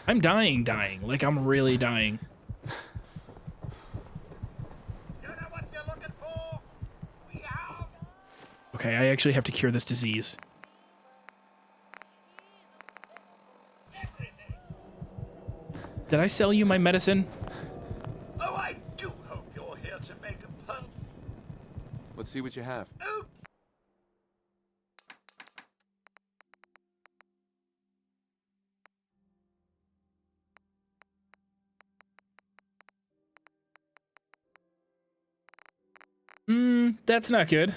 I'm dying. Like I'm really dying. Okay, I actually have to cure this disease. Did I sell you my medicine? Oh, I do hope you're here to make a pun. Let's see what you have. Oh. That's not good.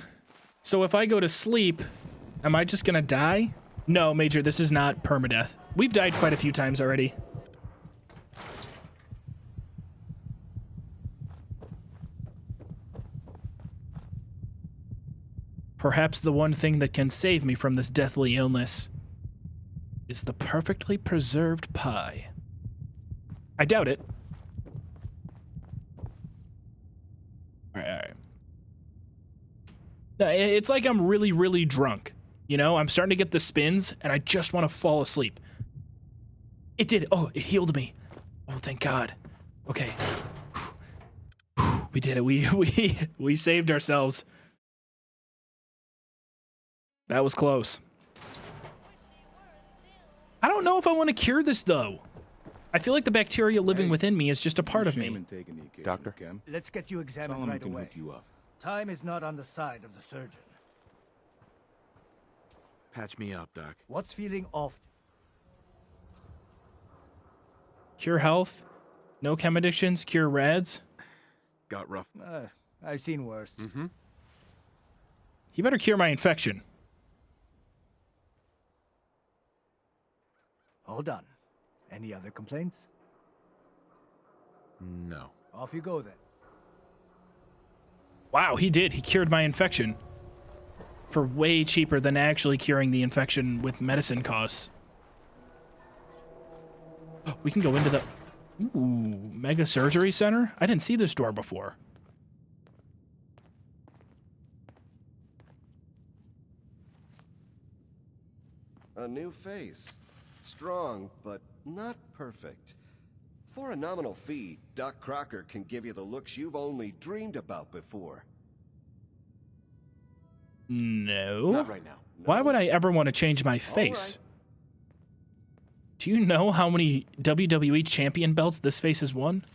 So if I go to sleep, am I just gonna die? No, Major, this is not permadeath. We've died quite a few times already. Perhaps the one thing that can save me from this deathly illness is the perfectly preserved pie. I doubt it. Alright. No, it's like I'm really, really drunk. You know, I'm starting to get the spins, and I just want to fall asleep. It did. Oh, it healed me. Oh, thank God. Okay. We did it. We saved ourselves. That was close. I don't know if I want to cure this, though. I feel like the bacteria living within me is just a part of me. Doctor? Let's get you examined right away. Time is not on the side of the surgeon. Patch me up, Doc. What's feeling off? Cure health. No chem addictions. Cure rads. Got rough. I've seen worse. He better cure my infection. All done. Any other complaints? No. Off you go then. Wow, he did. He cured my infection. For way cheaper than actually curing the infection with medicine costs. We can go into the... Ooh, Mega Surgery Center? I didn't see this door before. A new face. Strong, but not perfect. For a nominal fee, Doc Crocker can give you the looks you've only dreamed about before. No. Not right now. Why would I ever want to change my face? Do you know how many WWE champion belts this face has won?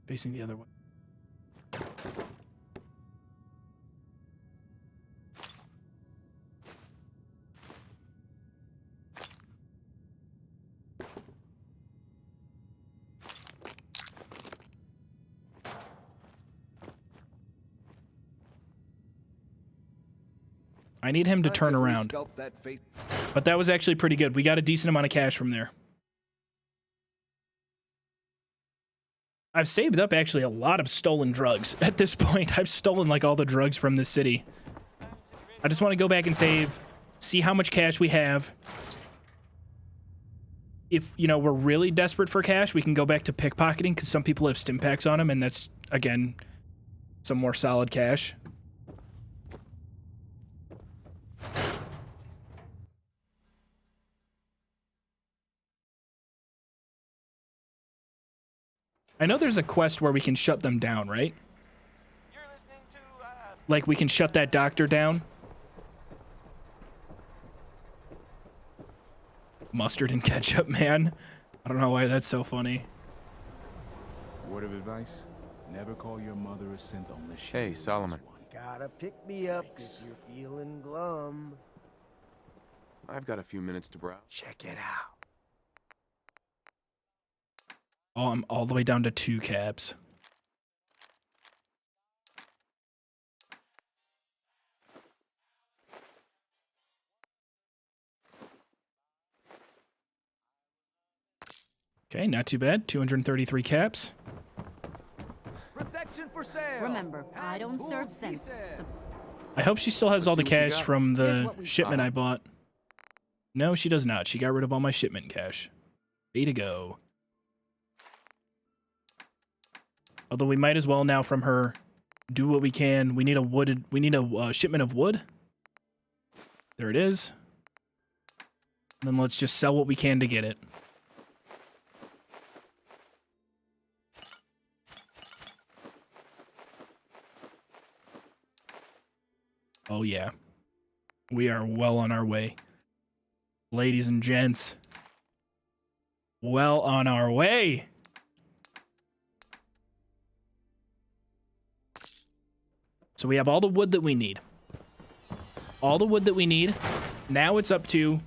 Facing the other way. I need him to turn around. But that was actually pretty good. We got a decent amount of cash from there. I've saved up actually a lot of stolen drugs at this point. I've stolen like all the drugs from this city. I just want to go back and save, see how much cash we have. If, you know, we're really desperate for cash, we can go back to pickpocketing because some people have stim packs on them, and that's, again, some more solid cash. I know there's a quest where we can shut them down, right? Like, we can shut that doctor down. Mustard and ketchup, man. I don't know why that's so funny. Word of advice: never call your mother a simp unless she Hey, Solomon. Gotta pick me up if you're feeling glum. I've got a few minutes to browse. Check it out. Oh, I'm all the way down to 2 cabs. Okay, not too bad. 233 caps. Protection for sale. Remember, I don't serve sense. So I hope she still has all the Let's see what you cash got. from Here's the what we shipment got. I bought. No, she does not. She got rid of all my shipment cash. Way to go. Although we might as well now from her do what we can. We need a shipment of wood. There it is. Then let's just sell what we can to get it. Oh yeah. We are well on our way. Ladies and gents. Well on our way. So we have all the wood that we need. All the wood that we need. Now it's up to...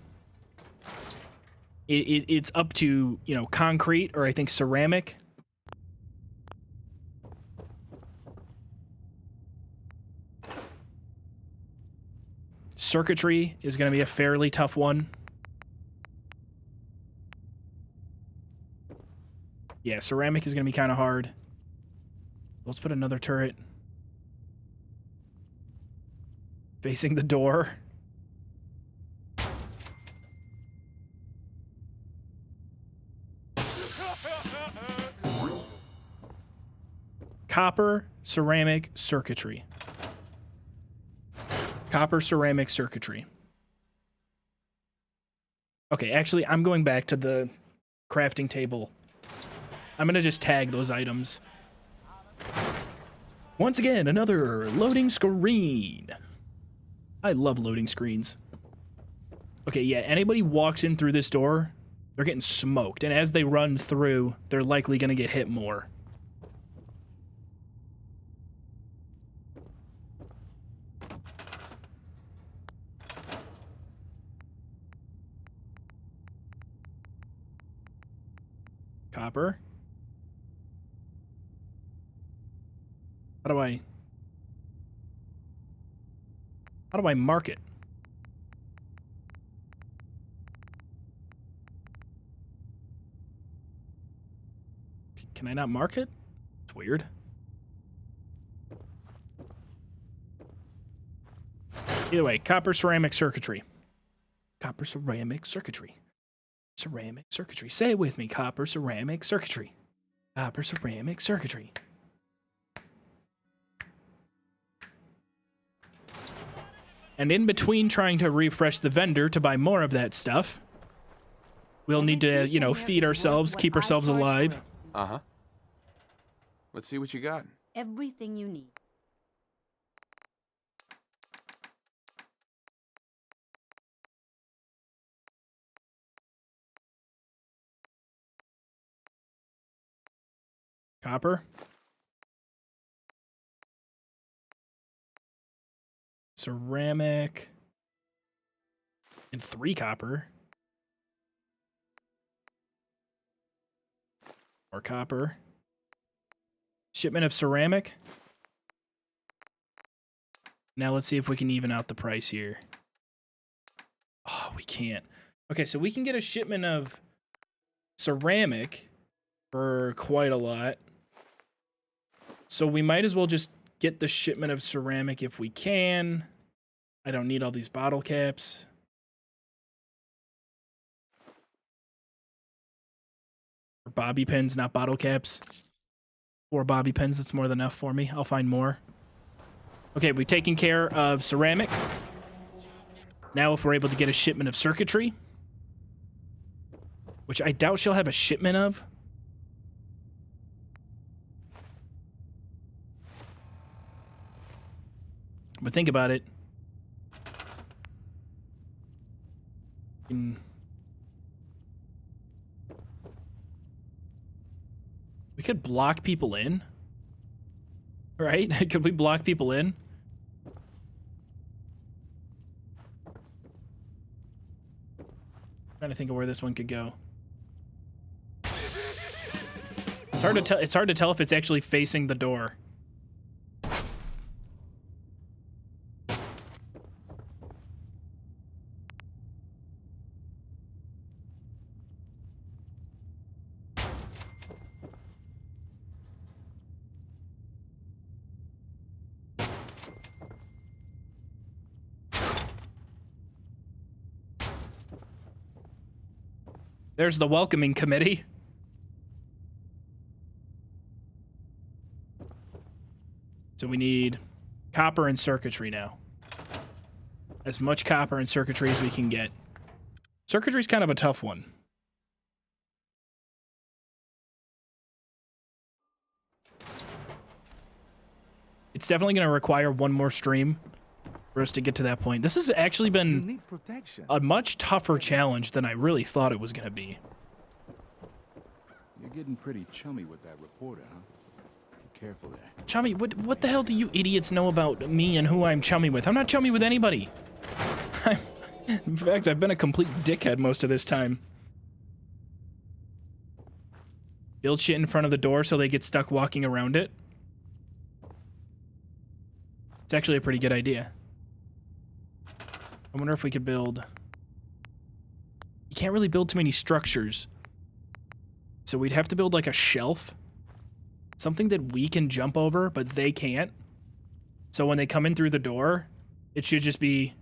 It's up to, you know, concrete or I think ceramic. Circuitry is going to be a fairly tough one. Yeah, ceramic is going to be kind of hard. Let's put another turret facing the door. Copper, ceramic, circuitry. Copper, ceramic, circuitry. Okay, actually, I'm going back to the crafting table. I'm gonna just tag those items. Once again, another loading screen. I love loading screens. Okay, yeah, anybody walks in through this door, they're getting smoked. And as they run through, they're likely gonna get hit more. Copper. How do I mark it? Can I not mark it? It's weird. Either way, copper ceramic circuitry. Copper ceramic circuitry. Ceramic circuitry. Say it with me. Copper ceramic circuitry. Copper ceramic circuitry. And in between trying to refresh the vendor to buy more of that stuff, we'll need to, you know, feed ourselves, keep ourselves alive. Uh-huh. Let's see what you got. Everything you need. Copper. Ceramic. And 3 copper. More copper. Shipment of ceramic. Now let's see if we can even out the price here. Oh, we can't. Okay, so we can get a shipment of ceramic for quite a lot. So we might as well just get the shipment of ceramic if we can. I don't need all these bottle caps. Or bobby pins, not bottle caps. 4 bobby pins, that's more than enough for me. I'll find more. Okay, we've taken care of ceramic. Now if we're able to get a shipment of circuitry, which I doubt she'll have a shipment of. But think about it. We could block people in. Right? Could we block people in? Trying to think of where this one could go. It's hard to tell. It's hard to tell if it's actually facing the door. There's the welcoming committee. So we need copper and circuitry now. As much copper and circuitry as we can get. Circuitry's kind of a tough one. It's definitely going to require one more stream for us to get to that point. This has actually been a much tougher challenge than I really thought it was going to be. You're getting pretty chummy with that reporter, huh? Be careful there. Chummy? What the hell do you idiots know about me and who I'm chummy with? I'm not chummy with anybody. In fact, I've been a complete dickhead most of this time. Build shit in front of the door so they get stuck walking around it. It's actually a pretty good idea. I wonder if we could build... You can't really build too many structures. So we'd have to build like a shelf. Something that we can jump over, but they can't. So when they come in through the door, it should just be...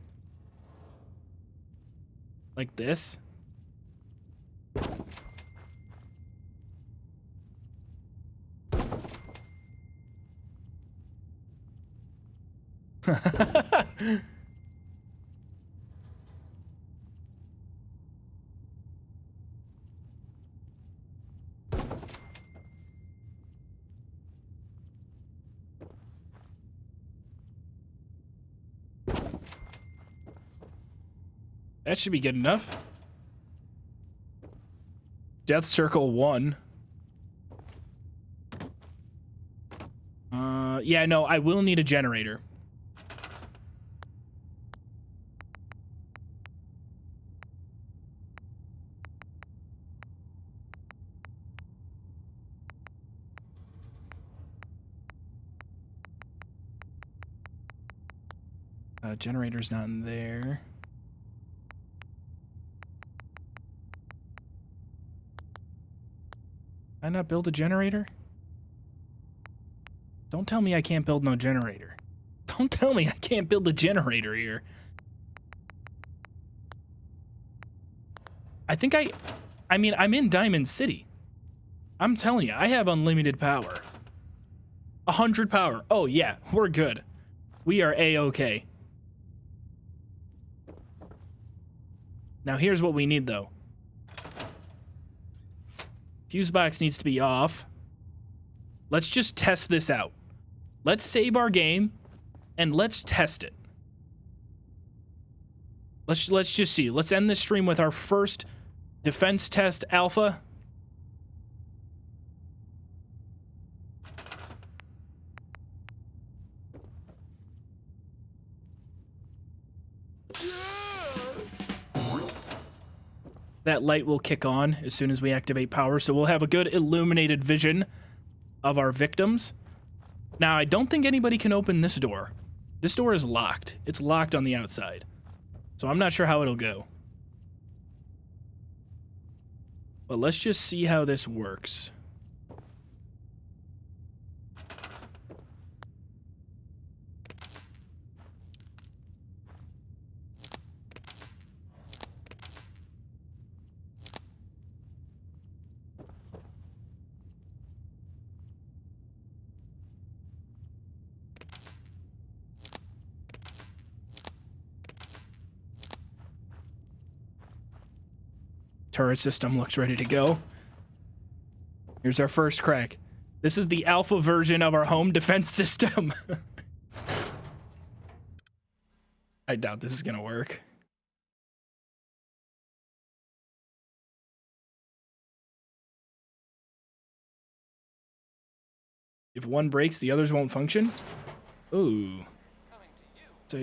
like this. That should be good enough. Death Circle 1. Yeah, no, I will need a generator. Generator's not in there. Can I not build a generator? Don't tell me I can't build no generator. Don't tell me I can't build a generator here. I mean, I'm in Diamond City. I'm telling you, I have unlimited power. 100 power. Oh yeah, we're good. We are A-okay. Now here's what we need though. Fuse box needs to be off. Let's just test this out. Let's save our game and let's test it. Let's just see. Let's end this stream with our first defense test alpha. That light will kick on as soon as we activate power, so we'll have a good illuminated vision of our victims. Now, I don't think anybody can open this door. This door is locked. It's locked on the outside. So I'm not sure how it'll go. But let's just see how this works. Turret system looks ready to go. Here's our first crack. This is the alpha version of our home defense system. I doubt this is gonna work. If one breaks, the others won't function? Ooh. So,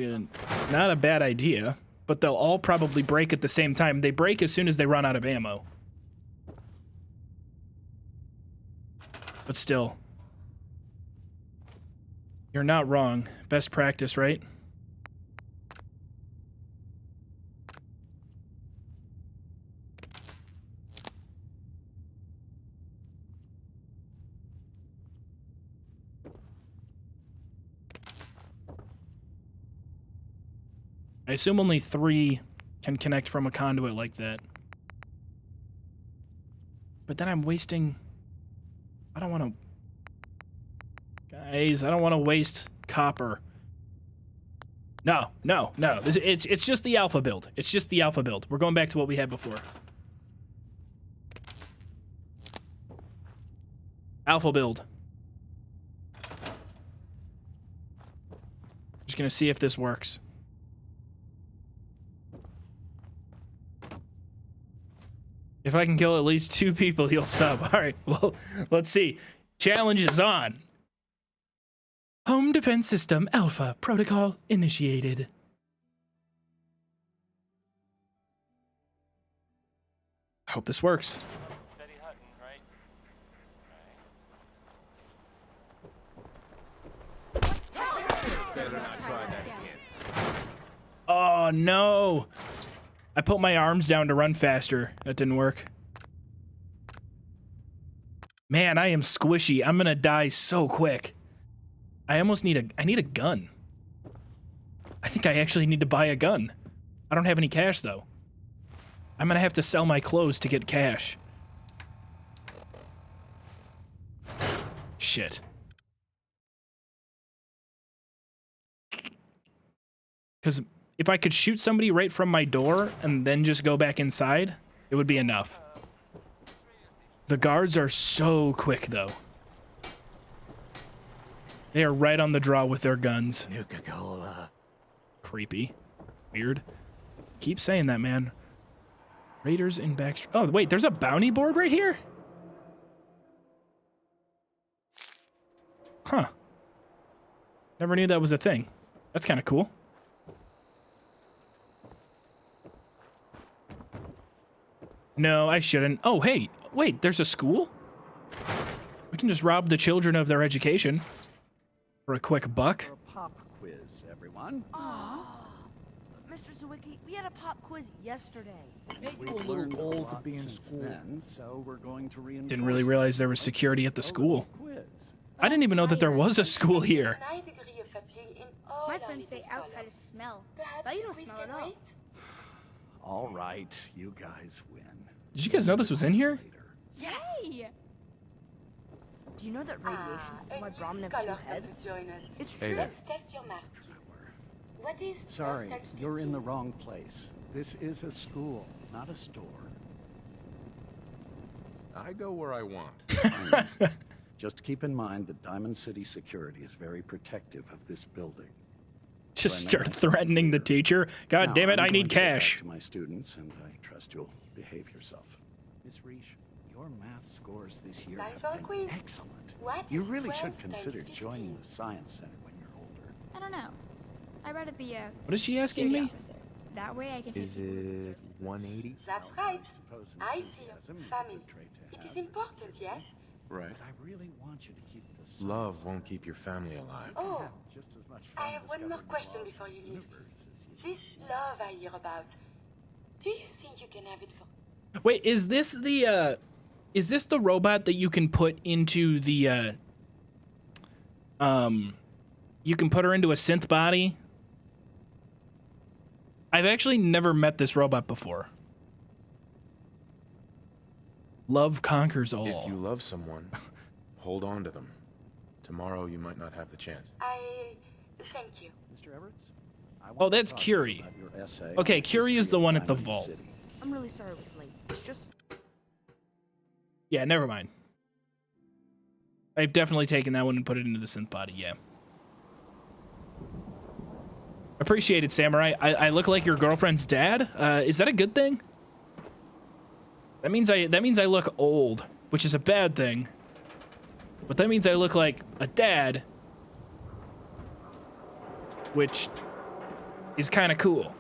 not a bad idea. But they'll all probably break at the same time. They break as soon as they run out of ammo. But still. You're not wrong. Best practice, right? I assume only 3 can connect from a conduit like that. But then I'm wasting... I don't want to... Guys, I don't want to waste copper. No. It's just the alpha build. It's just the alpha build. We're going back to what we had before. Alpha build. Just gonna see if this works. If I can kill at least 2 people, he'll sub. All right, well, let's see. Challenge is on. Home defense system alpha protocol initiated. I hope this works. Oh no! I put my arms down to run faster. That didn't work. Man, I am squishy. I'm gonna die so quick. I almost need I need a gun. I think I actually need to buy a gun. I don't have any cash though. I'm gonna have to sell my clothes to get cash. Shit. Because if I could shoot somebody right from my door and then just go back inside, it would be enough. The guards are so quick, though. They are right on the draw with their guns. Nuka-Cola. Creepy. Weird. Keep saying that, man. Raiders in back... Oh, wait, there's a bounty board right here? Huh. Never knew that was a thing. That's kind of cool. No, I shouldn't. Oh, hey, wait, there's a school? We can just rob the children of their education for a quick buck. Pop quiz, everyone. Aww. Mr. Zawicki, we had a pop quiz yesterday. We're a little old to be in school, then, so we're going to reinforce. Didn't really realize there was security at the school. I didn't even know that there was a school here. My friends say outside is smell, but you don't smell at all. All right, you guys win. Did you guys know this was in here? Yes! Hey! Do you know that radiation is why Brahmin have 2 heads? It's true. Hey there. Test your mask. What is Sorry, you're in the wrong place. This is a school, not a store. I go where I want. Just keep in mind that Diamond City security is very protective of this building. Just start threatening the teacher. God Now, damn it, I'm I need going to go back cash. to my students, and I trust you'll behave yourself. Miss Reich, your math scores this year have been excellent. You really should consider joining the Science Center when you're older. I don't know. I read at the What is she asking me? That way I can Is it 180? That's right. I see. Family. It is important, yes? Right. But I really want you to keep this. Love won't keep your family alive. Oh, Just as much I have one more question before you leave. This love I hear about, do you think you can have it for... Wait, is this the robot that you can put into the you can put her into a synth body? I've actually never met this robot before. Love conquers all. If you love someone, hold on to them. Tomorrow you might not have the chance. Thank you. Mr. Everett? Oh, that's Curie. Okay, Curie is the one at the vault. I'm really sorry it was late. It's just... Yeah, never mind. I've definitely taken that one and put it into the synth body, yeah. Appreciate it, Samurai. I look like your girlfriend's dad? Is that a good thing? That means I look old, which is a bad thing. But that means I look like a dad, which is kind of cool.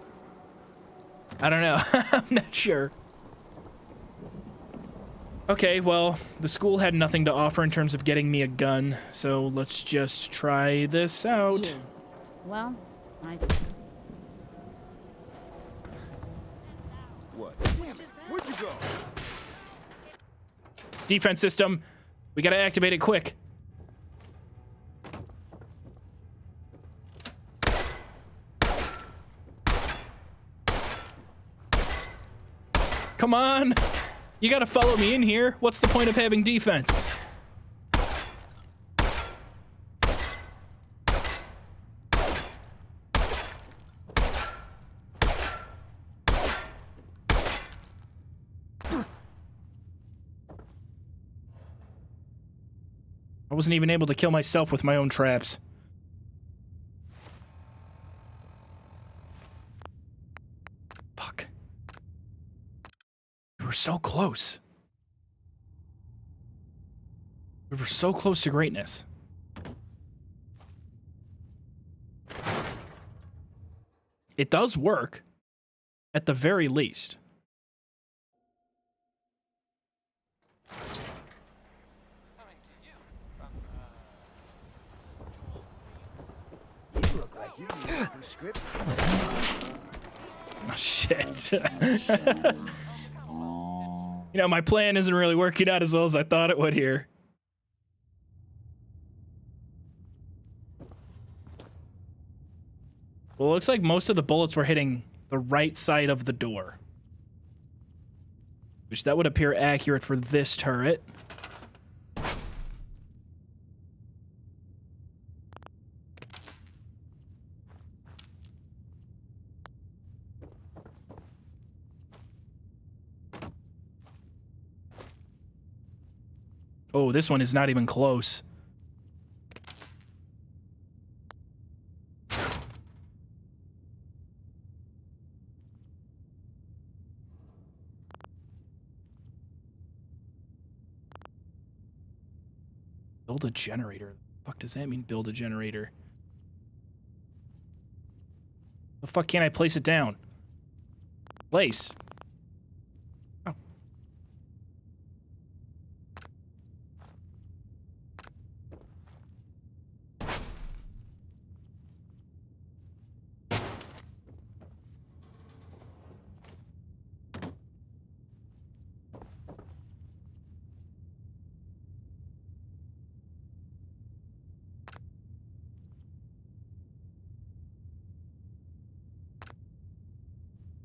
I don't know. I'm not sure. Okay, well, the school had nothing to offer in terms of getting me a gun, so let's just try this out. Yeah. Well, What? Where'd you go? Defense system. We gotta activate it quick. Come on. You gotta follow me in here. What's the point of having defense? I wasn't even able to kill myself with my own traps. Fuck. We were so close. We were so close to greatness. It does work, at the very least. You look like you need a prescription. Oh, shit. You know, my plan isn't really working out as well as I thought it would here. Well, it looks like most of the bullets were hitting the right side of the door. Which that would appear accurate for this turret. Oh, this one is not even close. Build a generator. The fuck does that mean, build a generator? The fuck can't I place it down? Place. Oh.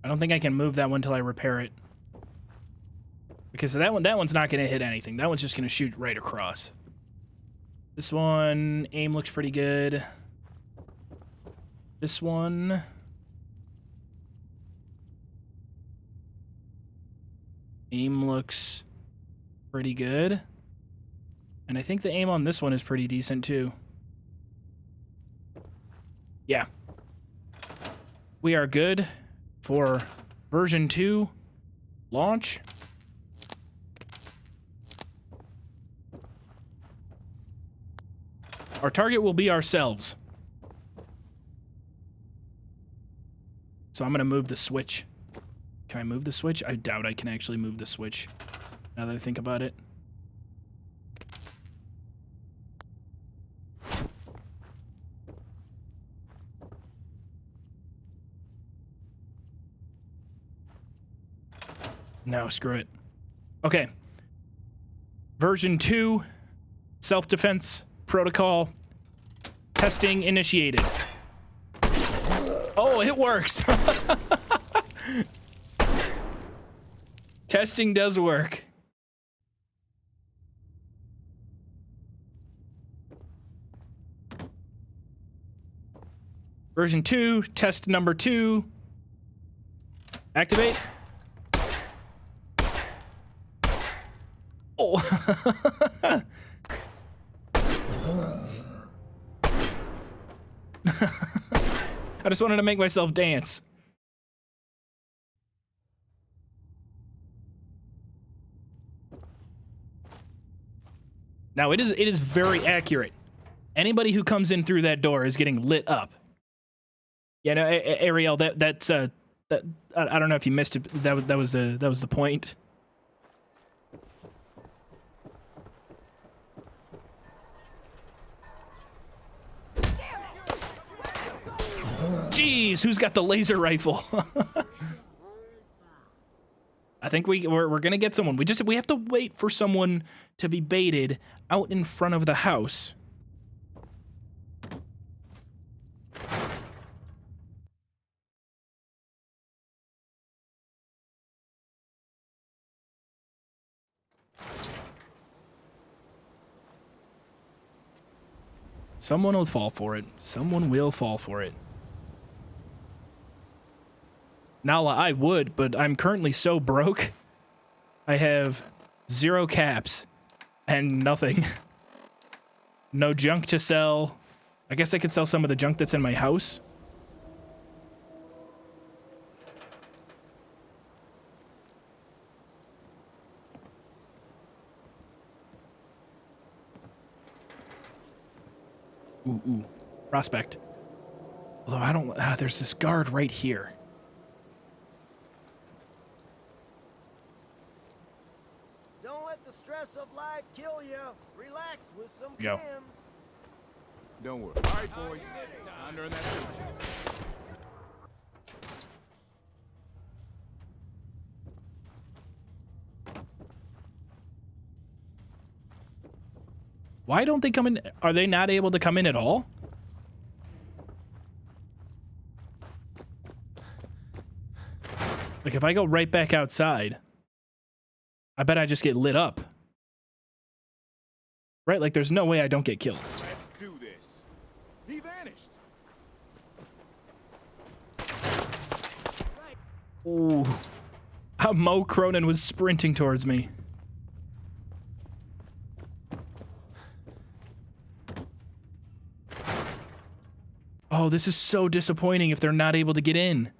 I don't think I can move that one till I repair it. Because that one's not going to hit anything. That one's just going to shoot right across. This one, aim looks pretty good. This one... aim looks pretty good. And I think the aim on this one is pretty decent too. Yeah. We are good for version 2 launch. Our target will be ourselves. So I'm gonna move the switch. Can I move the switch? I doubt I can actually move the switch, now that I think about it. No, screw it. Okay. Version 2, self-defense protocol, testing initiated. Oh, it works. Testing does work. Version 2, test number 2. Activate. Oh. I just wanted to make myself dance. Now it is very accurate. Anybody who comes in through that door is getting lit up. Yeah, no, Ariel, that's I don't know if you missed it. That was the point. Jeez, who's got the laser rifle? I think we're gonna get someone. We have to wait for someone to be baited out in front of the house. Someone will fall for it. Someone will fall for it. Nala, I would, but I'm currently so broke. I have 0 caps and nothing. No junk to sell. I guess I could sell some of the junk that's in my house. Ooh. Prospect. Although I don't... there's this guard right here. Don't let the stress of life kill you. Relax with some Go. Kims. Don't worry. All right, boys. Time to earn that paycheck. Why don't they come in? Are they not able to come in at all? Like if I go right back outside, I bet I just get lit up. Right? Like there's no way I don't get killed. Let's do this. He vanished. Ooh. Mo Cronin was sprinting towards me. Oh, this is so disappointing if they're not able to get in.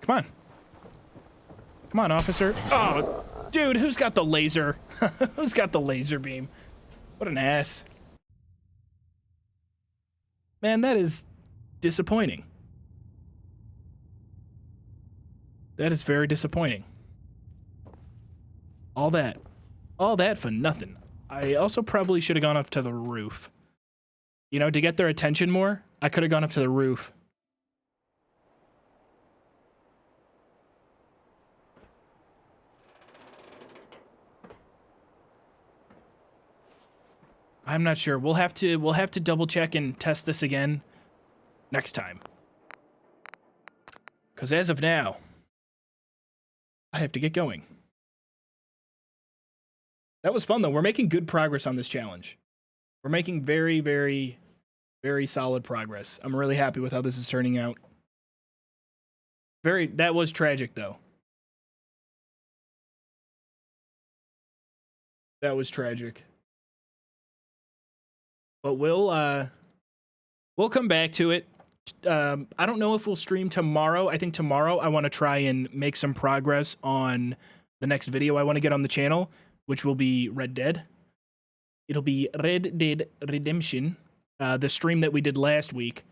Come on. Come on, officer. Oh, dude, who's got the laser? Who's got the laser beam? What an ass. Man, that is disappointing. That is very disappointing. All that for nothing. I also probably should have gone up to the roof. You know, to get their attention more, I could have gone up to the roof. I'm not sure. We'll have to double check and test this again next time. Because as of now, I have to get going. That was fun, though. We're making good progress on this challenge. We're making very, very, very solid progress. I'm really happy with how this is turning out. That was tragic, though. That was tragic. But we'll come back to it. I don't know if we'll stream tomorrow. I think tomorrow I want to try and make some progress on the next video I want to get on the channel, which will be Red Dead. It'll be Red Dead Redemption, the stream that we did last week.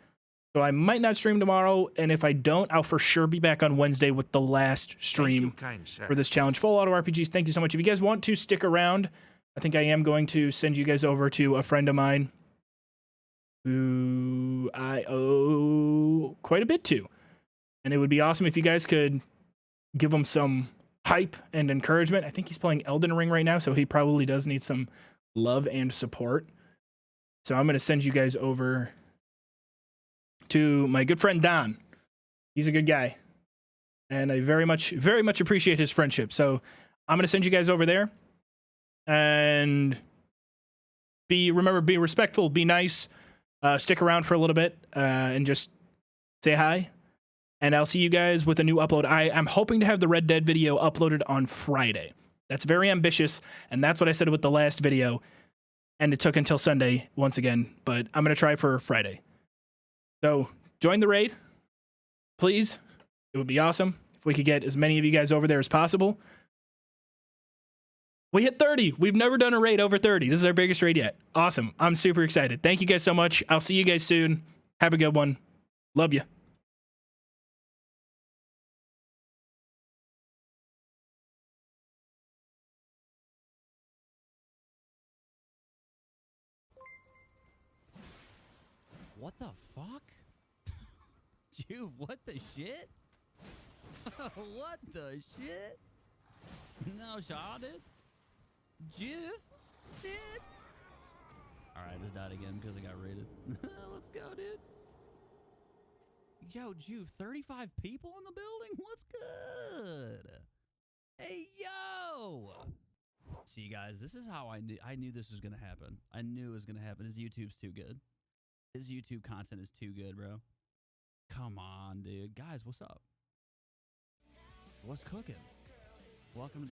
So I might not stream tomorrow, and if I don't, I'll for sure be back on Wednesday with the last stream for this challenge. Full Auto RPGs, thank you so much. If you guys want to stick around, I think I am going to send you guys over to a friend of mine who I owe quite a bit to. And it would be awesome if you guys could give him some hype and encouragement. I think he's playing Elden Ring right now, so he probably does need some love and support. So I'm going to send you guys over to my good friend Don. He's a good guy. And I very much appreciate his friendship. So I'm going to send you guys over there. And remember, be respectful, be nice. Stick around for a little bit and just say hi. And I'll see you guys with a new upload. I'm hoping to have the Red Dead video uploaded on Friday. That's very ambitious, and that's what I said with the last video. And it took until Sunday once again, but I'm going to try for Friday. So join the raid, please. It would be awesome if we could get as many of you guys over there as possible. We hit 30. We've never done a raid over 30. This is our biggest raid yet. Awesome. I'm super excited. Thank you guys so much. I'll see you guys soon. Have a good one. Love you. What the fuck? Dude, what the shit? What the shit? No shot, dude. Joov? Dude? Alright, I just died again because I got raided. Let's go, dude. Yo, Joov, 35 people in the building? What's good? Hey, yo! See, guys, this is how I knew this was going to happen. I knew it was going to happen. His YouTube's too good. His YouTube content is too good, bro. Come on, dude. Guys, what's up? What's cooking? Welcome to